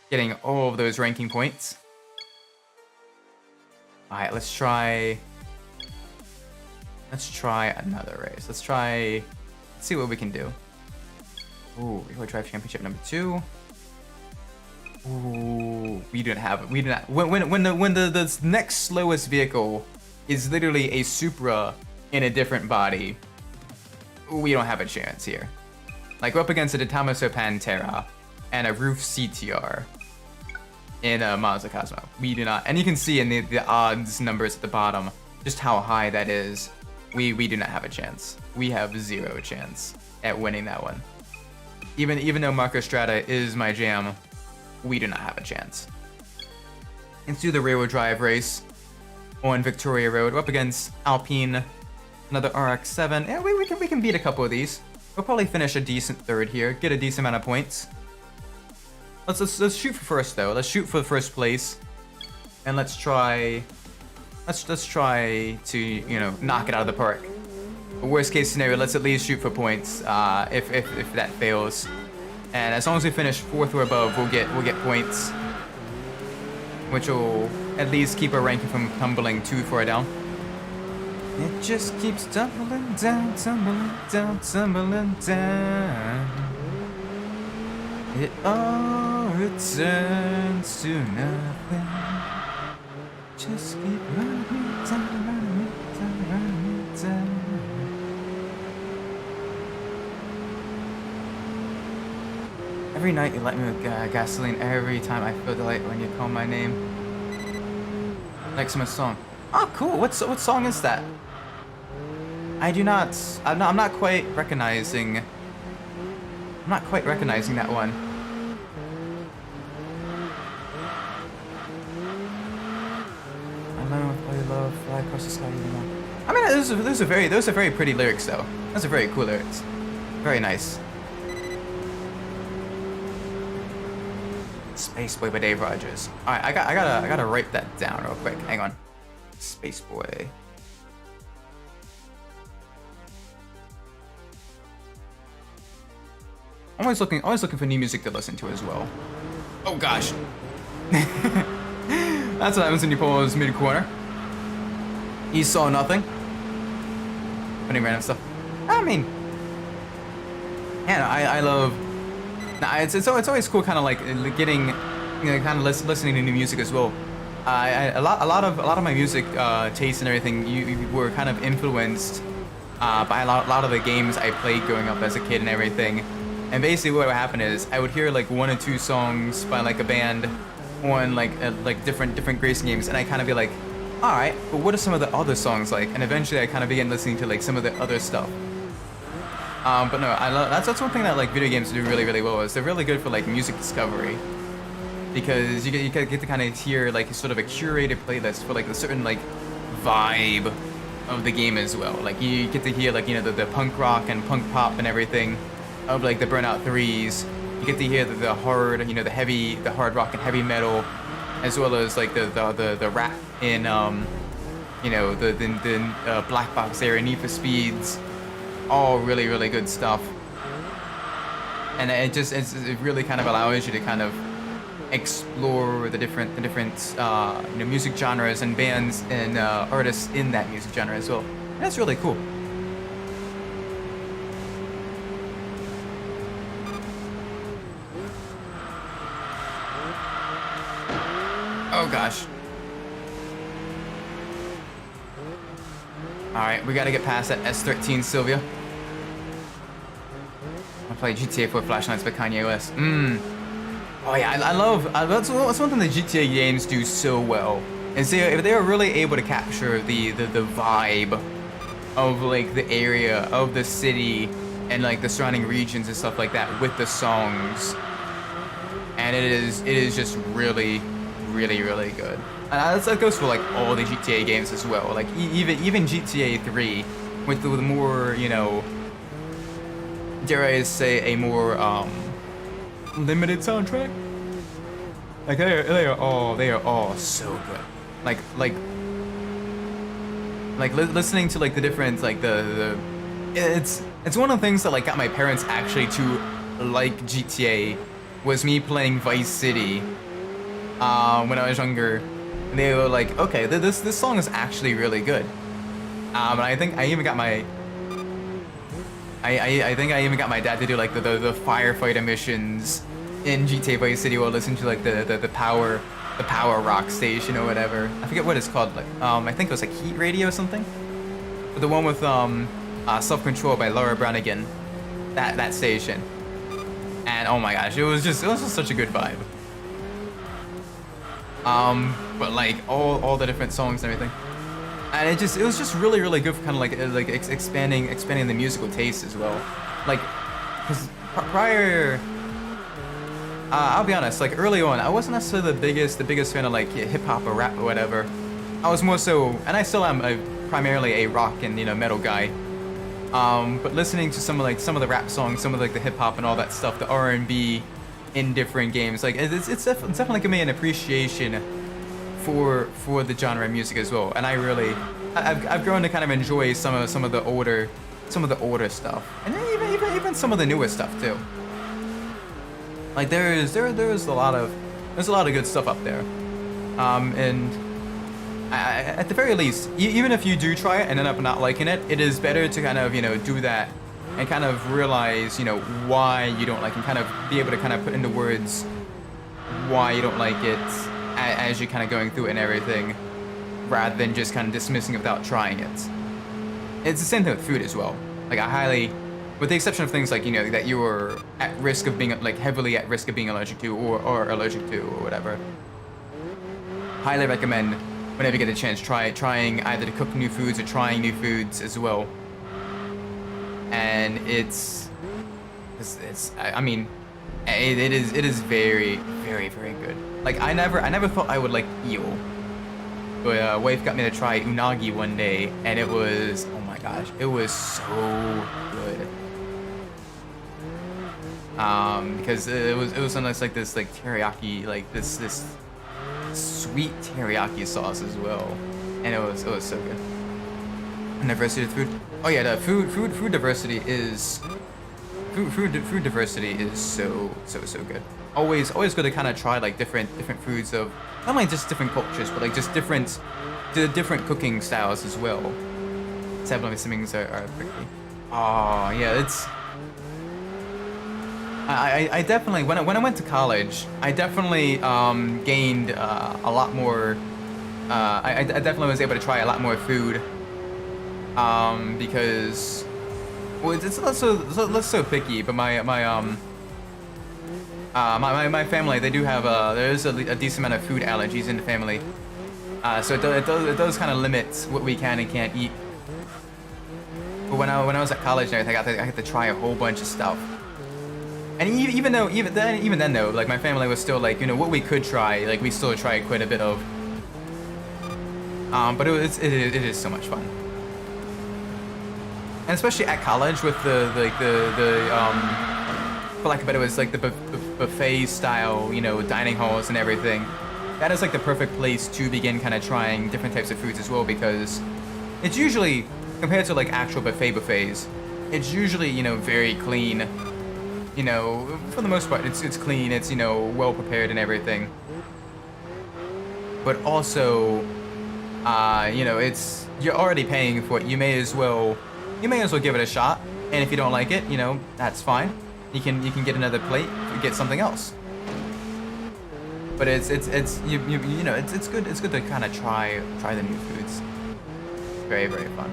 Getting all of those ranking points. Alright, let's try another race. Let's see what we can do. Ooh, Euro Drive Championship number 2. Ooh, we do not. When the next slowest vehicle is literally a Supra in a different body, we don't have a chance here. Like, we're up against a Damaso Pantera and a Roof CTR in Mazda Cosmo. We do not, and you can see in the odds numbers at the bottom just how high that is. We do not have a chance. We have 0 chance at winning that one. Even though Marco Strada is my jam, we do not have a chance. Let's do the rear-wheel drive race on Victoria Road. We're up against Alpine, another RX-7. Yeah, we can beat a couple of these. We'll probably finish a decent third here, get a decent amount of points. Let's shoot for first though. Let's shoot for first place, and let's try to, you know, knock it out of the park. Worst case scenario, let's at least shoot for points. If that fails, and as long as we finish 4th or above, we'll get points, which will at least keep our ranking from tumbling too far down. It just keeps tumbling down, tumbling down, tumbling down. It all returns to nothing. Just keep running down, running down, running down. Every night you light me with gasoline. Every time I feel the light when you call my name. Like my song. Oh, cool. What song is that? I'm not quite recognizing. I'm not quite recognizing that one. Love, fly across the sky, you know. I mean, those are very pretty lyrics, though. Those are very cool lyrics. Very nice. Space Boy by Dave Rogers. All right, I gotta write that down real quick. Hang on. Space Boy. I'm always looking for new music to listen to as well. Oh gosh. That's what happens when you pull his mid-corner. He saw nothing. Putting random stuff. I mean, yeah, I love. Nah, it's always cool, kind of like getting, you know, kind of listening to new music as well. A lot of my music tastes and everything you were kind of influenced by a lot of the games I played growing up as a kid and everything. And basically, what would happen is I would hear like 1 or 2 songs by like a band on like different racing games, and I kind of be like, all right, but what are some of the other songs like? And eventually, I kind of began listening to like some of the other stuff. But no, that's one thing that like video games do really well, is they're really good for like music discovery, because you get to kind of hear like sort of a curated playlist for like a certain like vibe of the game as well. Like you get to hear like, you know, the punk rock and punk pop and everything of like the Burnout 3s. You get to hear the hard, you know, the hard rock and heavy metal, as well as like the rap in you know, the Black Box era, Need for Speeds. All really good stuff, and it really kind of allows you to kind of explore the different you know, music genres and bands and artists in that music genre as well. And that's really cool. Oh gosh. All right, we got to get past that S13 Sylvia. I play GTA 4 Flashlights by Kanye West. Oh yeah, I love. That's one thing the GTA games do so well. And so if they are really able to capture the vibe of like the area of the city and like the surrounding regions and stuff like that with the songs, and it is just really good. And that goes for like all the GTA games as well. Like even GTA 3 with the more, you know, dare I say, a more limited soundtrack. Like they are all so good. Like like listening to like the different like it's one of the things that like got my parents actually to like GTA was me playing Vice City when I was younger. And they were like, okay, this song is actually really good. And I think I even got my I think I even got my dad to do like the firefighter missions in GTA Vice City while listening to like the power rock station or whatever. I forget what it's called. Like I think it was like Heat Radio or something. But the one with Self Control by Laura Branigan. That station. And oh my gosh, it was just such a good vibe. But like all the different songs and everything. And it was just really good for kind of like expanding the musical taste as well. Like, cause prior, I'll be honest, like early on, I wasn't necessarily the biggest fan of like hip hop or rap or whatever. I was more so, and I still am primarily a rock and metal guy. But listening to some of the rap songs, some of like the hip hop and all that stuff, the R&B in different games, like it's definitely given me an appreciation for the genre of music as well, and I've grown to kind of enjoy some of the older stuff, and even some of the newer stuff too. Like there's a lot of good stuff up there, and at the very least, even if you do try it and end up not liking it, it is better to kind of do that and kind of realize why you don't like, and kind of be able to kind of put into words why you don't like it as you're kind of going through it and everything, rather than just kind of dismissing it without trying it. It's the same thing with food as well. Like I highly, with the exception of things like that you are at risk of being like heavily at risk of being allergic to or allergic to or whatever, highly recommend whenever you get a chance trying either to cook new foods or trying new foods as well. And I mean, it is very good. Like I never thought I would like eel, but wife got me to try unagi one day, and it was, oh my gosh, it was so good. Because it was nice, like this like teriyaki, like this sweet teriyaki sauce as well, and it was so good. And diversity of food. Oh yeah, the food diversity is food diversity is so good. Always good to kind of try like different foods of not only just different cultures, but like just different cooking styles as well. Several of the simmings are quickly. Oh yeah, it's. I definitely when I went to college, I definitely gained a lot more. I definitely was able to try a lot more food. Because well, it's less so picky, but my family, they do have there's a decent amount of food allergies in the family, so it does kind of limit what we can and can't eat. But when I was at college and everything, I had to try a whole bunch of stuff. And even then though, like my family was still like, what we could try, like we still tried quite a bit of. But it is so much fun. And especially at college with the for lack of a better words, like the buffet style, dining halls and everything. That is like the perfect place to begin kind of trying different types of foods as well, because it's usually, compared to like actual buffets, it's usually, very clean. For the most part, it's clean, it's, well prepared and everything. But also, it's, you're already paying for it. You may as well give it a shot. And if you don't like it, that's fine. You can get another plate, get something else. But it's good. It's good to kind of try the new foods. Very fun.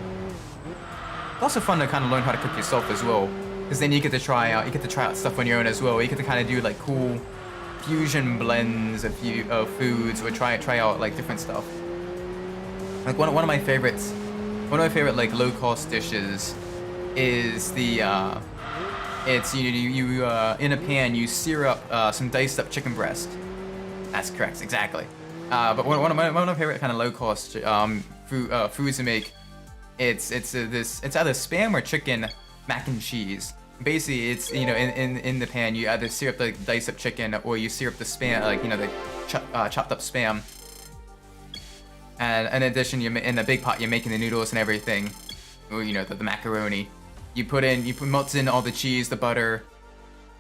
It's also fun to kind of learn how to cook yourself as well, because then you get to try out stuff on your own as well. You get to kind of do like cool fusion blends of foods, or try out like different stuff. Like one of my favorite like low cost dishes is the it's you in a pan you sear up some diced up chicken breast. That's correct, exactly. But one of my favorite kind of low cost foods to make, it's either spam or chicken mac and cheese. Basically, it's in the pan you either sear up the diced up chicken, or you sear up the spam, like the chopped up spam. And in addition, in the big pot, you're making the noodles and everything. Or, you know, the macaroni. You melt in all the cheese, the butter,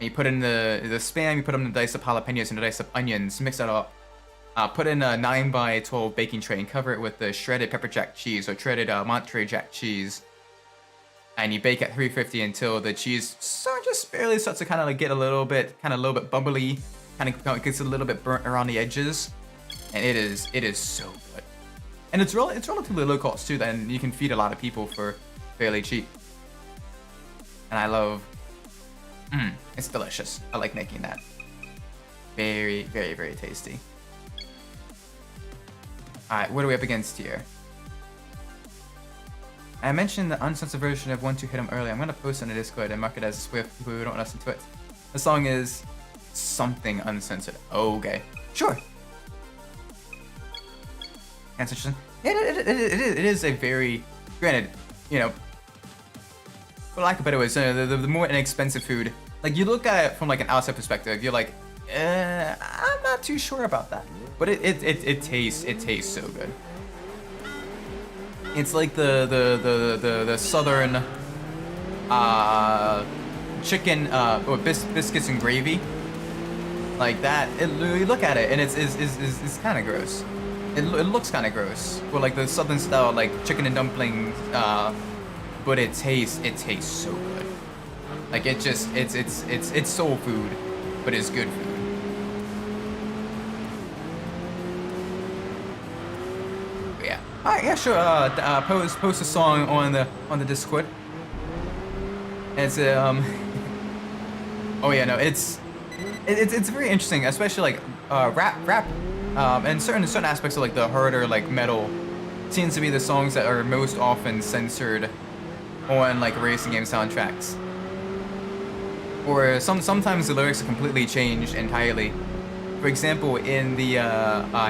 and you put in the spam. You put in the dice of jalapenos and the dice of onions. Mix that up. Put in a 9x12 baking tray and cover it with the shredded pepper jack cheese or shredded Monterey Jack cheese. And you bake at 350 until the cheese just barely starts to kind of like get a little bit bubbly, kind of gets a little bit burnt around the edges, and it is so good. And it's relatively low cost too. Then you can feed a lot of people for fairly cheap. And I love, it's delicious. I like making that. Very, very, very tasty. Alright, what are we up against here? I mentioned the uncensored version of 1 2 Hit 'em earlier. I'm gonna post it on the Discord and mark it as a swift for people who don't listen to it. The song is something uncensored. Okay. Sure. That's interesting. It is a very, granted, you know, for lack of better words, the more inexpensive food, like you look at it from like an outside perspective, you're like, I'm not too sure about that. But it tastes so good. It's like the southern chicken or biscuits and gravy, like that. You look at it and it's kind of gross. It looks kind of gross, or like the southern style like chicken and dumplings. But it tastes so good. Like it's soul food, but it's good food. Alright, yeah, sure. Post a song on the Discord. It's oh yeah, no, it's very interesting, especially like rap, and certain aspects of like the harder like metal seems to be the songs that are most often censored on like racing game soundtracks. Or sometimes the lyrics are completely changed entirely. For example, in the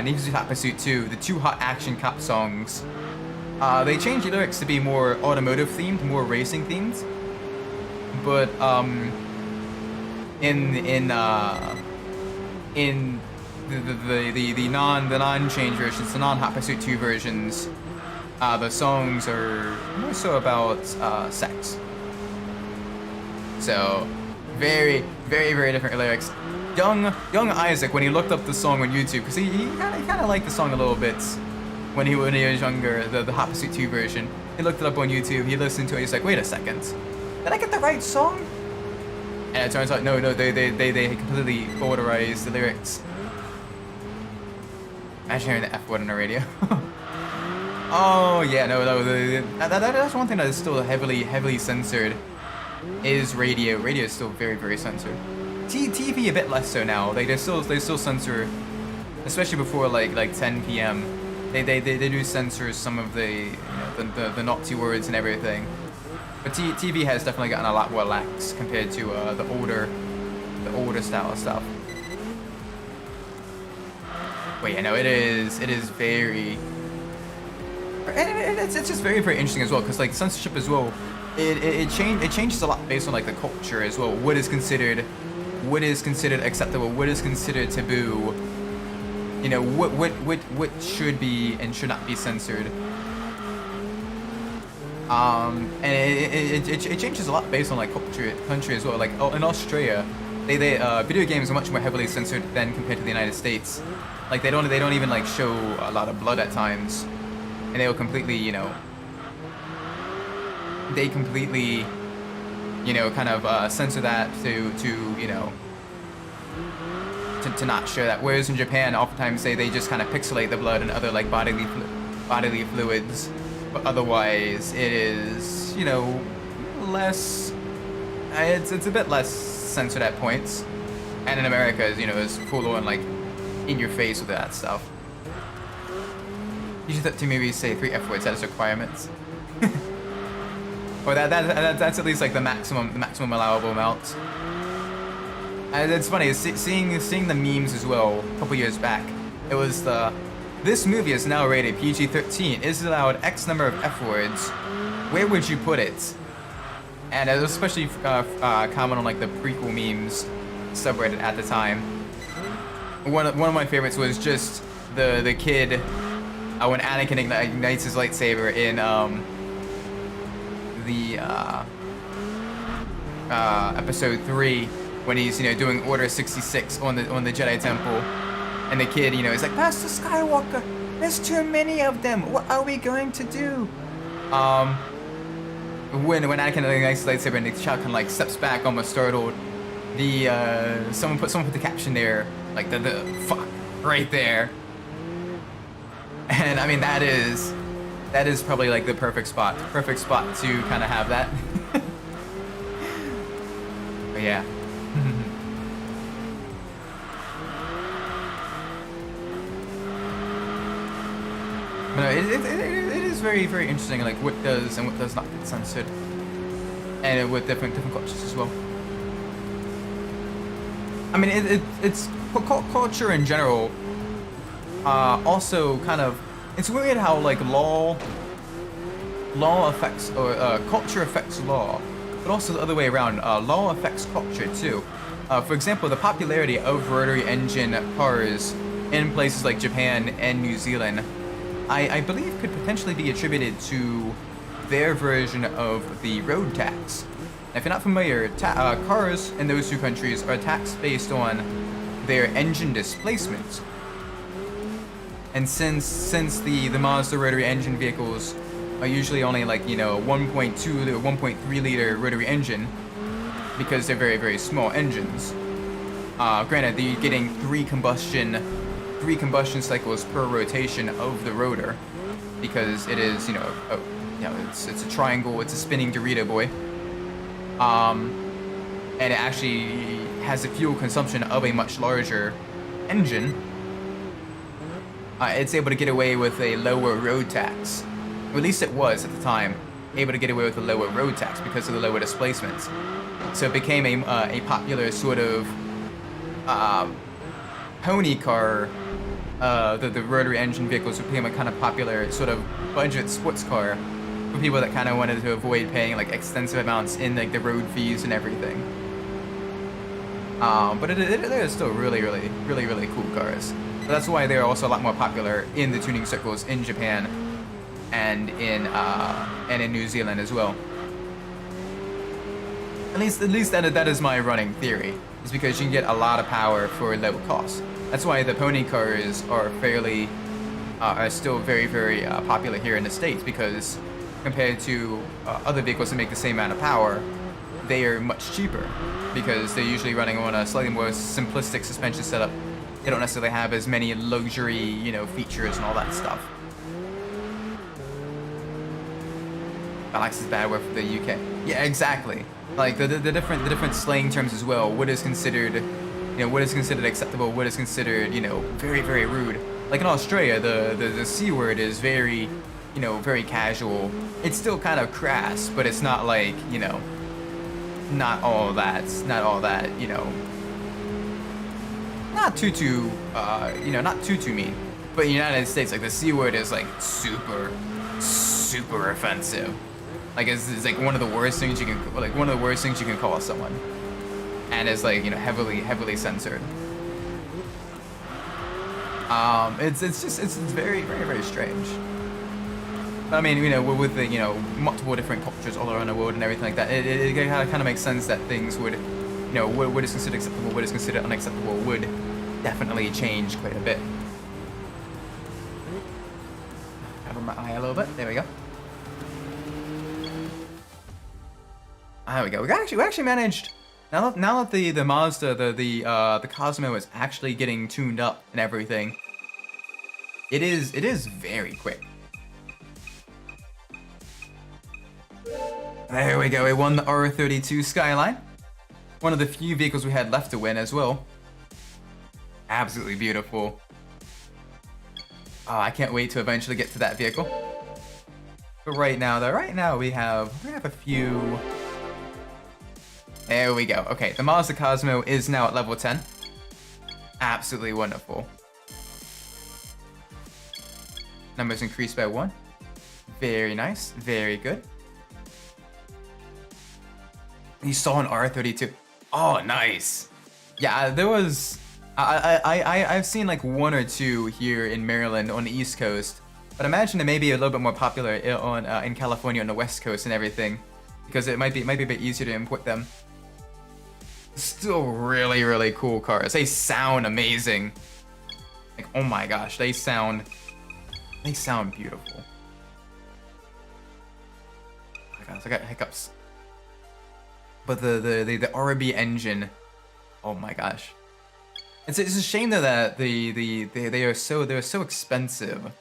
Need for Speed Hot Pursuit 2, the 2 Hot Action Cop songs, they changed the lyrics to be more automotive themed, more racing themed. But in the non-change versions, the non-Hot Pursuit 2 versions, the songs are more so about sex. So very, very, very different lyrics. Young Isaac, when he looked up the song on YouTube, because he kind of liked the song a little bit when he was younger, the Hot Pursuit 2 version. He looked it up on YouTube, he listened to it, he's like, wait a second, did I get the right song? And it turns out, no, they completely borderized the lyrics. Imagine hearing the F word on the radio. Oh, yeah, no, that's one thing that is still heavily censored, is radio. Radio is still very, very censored. TV a bit less so now. Like they still censor, especially before like 10 p.m. They do censor some of the the Nazi words and everything. But TV has definitely gotten a lot more lax compared to the older style of stuff. But yeah, no, it is very, and it's just very, very interesting as well, because like censorship as well, it changes a lot based on like the culture as well. What is considered acceptable, what is considered taboo, you know, what should be and should not be censored. And it changes a lot based on like country as well. Like in Australia, they video games are much more heavily censored than compared to the United States. Like they don't even like show a lot of blood at times, and they'll completely, you know, kind of censor that to you know, to not show that. Whereas in Japan, oftentimes they just kind of pixelate the blood and other like bodily fluids, but otherwise it is, you know, less. It's a bit less censored at points, and in America, you know, is full on like in your face with that stuff. You should to maybe say 3 F words as requirements. Or that's at least like the maximum allowable amount. And it's funny seeing the memes as well. A couple years back, it was this movie is now rated PG-13. Is allowed X number of F words. Where would you put it? And it was especially common on like the prequel memes subreddit at the time. One of my favorites was just the kid when Anakin ignites his lightsaber in the episode 3, when he's doing Order 66 on the Jedi Temple, and the kid is like, Master Skywalker, there's too many of them. What are we going to do? When Anakin ignites his lightsaber and the child kind of like steps back, almost startled, someone put the caption there, like the fuck right there. And I mean that is probably like the perfect spot to kind of have that. But yeah. But no, it is very, very interesting, like what does and what does not get censored, and with different cultures as well. I mean, it's culture in general. Also, kind of, it's weird how like law affects or culture affects law, but also the other way around. Law affects culture too. For example, the popularity of rotary engine cars in places like Japan and New Zealand, I believe could potentially be attributed to their version of the road tax. If you're not familiar, cars in those two countries are taxed based on their engine displacement. And since the Mazda rotary engine vehicles are usually only like 1.2 to 1.3 liter rotary engine, because they're very, very small engines. Granted, you're getting three combustion cycles per rotation of the rotor, because it is it's a triangle, it's a spinning Dorito boy. And it actually has the fuel consumption of a much larger engine. It's able to get away with a lower road tax. Or at least it was at the time, able to get away with a lower road tax because of the lower displacements. So it became a popular sort of pony car. The rotary engine vehicles became a kind of popular sort of budget sports car for people that kind of wanted to avoid paying like extensive amounts in like the road fees and everything. But it is still really, really, really, really cool cars. So that's why they're also a lot more popular in the tuning circles in Japan and in New Zealand as well. At least that is my running theory. Is because you can get a lot of power for low cost. That's why the pony cars are still very, very popular here in the States, because compared to other vehicles that make the same amount of power, they are much cheaper because they're usually running on a slightly more simplistic suspension setup. They don't necessarily have as many luxury, features and all that stuff. Alex is bad word for the UK. Yeah, exactly. Like the different slang terms as well. What is considered, what is considered acceptable? What is considered, very, very rude. Like in Australia, the C word is very, very casual. It's still kind of crass, but it's not like, not all that, not too mean. But in the United States, like the C word is like super, super offensive. Like it's like one of the worst things you can call someone, and it's like heavily censored. It's very, very, very strange. But I mean, with the multiple different cultures all around the world and everything like that, it kind of makes sense that things would, what is considered acceptable, what is considered unacceptable would definitely change quite a bit. Cover my eye a little bit. There we go. There we go. We actually managed. Now that the Mazda, the Cosmo is actually getting tuned up and everything, it is very quick. There we go. We won the R32 Skyline. One of the few vehicles we had left to win as well. Absolutely beautiful. Oh, I can't wait to eventually get to that vehicle. But right now we have a few. There we go. Okay, the Mazda Cosmo is now at level 10. Absolutely wonderful. Numbers increased by 1. Very nice. Very good. You saw an R32. Oh, nice. Yeah, there was. I've seen like one or two here in Maryland on the East Coast But imagine it may be a little bit more popular in California on the West Coast and everything, because it might be a bit easier to import them. Still really, really cool cars. They sound amazing. Like, oh my gosh, they sound beautiful. Oh my gosh, I got hiccups. But the RB engine, oh my gosh. It's a shame though that they're so expensive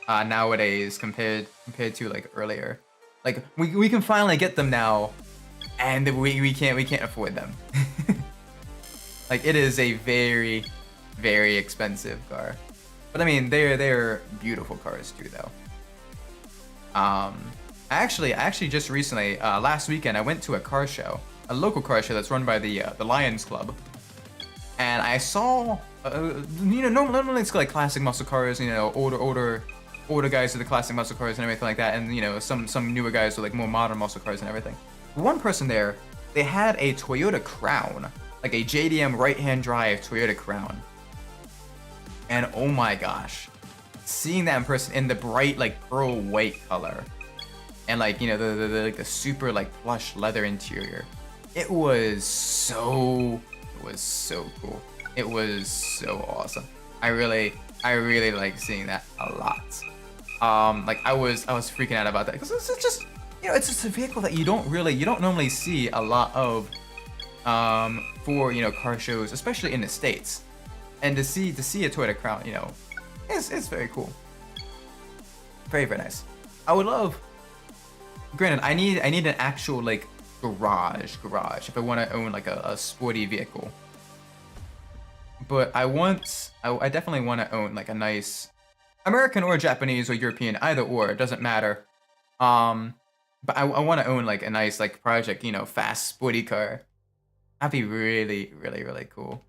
nowadays compared to like earlier. Like we can finally get them now, and we can't afford them. Like it is a very, very expensive car. But I mean they're beautiful cars too though. I actually just recently last weekend I went to a car show, a local car show that's run by the Lions Club. And I saw, normally it's like classic muscle cars, older guys with the classic muscle cars and everything like that, and some newer guys with like more modern muscle cars and everything. One person there, they had a Toyota Crown, like a JDM right-hand drive Toyota Crown. And oh my gosh, seeing that in person in the bright like pearl white color, and like the super like plush leather interior, it was so cool. It was so awesome. I really like seeing that a lot. Like I was freaking out about that because it's just it's just a vehicle that you don't normally see a lot of for car shows, especially in the States. And to see a Toyota Crown, it's very cool. Very, very nice. I would love. Granted, I need an actual like garage if I want to own like a sporty vehicle. But I definitely want to own like a nice American or Japanese or European, either or, it doesn't matter. But I want to own like a nice like project, fast sporty car. That'd be really, really, really cool.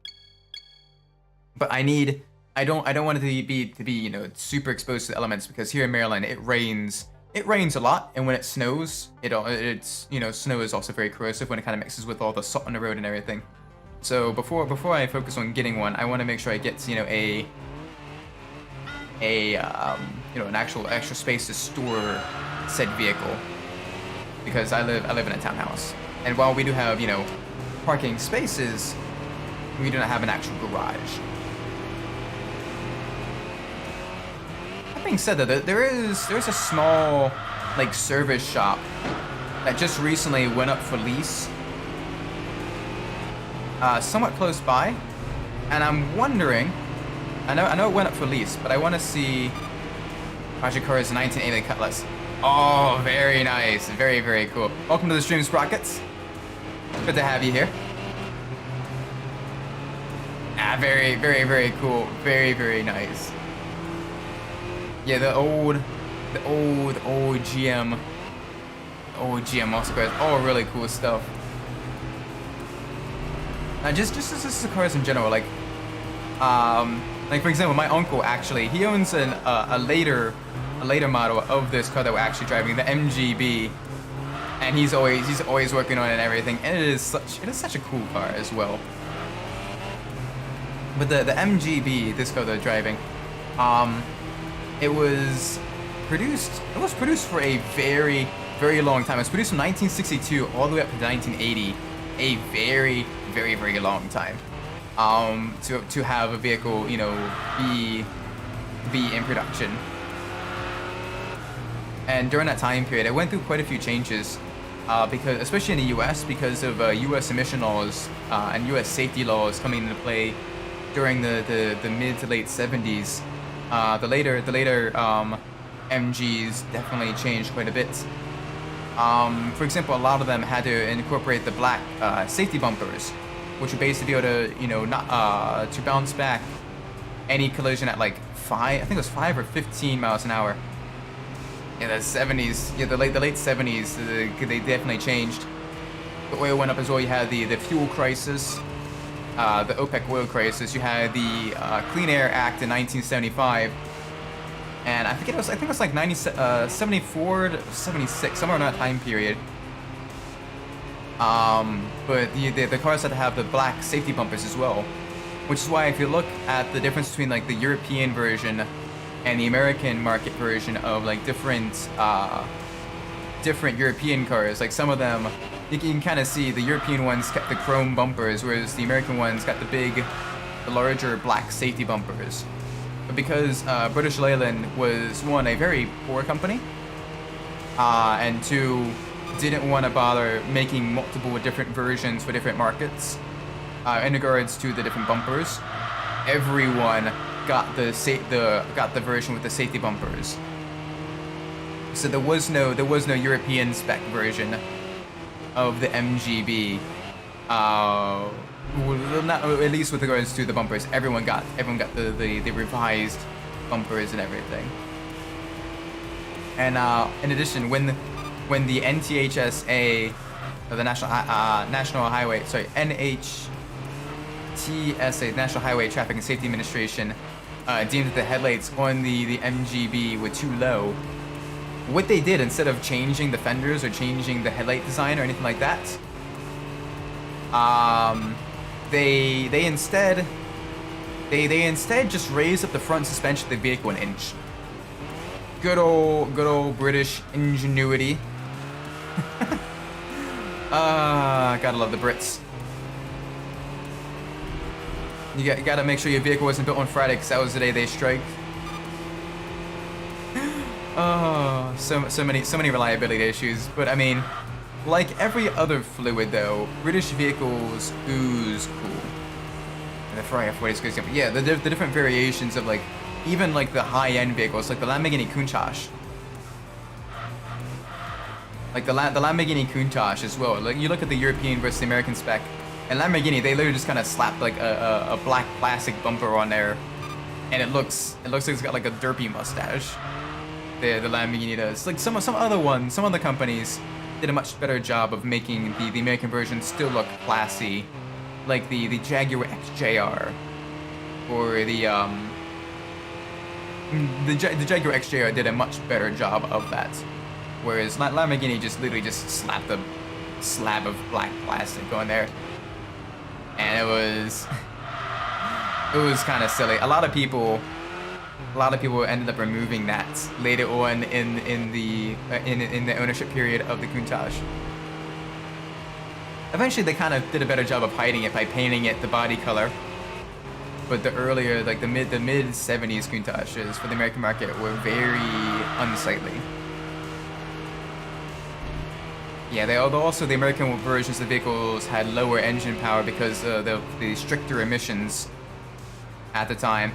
But I don't want it to be super exposed to the elements, because here in Maryland it rains a lot, and when it snows, snow is also very corrosive when it kind of mixes with all the salt on the road and everything. So before I focus on getting one, I want to make sure I get an actual extra space to store said vehicle, because I live in a townhouse, and while we do have parking spaces, we do not have an actual garage. That being said, though, there's a small like service shop that just recently went up for lease, somewhat close by, and I'm wondering. I know it went up for lease, but I want to see Project Cars 1980 Cutlass. Oh, very nice, very, very cool. Welcome to the stream, Sprockets. Good to have you here. Very, very, very cool. Very, very nice. Yeah, the old GM muscle cars. All really cool stuff. Just the cars in general, like for example, my uncle actually, he owns a later model of this car that we're actually driving, the MGB, and he's always working on it and everything, and it is such a cool car as well. But the MGB, this car they're driving, it was produced for a very, very long time. It was produced from 1962 all the way up to 1980, a very, very, very long time. To have a vehicle, be in production. And during that time period, it went through quite a few changes, because especially in the U.S. because of U.S. emission laws and U.S. safety laws coming into play during the mid to late 70s. The later MGs definitely changed quite a bit. For example, a lot of them had to incorporate the black safety bumpers, which would basically be able to, to bounce back any collision at like 5 or 15 miles an hour. In the 70s, the late 70s, they definitely changed. The oil went up as well. You had the fuel crisis, the OPEC oil crisis. You had the Clean Air Act in 1975, and I think it was like 74 to 76, somewhere in that time period. But the cars had to have the black safety bumpers as well, which is why if you look at the difference between like the European version and the American market version of like different European cars. Like some of them, you can kind of see the European ones kept the chrome bumpers, whereas the American ones got the larger black safety bumpers. But because British Leyland was, one, a very poor company, and two, didn't want to bother making multiple different versions for different markets in regards to the different bumpers, everyone got the version with the safety bumpers. So there was no European spec version of the MGB. Not, at least with regards to the bumpers, everyone got the revised bumpers and everything. And in addition, when the NHTSA, or the National Highway, sorry, NHTSA, National Highway Traffic and Safety Administration, deemed that the headlights on the MGB were too low, what they did, instead of changing the fenders or changing the headlight design or anything like that, they instead just raised up the front suspension of the vehicle an inch. Good old British ingenuity. Gotta love the Brits. You gotta make sure your vehicle wasn't built on Friday, because that was the day they strike. Oh, so many reliability issues. But I mean, like every other fluid though, British vehicles ooze cool. And the Ferrari F40 is good. Yeah, the different variations of like, even like the high-end vehicles, like the Lamborghini Countach. Like the Lamborghini Countach as well. Like you look at the European versus the American spec, and Lamborghini, they literally just kind of slapped like a black plastic bumper on there, and it looks like it's got like a derpy mustache. The Lamborghini does. Like some other companies did a much better job of making the American version still look classy, like the Jaguar XJR, or the Jaguar XJR did a much better job of that, whereas Lamborghini just literally just slapped a slab of black plastic on there, and it was kind of silly. A lot of people ended up removing that later on in the ownership period of the Countach. Eventually, they kind of did a better job of hiding it by painting it the body color. But the earlier, like the mid 70s Countaches for the American market were very unsightly. Yeah, the American versions of the vehicles had lower engine power because of the stricter emissions at the time.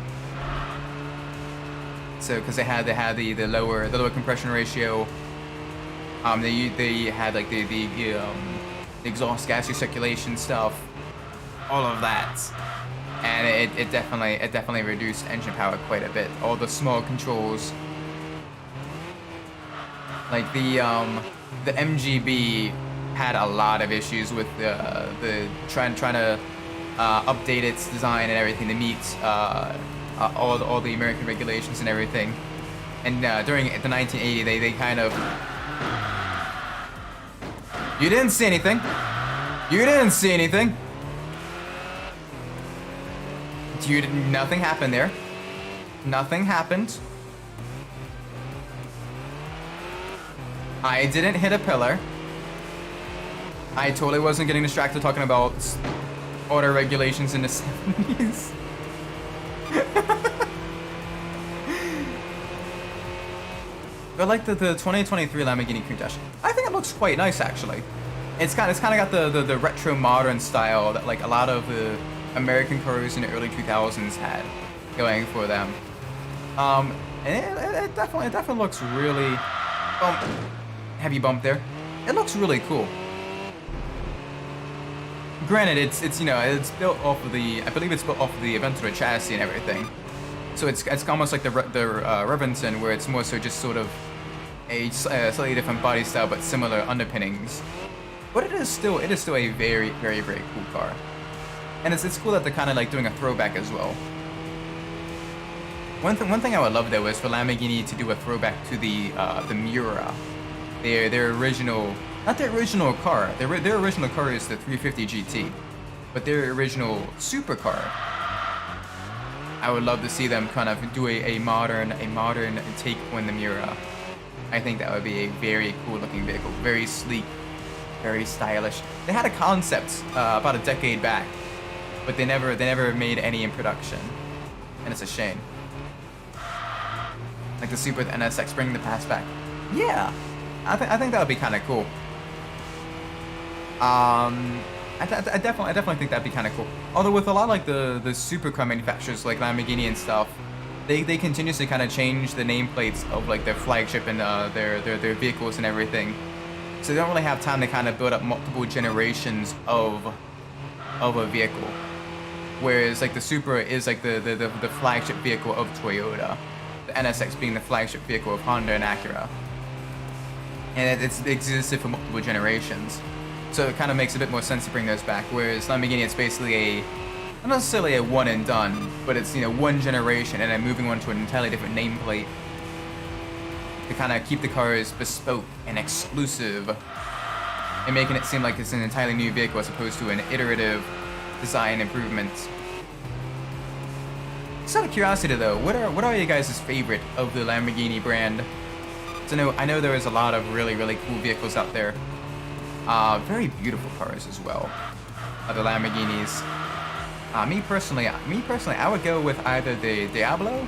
So, because they had the lower compression ratio, they had like the exhaust gas recirculation stuff, all of that, and it definitely reduced engine power quite a bit. All the small controls, like the MGB had a lot of issues with the trying to update its design and everything to meet all the American regulations and everything. And during the 1980, they kind of... You didn't see anything. You didn't see anything. Nothing happened there. Nothing happened. I didn't hit a pillar. I totally wasn't getting distracted talking about auto regulations in the 70s. But like the 2023 Lamborghini Countach, I think it looks quite nice actually. It's kind of got the retro modern style that like a lot of the American cars in the early 2000s had going for them. And it definitely looks really heavy bump there. It looks really cool. Granted, it's built off of I believe it's built off of the Aventador chassis and everything. So it's almost like the Revenson, where it's more so just sort of a slightly different body style but similar underpinnings. But it is still a very, very, very cool car. And it's cool that they're kind of like doing a throwback as well. One thing I would love though is for Lamborghini to do a throwback to the Miura, their original, not their original car. Their original car is the 350 GT, but their original supercar I would love to see them kind of do a modern take on the Miura. I think that would be a very cool looking vehicle, very sleek, very stylish. They had a concept about a decade back, but they never made any in production, and it's a shame. Like the Supra, the NSX, bringing the past back. Yeah, I think that would be kind of cool. I definitely think that'd be kind of cool. Although with a lot of like the supercar manufacturers like Lamborghini and stuff, they continuously kind of change the nameplates of like their flagship and their vehicles and everything. So they don't really have time to kind of build up multiple generations of a vehicle. Whereas like the Supra is like the flagship vehicle of Toyota, the NSX being the flagship vehicle of Honda and Acura, and it's existed for multiple generations. So it kind of makes a bit more sense to bring those back. Whereas Lamborghini, it's basically not necessarily a one and done, but it's, you know, one generation and then moving on to an entirely different nameplate to kind of keep the cars bespoke and exclusive, and making it seem like it's an entirely new vehicle as opposed to an iterative design improvement. Just out of curiosity though, what are you guys' favorite of the Lamborghini brand? So I know there is a lot of really cool vehicles out there. Very beautiful cars as well. The Lamborghinis. Me personally, I would go with either the Diablo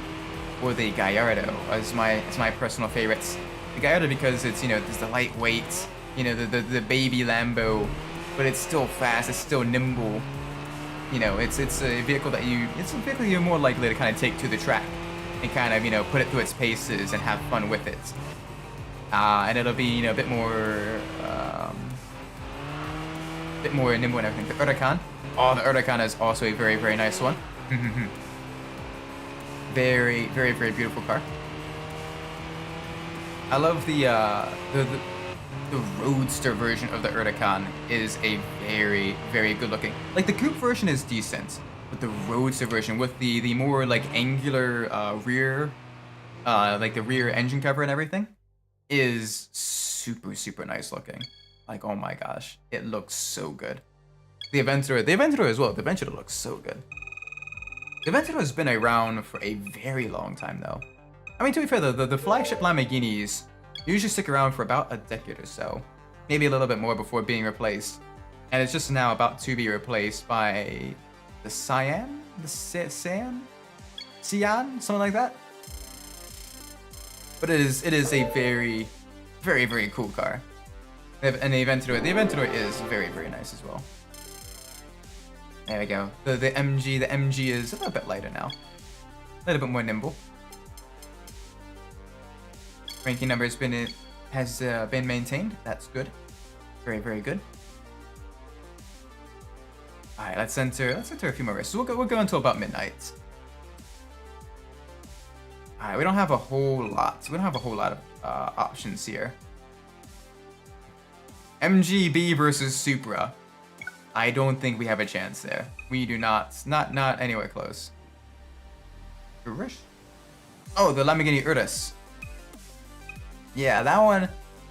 or the Gallardo as my personal favorites. The Gallardo because it's, you know, there's the lightweight, you know, the baby Lambo, but it's still fast, it's still nimble. You know, it's a vehicle that you're more likely to kind of take to the track and kind of, you know, put it through its paces and have fun with it. And it'll be, you know, a bit more nimble and everything. The Huracan. Oh, the Huracan is also a very nice one. very beautiful car. I love the roadster version of the Huracan is a very good looking. Like the coupe version is decent, but the roadster version with the more like angular rear, like the rear engine cover and everything, is super nice looking. Like, oh my gosh, it looks so good. The Aventador as well. The Aventador looks so good. The Aventador has been around for a very long time though. I mean, to be fair, the flagship Lamborghinis usually stick around for about a decade or so, maybe a little bit more before being replaced. And it's just now about to be replaced by the Cyan, something like that. But it is a very cool car. And the Aventador is very nice as well. There we go. The MG is a little bit lighter now, a little bit more nimble. Ranking number has been maintained. That's good. Very good. All right, let's enter a few more races. We'll go until about midnight. All right, we don't have a whole lot. We don't have a whole lot of options here. MGB versus Supra. I don't think we have a chance there. We do not. Not anywhere close. Urus? Oh, the Lamborghini Urus. Yeah, that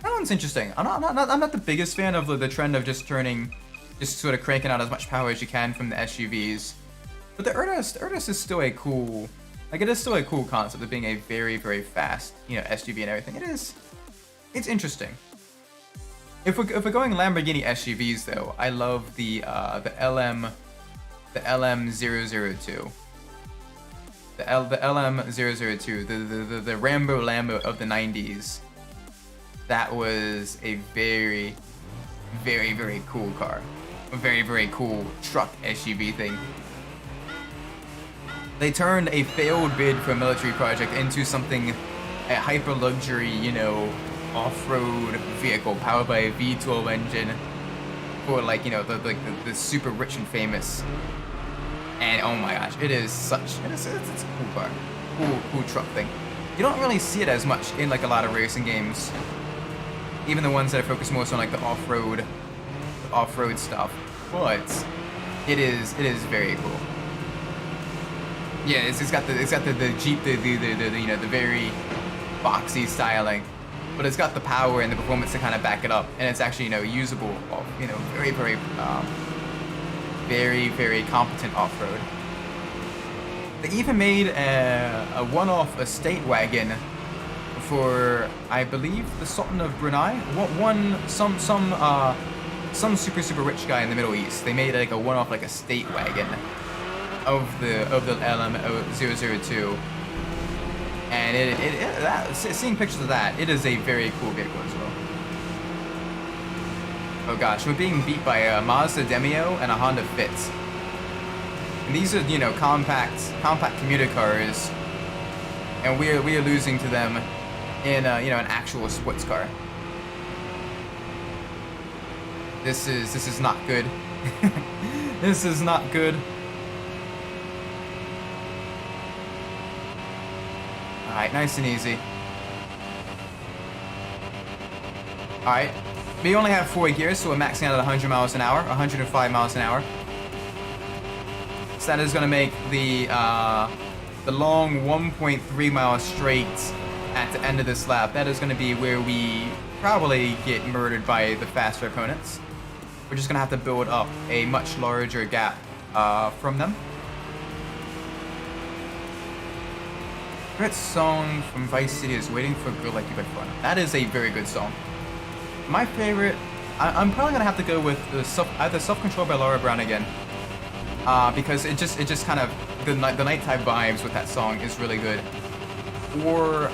one's interesting. I'm not the biggest fan of the trend of just sort of cranking out as much power as you can from the SUVs. But the Urus is still a cool, like it is still a cool concept of being a very fast, you know, SUV and everything. It's interesting. If we're going Lamborghini SUVs though, I love the LM002. The LM002, the Rambo Lambo of the 90s. That was a very cool car. A very cool truck SUV thing. They turned a failed bid for a military project into something, a hyper luxury, you know, off-road vehicle powered by a V12 engine for, like, you know, the super rich and famous. And oh my gosh, it's a cool car, cool truck thing. You don't really see it as much in like a lot of racing games, even the ones that are focused more so on like the off-road stuff. But it is very cool. Yeah, it's got the Jeep, the you know, the very boxy styling, but it's got the power and the performance to kind of back it up, and it's actually, you know, usable, you know, very competent off-road. They even made a one-off estate wagon for, I believe, the Sultan of Brunei. Some super rich guy in the Middle East. They made like a one-off like estate wagon of the LM002, and seeing pictures of that, it is a very cool vehicle as well. Oh gosh, we're being beat by a Mazda Demio and a Honda Fit. And these are, you know, compact commuter cars, and we are losing to them in you know, an actual sports car. This is not good. This is not good. All right, nice and easy. All right, we only have 4 gears, so we're maxing out at 100 miles an hour, 105 miles an hour. So that is going to make the long 1.3 mile straight at the end of this lap. That is going to be where we probably get murdered by the faster opponents. We're just going to have to build up a much larger gap from them. Favorite song from Vice City is Waiting for a Girl Like You by Fun. That is a very good song. My favorite, I'm probably going to have to go with either Self-Control by Laura Brown again. Because it just kind of, the nighttime vibes with that song is really good. Or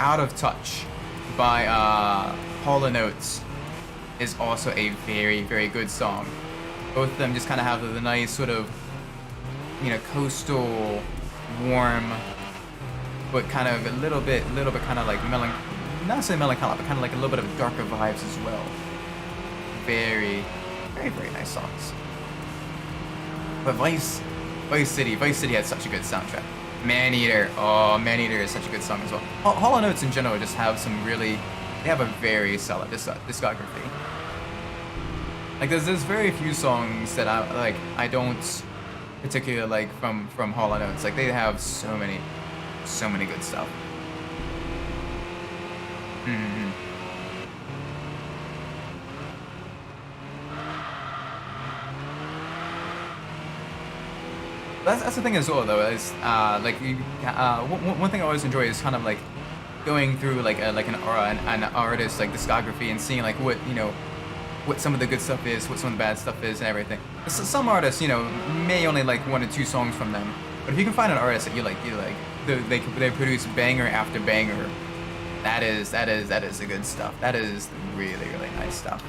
Out of Touch by Hall & Oates is also a very good song. Both of them just kind of have the nice sort of, you know, coastal, warm, but kind of a little bit kind of like not necessarily melancholic, but kind of like a little bit of darker vibes as well. Very nice songs. But Vice City had such a good soundtrack. Maneater, Maneater is such a good song as well. Hall & Oates in general just have they have a very solid discography. Like there's very few songs that I don't particularly like from Hall & Oates. Like they have so many good stuff. That's the thing as well, though. Is one thing I always enjoy is kind of like going through like an artist like discography and seeing like what, you know, what some of the good stuff is, what some of the bad stuff is, and everything. So some artists, you know, may only like 1 or 2 songs from them, but if you can find an artist that you like, they produce banger after banger. That is the good stuff. That is really nice stuff.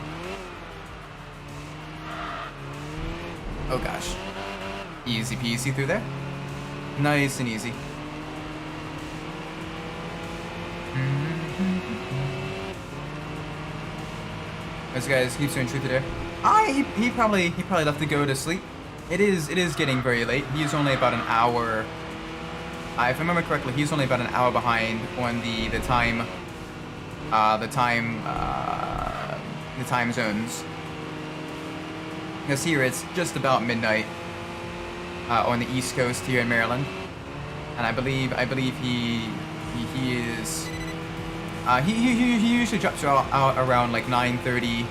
Oh gosh. Easy peasy through there. Nice and easy. This guy's keeps doing truth there. He probably left to go to sleep. It is getting very late. He's only about an hour. If I remember correctly, he's only about an hour behind on the time zones. Because here it's just about midnight. On the East Coast here in Maryland, and I believe he is he usually drops out around like 9:30,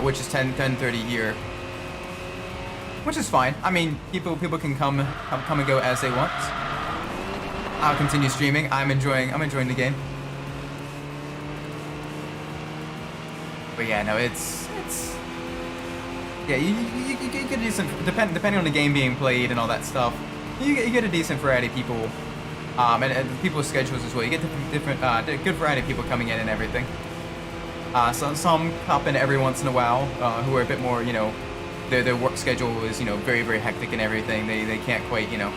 which is 10:30 here, which is fine. I mean, people can come and go as they want. I'll continue streaming. I'm enjoying the game. But yeah, no, it's. Yeah, you get a decent, depending on the game being played and all that stuff, you get a decent variety of people, and people's schedules as well. You get different good variety of people coming in and everything. So some pop in every once in a while, who are a bit more, you know, their work schedule is, you know, very hectic and everything. They can't quite, you know,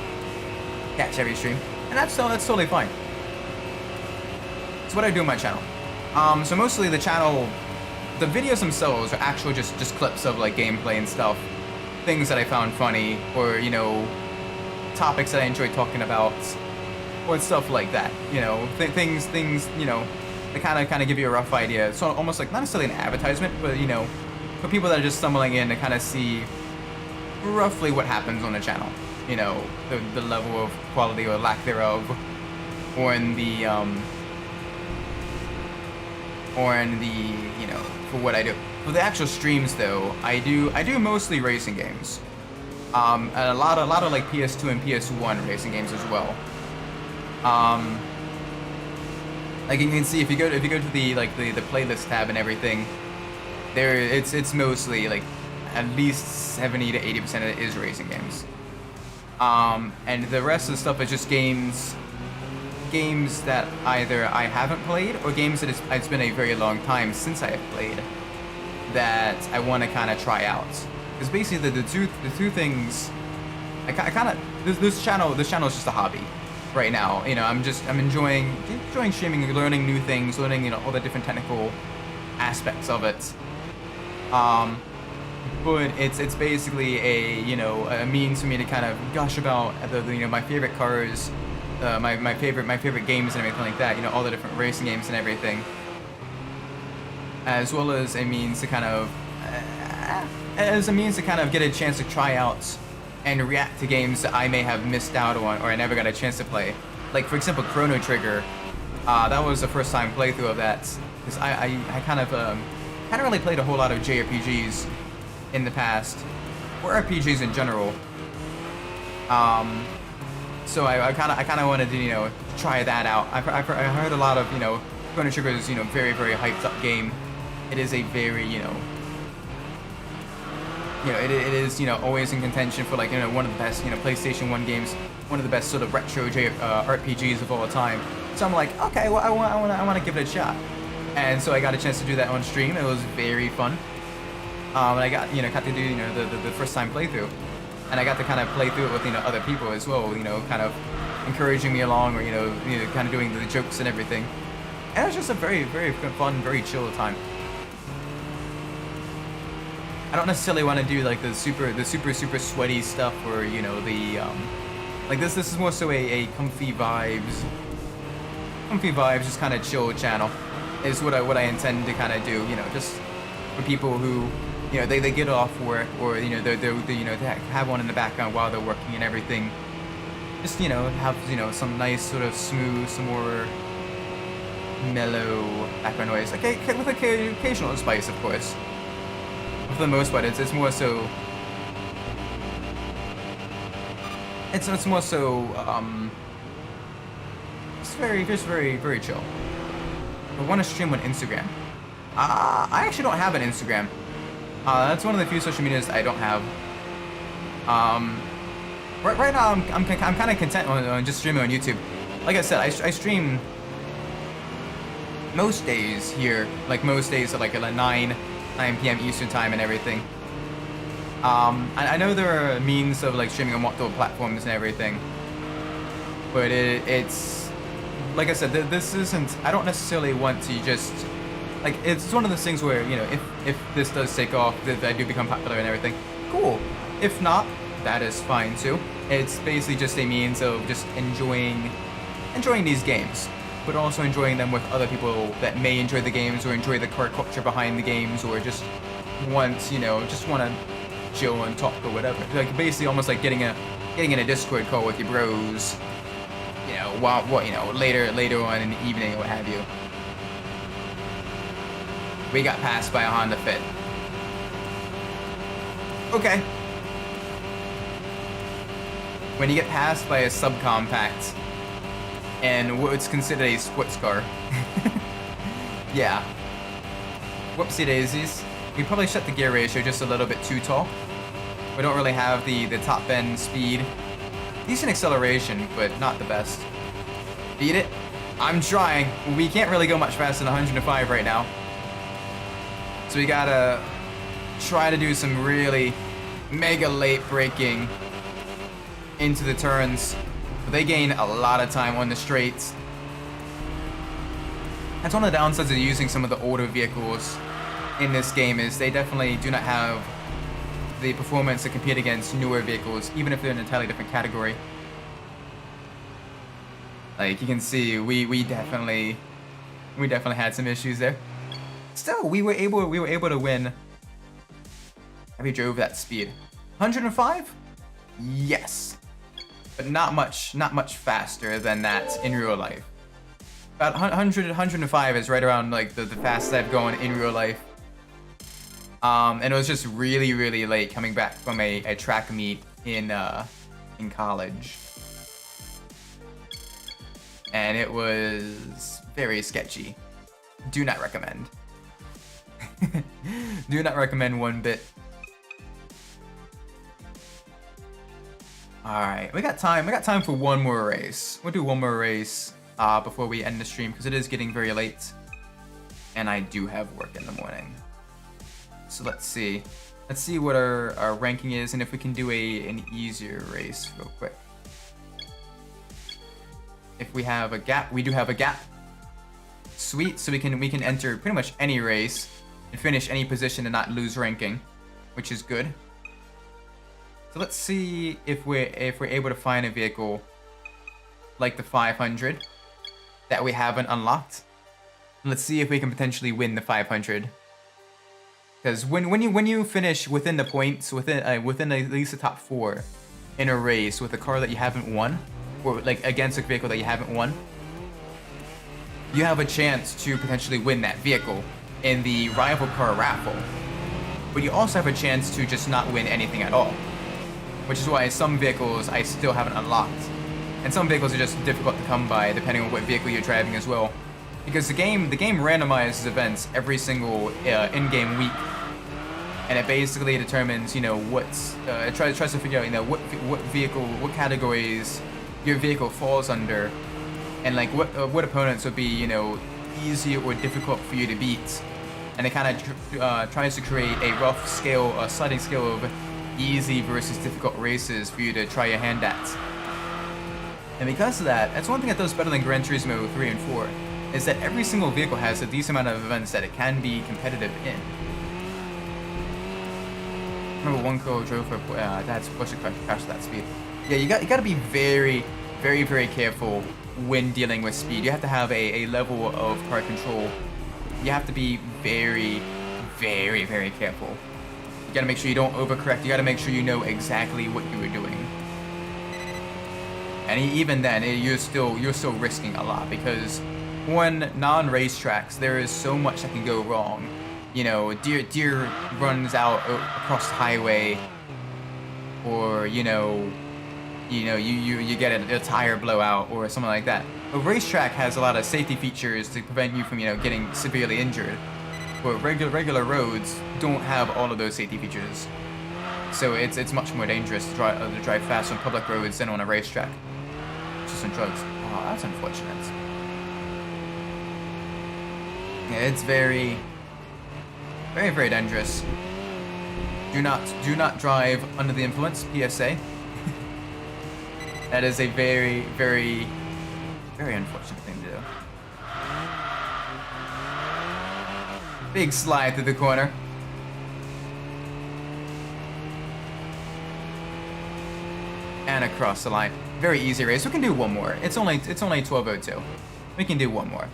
catch every stream, and that's totally fine. It's what I do on my channel. So mostly the channel. The videos themselves are actually just clips of like gameplay and stuff, things that I found funny, or, you know, topics that I enjoy talking about, or stuff like that. You know, things you know, that kind of give you a rough idea. So almost like not necessarily an advertisement, but, you know, for people that are just stumbling in to kind of see roughly what happens on the channel. You know, the level of quality or lack thereof, or in the on the, you know, for what I do. For the actual streams though, I do mostly racing games. And a lot of like PS2 and PS1 racing games as well. Like you can see if you go to the like the playlist tab and everything, there it's mostly like at least 70 to 80% of it is racing games. And the rest of the stuff is just games that either I haven't played or games that it's been a very long time since I have played that I want to kind of try out. Because basically the two things, I kind of this channel is just a hobby right now. You know, I'm enjoying streaming, learning new things, learning, you know, all the different technical aspects of it. But it's basically a means for me to kind of gush about my favorite cars, my favorite games and everything like that. You know, all the different racing games and everything, as well as a means to kind of get a chance to try out and react to games that I may have missed out on or I never got a chance to play. Like for example, Chrono Trigger. That was the first time playthrough of that, because I kind of hadn't really played a whole lot of JRPGs in the past, or RPGs in general. So I kind of wanted to, you know, try that out. I heard a lot of, you know, Chrono Trigger is, you know, very hyped up game. It is a very, it is, you know, always in contention for, like, you know, one of the best, you know, PlayStation 1 games, one of the best sort of retro RPGs of all time. So I'm like, okay, well, I want to give it a shot. And so I got a chance to do that on stream. It was very fun. And I got to do, you know, the first time playthrough, and I got to kind of play through it with, you know, other people as well, you know, kind of encouraging me along, or you know, kind of doing the jokes and everything. And it was just a very fun, very chill time. I don't necessarily want to do like the super sweaty stuff, or you know, the like this is more so a comfy vibes, just kind of chill channel is what I intend to kind of do, you know, just for people who, you know, they get off work, or you know, they you know, they have one in the background while they're working and everything. Just, you know, have, you know, some nice sort of smooth, some more mellow background noise, okay, with occasional spice, of course. But for the most part, it's more so. It's more so. It's very chill. I want to stream on Instagram. I actually don't have an Instagram. That's one of the few social medias I don't have. Right now I'm kind of content on just streaming on YouTube. Like I said, I stream most days here, like most days at like 9 p.m. Eastern time and everything. I know there are means of like streaming on multiple platforms and everything, but it's like I said, this isn't. I don't necessarily want to just. Like, it's one of those things where, you know, if this does take off, that I do become popular and everything, cool. If not, that is fine too. It's basically just a means of just enjoying these games, but also enjoying them with other people that may enjoy the games or enjoy the car culture behind the games, or just want to chill and talk or whatever. Like basically almost like getting in a Discord call with your bros, you know, later on in the evening or what have you. We got passed by a Honda Fit. Okay. When you get passed by a subcompact and what's considered a sports car. Yeah. Whoopsie daisies. We probably set the gear ratio just a little bit too tall. We don't really have the top end speed. Decent acceleration, but not the best. Beat it? I'm trying. We can't really go much faster than 105 right now. So we gotta try to do some really mega late braking into the turns. They gain a lot of time on the straights. That's one of the downsides of using some of the older vehicles in this game, is they definitely do not have the performance to compete against newer vehicles, even if they're in an entirely different category. Like you can see, we definitely had some issues there. Still, we were able to win. We drove that speed. 105? Yes. But not much faster than that in real life. about 100, 105 is right around like the fastest I've gone in real life. And it was just really, really late coming back from a track meet in college. And it was very sketchy. Do not recommend. Do not recommend one bit. Alright, we got time. We got time for one more race. We'll do one more race before we end the stream because it is getting very late. And I do have work in the morning. So let's see. Let's see what our ranking is and if we can do an easier race real quick. If we have a gap, we do have a gap. Sweet, so we can enter pretty much any race and finish any position and not lose ranking, which is good. So let's see if we're able to find a vehicle like the 500 that we haven't unlocked. Let's see if we can potentially win the 500. Because when you finish within the points, within at least the top 4 in a race with a car that you haven't won, or like against a vehicle that you haven't won, you have a chance to potentially win that vehicle in the rival car raffle. But you also have a chance to just not win anything at all, which is why some vehicles I still haven't unlocked, and some vehicles are just difficult to come by depending on what vehicle you're driving as well. Because the game randomizes events every single in-game week, and it basically determines, you know, what's it tries to figure out, you know, what vehicle, what categories your vehicle falls under, and like what opponents would be, you know, easy or difficult for you to beat, and it kind of tries to create a rough scale, a sliding scale of easy versus difficult races for you to try your hand at. And because of that, that's one thing that does better than Gran Turismo 3 and 4. Is that every single vehicle has a decent amount of events that it can be competitive in. I remember one girl drove her dad's Porsche crashed at that speed. Yeah, you got to be very, very, very careful when dealing with speed. You have to have a level of car control. You have to be very, very, very careful. You got to make sure you don't overcorrect. You got to make sure you know exactly what you were doing. And even then, you're still risking a lot because on non-racetracks, there is so much that can go wrong. You know, deer runs out across the highway, or you get a tire blowout or something like that. A racetrack has a lot of safety features to prevent you from, you know, getting severely injured. But regular roads don't have all of those safety features, so it's much more dangerous to drive fast on public roads than on a racetrack. Just on drugs. Oh, that's unfortunate. Yeah, it's very, very, very dangerous. Do not drive under the influence. PSA. That is a very, very, very unfortunate thing to do. Big slide through the corner. And across the line. Very easy race. We can do one more. It's only 12:02. We can do one more.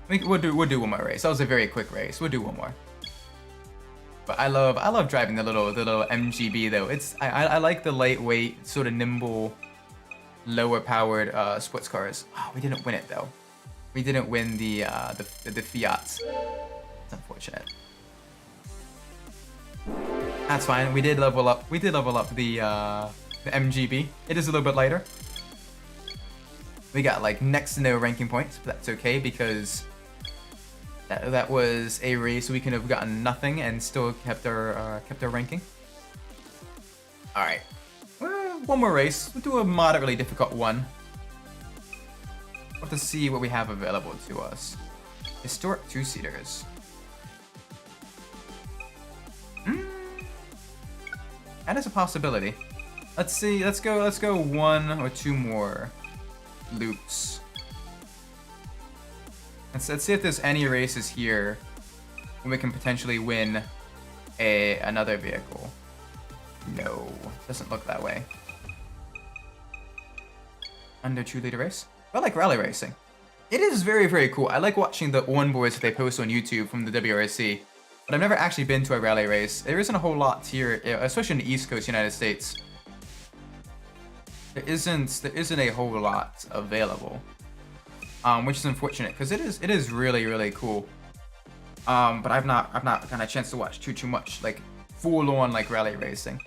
We'll do one more race. That was a very quick race. We'll do one more. But I love driving the little MGB though. I like the lightweight, sort of nimble, lower powered sports cars. Oh, we didn't win it though. We didn't win the Fiats. It's unfortunate. That's fine. We did level up. We did level up the MGB. It is a little bit lighter. We got like next to no ranking points, but that's okay because that was a race we could have gotten nothing and still kept our ranking. All right, one more race. We'll do a moderately difficult one. We'll have to see what we have available to us. Historic two-seaters. That is a possibility. Let's see. Let's go one or two more loops. Let's see if there's any races here when we can potentially win another vehicle. No, doesn't look that way. Under 2-liter race. I like rally racing. It is very, very cool. I like watching the onboards that they post on YouTube from the WRC. But I've never actually been to a rally race. There isn't a whole lot here, especially in the East Coast United States. there isn't a whole lot available, which is unfortunate because it is really cool. But I've not gotten a chance to watch too much like full on like rally racing.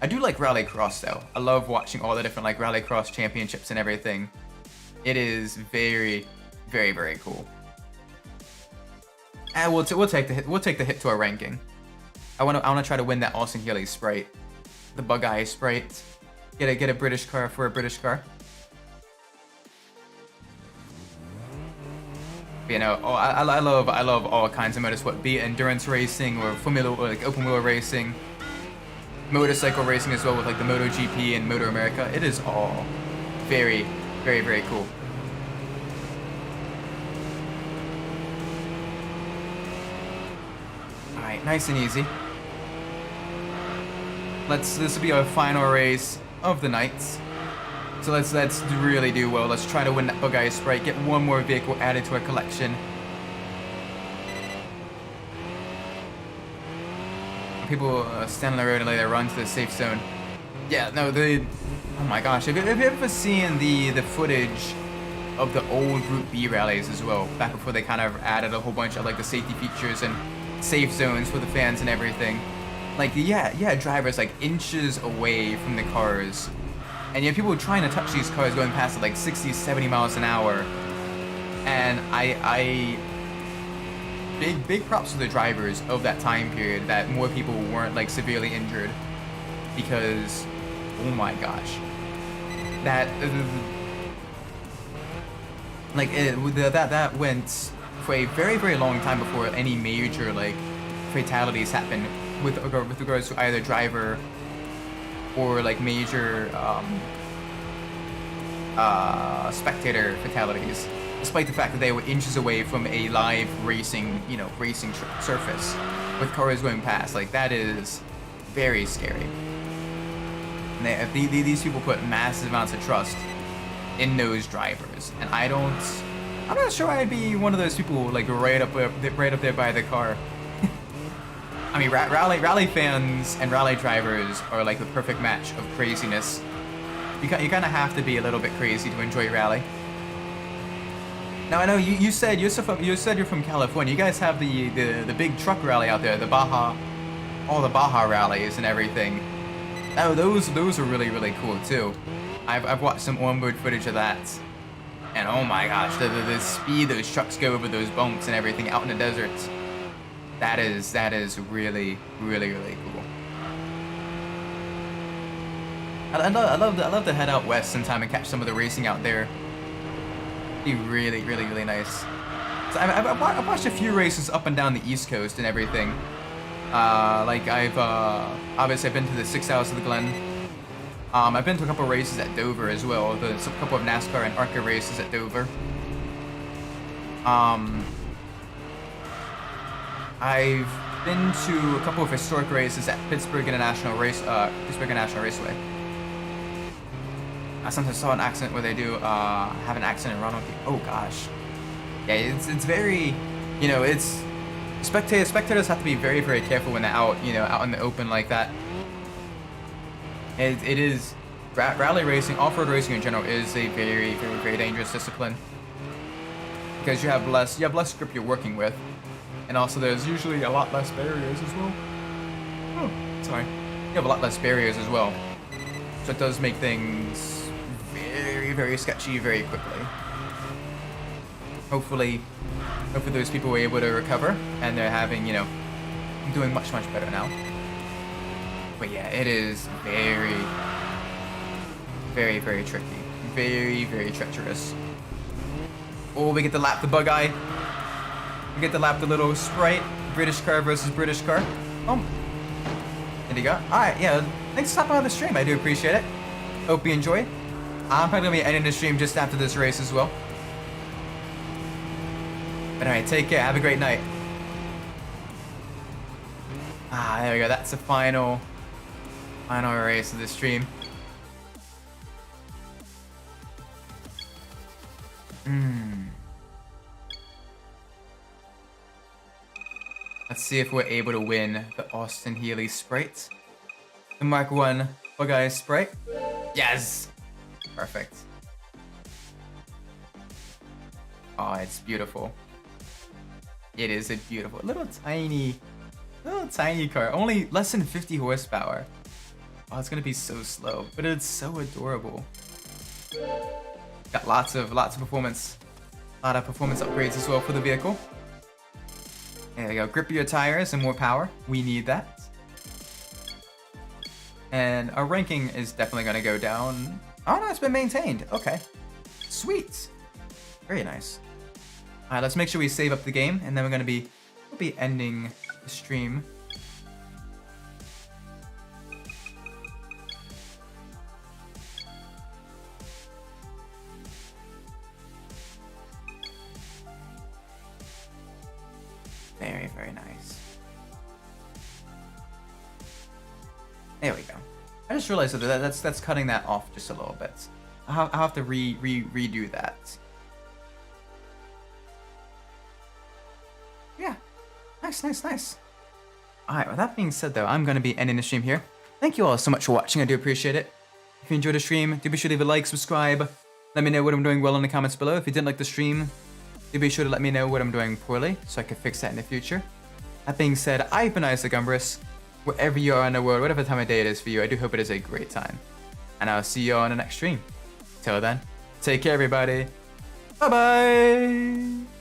I do like rallycross though. I love watching all the different like rallycross championships and everything. It is very cool. And we'll take the hit. We'll take the hit to our ranking. I wanna try to win that Austin Healey Sprite, the Bug Eye Sprite. Get a British car for a British car. You know, I love all kinds of motorsport, be it endurance racing or Formula or like open wheel racing, motorcycle racing as well with like the MotoGP and Moto America. It is all very cool. All right, nice and easy. This will be our final race of the night. So let's really do well. Let's try to win that Bug Eye Sprite, get one more vehicle added to our collection. People stand on the road and they run to the safe zone. Yeah, no, oh my gosh, have you ever seen the footage of the old Group B rallies as well? Back before they kind of added a whole bunch of like the safety features and safe zones for the fans and everything. Like, yeah, drivers like inches away from the cars. And you have people trying to touch these cars going past at like 60, 70 miles an hour. And big props to the drivers of that time period that more people weren't like severely injured. Because, oh my gosh. That went for a very long time before any major like fatalities happened with regards to either driver or like major spectator fatalities, despite the fact that they were inches away from a live racing, surface with cars going past. Like, that is very scary. And these people put massive amounts of trust in those drivers, and I'm not sure I'd be one of those people like right up there by the car. I mean, rally fans and rally drivers are like the perfect match of craziness. You kind of have to be a little bit crazy to enjoy rally. Now I know you said you're from California. You guys have the big truck rally out there, all the Baja rallies and everything. Oh, those are really cool too. I've watched some onboard footage of that, and oh my gosh, the speed those trucks go over those bumps and everything out in the desert. That is really cool. I love to head out west sometime and catch some of the racing out there. Be really nice. So I've watched a few races up and down the East Coast and everything. Like obviously I've been to the 6 Hours of the Glen. I've been to a couple of races at Dover as well. A couple of NASCAR and ARCA races at Dover. I've been to a couple of historic races at Pittsburgh International Raceway. I sometimes saw an accident where they do have an accident in Ronald. Oh gosh, yeah, it's very, it's spectators have to be very careful when they're out in the open like that. It is rally racing, off-road racing in general is a very dangerous discipline because you have less grip you're working with. And also, there's usually a lot less barriers as well. Oh, sorry. You have a lot less barriers as well. So it does make things very sketchy very quickly. Hopefully those people were able to recover, and they're doing much better now. But yeah, it is very tricky. Very treacherous. Oh, we get to lap the Bug Eye. We get to lap the little Sprite. British car versus British car. Oh. There you go. Alright, yeah. Thanks for stopping by the stream. I do appreciate it. Hope you enjoy. I'm probably going to be ending the stream just after this race as well. But alright, take care. Have a great night. There we go. That's the final race of the stream. Let's see if we're able to win the Austin Healey Sprite. The Mark 1 Bug Eye Sprite. Yes! Perfect. Oh, it's beautiful. It is a beautiful, little tiny car. Only less than 50 horsepower. Oh, it's gonna be so slow, but it's so adorable. Got lots of performance. A lot of performance upgrades as well for the vehicle. There we go. Grippier tires and more power. We need that. And our ranking is definitely gonna go down. Oh no, it's been maintained. Okay. Sweet. Very nice. Alright, let's make sure we save up the game, and then we'll be ending the stream. Very, very nice. There we go. I just realized that that's cutting that off just a little bit. I'll have to redo that. Yeah. Nice. Alright, with that being said though, I'm going to be ending the stream here. Thank you all so much for watching, I do appreciate it. If you enjoyed the stream, do be sure to leave a like, subscribe. Let me know what I'm doing well in the comments below. If you didn't like the stream, do be sure to let me know what I'm doing poorly, so I can fix that in the future. That being said, I've been Isaac Umbras. Wherever you are in the world, whatever time of day it is for you, I do hope it is a great time. And I'll see you all on the next stream. Till then, take care everybody. Bye-bye!